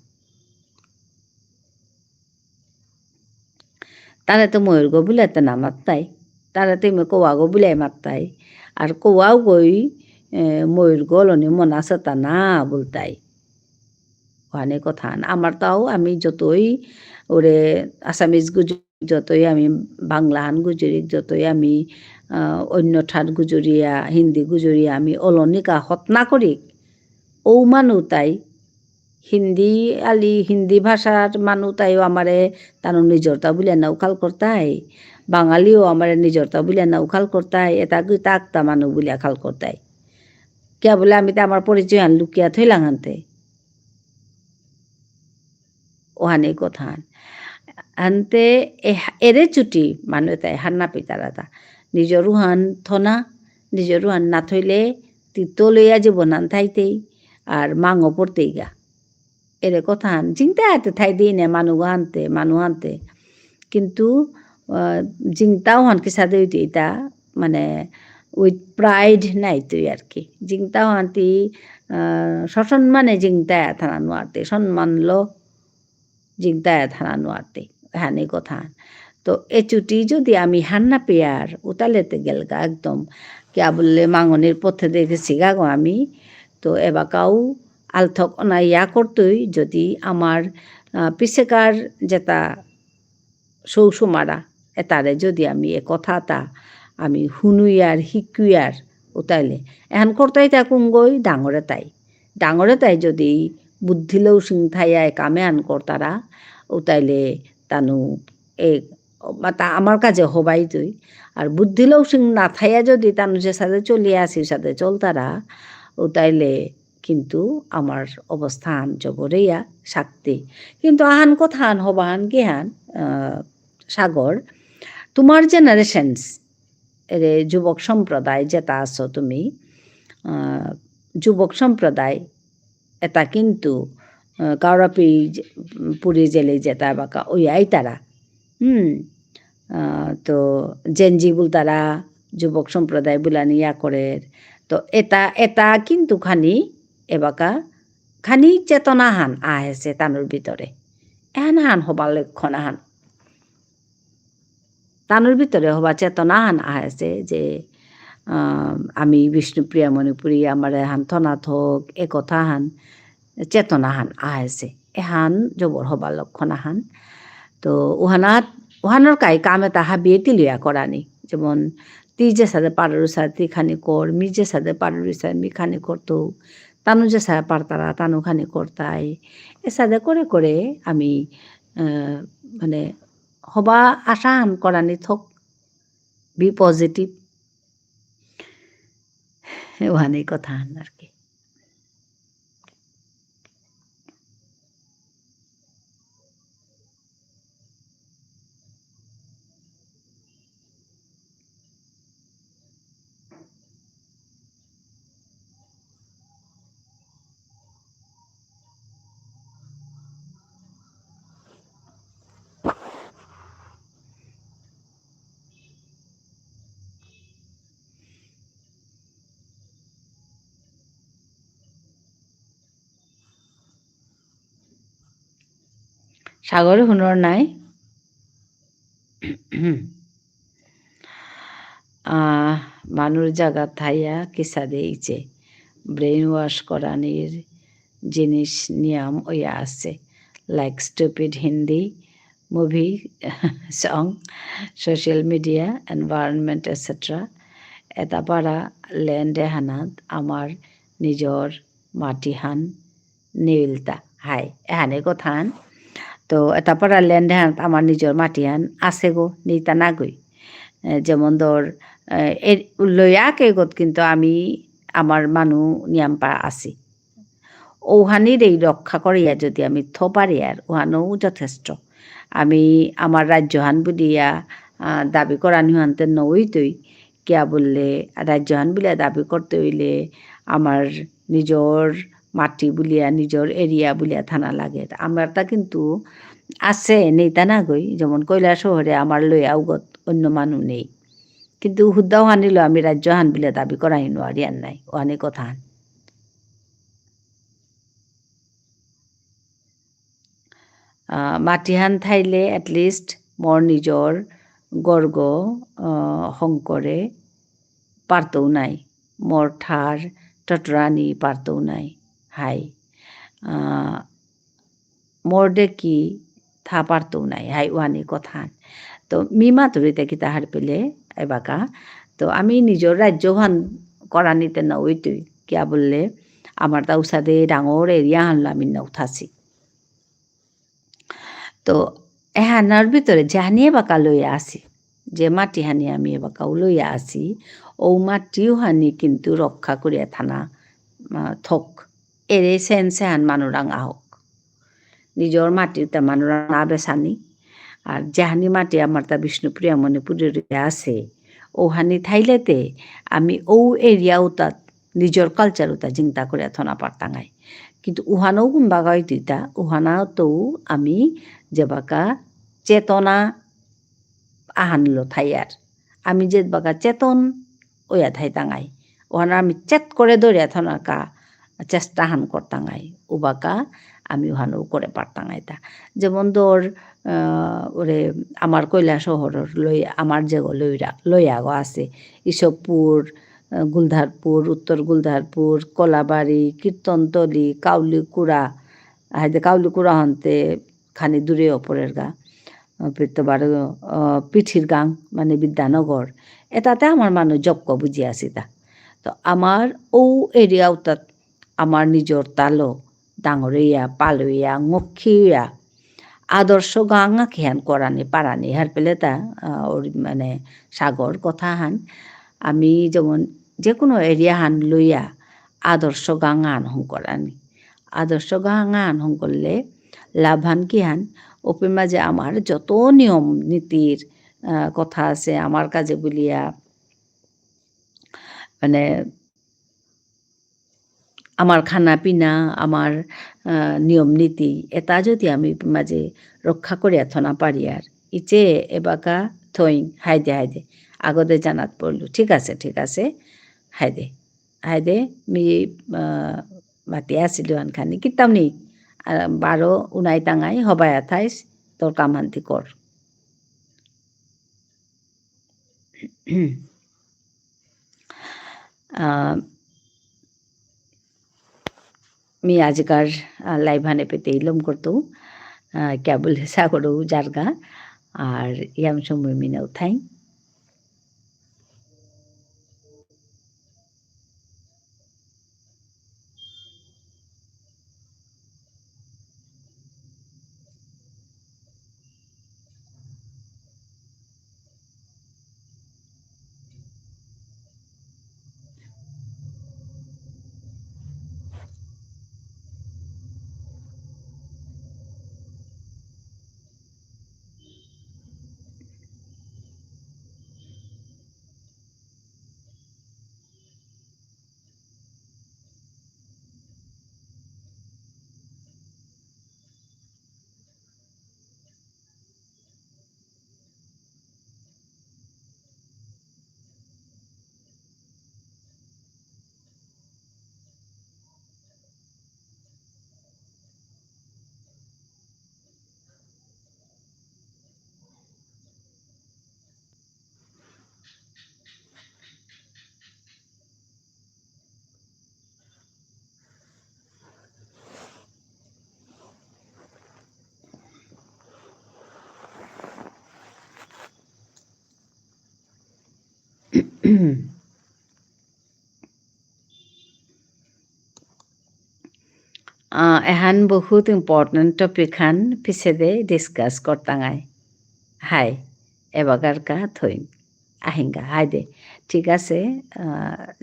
তারে তো ময়ূরগ বুলাতে না মাত্তাই তারে তো কোয়াগো বুলাই মাত্তাই আর কোয়াও গই ময়ূরগ লনি মন আছে তা না বলতাই ওখানে কথা আমার তাও আমি যতই ওরে আসামিজ গুজরি যতই আমি বাংলাহান গুজরি যতই আমি অন্য ঠাট গুজরিয়া হিন্দি গুজরিয়া আমি অলনিকা হতনা করি ও মানুহ তাই হিন্দি ভাষার মানুহ তাইও আমারে তার নিজরতা বলে নৌকাল করতাই বাঙালিও আমার নিজরতা বলিয়া নাও খাল করতাই এটা গীতা আক্তা মানুষ বলিয়া খাল করতাই কে বলে আমি তো আমার পরিচয় আন লুকিয়া থইলাম আনতে ওহানে কথা আনতে এরে ছুটি মানুহ তাই হান নাপি তারা নিজৰো হান থনা নিজৰো হান না থইলে তিতো লইয়া যাব নান থাইতেই আর মাঙো পড়তেই গা এরে কথা হান চিন্তা হাতে থাই দিই না মানুষ আনতে কিন্তু জিংতাও হান কি সাদে এটা মানে উইথ প্রাইড নাই তুই আর কি জিংতাও হানতি সসম্মানে জিংতা থানা নোয়ারতে সম্মান লো জিংতা থানা নোয়ারতে হ্যাঁ এই কথা তো এ ছুটি যদি আমি হান্না পেয়ার উতালেতে গেলগা একদম কে বললে মাঙনের পথে দেখেছি গা আমি তো এবাকাও আলথক না ইয়া করতই যদি আমার পিছেকার যেটা সৌসুমারা এটারে যদি আমি এ কথাটা আমি শুনুয়ার শিকুয়ার উতাইলে এখন করতাই থাকুন গই ডাঙরে তাই যদি বুদ্ধিলেও সিং থাইয়ায় কামে আন করতারা উতাইলে তানু এ তা আমার কাজে হবাই তুই আর বুদ্ধিলেও সিং না থাইয়া যদি তানু যে সাথে চলিয়ে আসি সাথে চলতারা উতাইলে কিন্তু আমার অবস্থান জবরেইয়া শাক্তি কিন্তু আহান কথান হবাহান গেহান সাগর তোমার জেনারেশনস এর যুবক সম্প্রদায় যেটা আছো তুমি যুবক সম্প্রদায় এটা কিন্তু কাউরাপি পুরী জেলে যেটা বাকা ওই আই তারা তো জেনজি বুল তারা যুবক সম্প্রদায় বুলানি ইয়া করে তো এটা কিন্তু খানি এবাকা খানি চেতনা হান আহেছে তানুর ভিতরে এহান হান হবার লক্ষণ হান তানুর ভিতরে হবা চেতনা হান আহেছে যে আমি বিষ্ণুপ্রিয়া মণিপুরী আমার হান থনাথ হোক এ কথা হান চেতনা হান আহেছে এহান জবর হবার লক্ষণ হান তো ওহানোর কাম এটা হাবিয়ে তিলিয়া করানি যেমন তি যে সাথে পারুর সাথে খানি কর মি যে সাথে পারুর সাথে মি খানি করতো তানু যে সাথে পারতারা তানু খানি করতাই এ সাথে করে করে আমি মানে হবা আশা হান করানি থক বি পজিটিভ ওহানে কথা হান আর কি সাগরে হুনর নাই মানুষ জায়গা থাইয়া কিসা দিয়েছে ব্রেন ওয়াশ করানির জিনিস নিয়ম ওইয়া আছে like stupid Hindi movie song social media environment etcetera এটা পারা ল্যান্ডে হানাত আমার নিজর মাটি হান নেইলতা হাই এহানে কথান তো এটা পারা ল্যান্ডে হানাত আমার নিজর মাটি হান আছে গো নেইতা না গই যেমন ধর লইয়া কেগত কিন্তু আমি আমার মানুষ নিয়ম পা আছি ওহানির এই রক্ষা করিয়া যদি আমি থপারি আর ওহানও যথেষ্ট আমি আমার রাজ্যহান বুলিয়া দাবি করানি হানতে নইতই কিয়া বললে রাজ্যহান বুলিয়া দাবি করতে হইলে আমার নিজর মাটি বুলিয়া নিজর এরিয়া বুলিয়া থানা লাগে আমার তা কিন্তু আছে নেই তা না গই যেমন কৈলাস শহরে আমার লইয়া উগত অন্য মানুষ নেই কিন্তু হুদ্দাও হানিল আমি রাজ্যহান বুলিয়া দাবি করাই নোৱাৰি আর নাই ওহানে কথা হান মাটিহান ঠাইলে এটলিষ্ট মোৰ নিজৰ গৰ্গ শংকৰে পারতও নাই মোর ঠার টটরানি পারতও নাই হাই মোর ডেকি থা পারতও নাই হাই ওয়ানি কথান তো মিমা তরিতে কি তাহার পেলে এবাকা তো আমি নিজের রাজ্যহান করা নিতে না ওইটুই কিয়া বললে আমার তা উসাদে ডাঙর এরিয়া হানলো আমি না উঠাছি তো এহানার ভিতরে জানিয়ে বাকা লইয়া আসি যে মাটি হানি আমি এবাকাও লইয়া আছি ও মাটিও হানি কিন্তু রক্ষা করিয়া থানা থক এরে সেন সেহান মানুরাং আহক নিজের মাটিতে মানুরা না বেসানি আর যেহানি মাটি আমার তা বিষ্ণুপ্রিয়া মণিপুরের আছে ওহানি থাইলেতে আমি ও এরিয়াও তাত নিজের কালচারও তা চিন্তা করে থনা পারতাঙাই কিন্তু উহানও বাগাই দিতা উহানাও তো আমি যেবাকা চেতনা আহানলো থাইয়ার আমি যে বাকা চেতন ওয়া থাই তাঙাই ওহানা আমি চেত করে দৌড়িয়া থনাকা চেষ্টা হান করতাঙাই উবাকা আমি ওহানও করে পারতাঙাই তা যেমন তোর ওরে আমার কৈলা শহরের আমার যে লইয়াগো আছে ইসবপুর গুলধারপুর উত্তর গুলধারপুর কলাবাড়ি কীর্তনতলি কাউলিকুড়া হাইদে কাউলিকুড়া হন্তে খানি দূরে অপরের গা পিতবার পিঠির গাং মানে বিদ্যানগর এটাতে আমার মানুষ যজ্ঞ বুঝি আছি তা তো আমার ও এরিয়াও তাত আমার নিজর তালো ডাঙরইয়া পালইয়া মক্ষিয়া আদর্শ গাঙা খেয়ান করানি পারানি হার পেলে তা ওর মানে সাগর কথা হান আমি যেমন যে কোনো এরিয়া হান লইয়া আদর্শ গাঙা আনহং করানি আদর্শ গাঙা আনহং করলে লাভান কি হান ওপের মাঝে আমার যত নিয়ম নীতির কথা আছে আমার কাজে বলিয়া মানে আমার খানা পিনা আমার নিয়ম নীতি এটা যদি আমি মাঝে রক্ষা করিয়া থনা পারি আর ইচে এবাকা থইং হাইদে আগতে জানাত পড়লু ঠিক আছে হাইদে মি মাতি আসিলু আনখানি কিতাম নি বারো উনাই টাঙাই হবাই আথাইস তোর কামান্তি কর मी आजकार लाइभाने पे तेलम करतो क्या बोले सागरो जारगा और याम समय मिना उठाई एहान बहुत इम्पोर्टेंट टॉपिक हान पिछे दे डिस्कस करतांगाय हाय एबागार का थई আহিঙ্গা হাই দে ঠিক আছে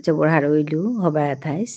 জবর হারইলু হবাই আথাইস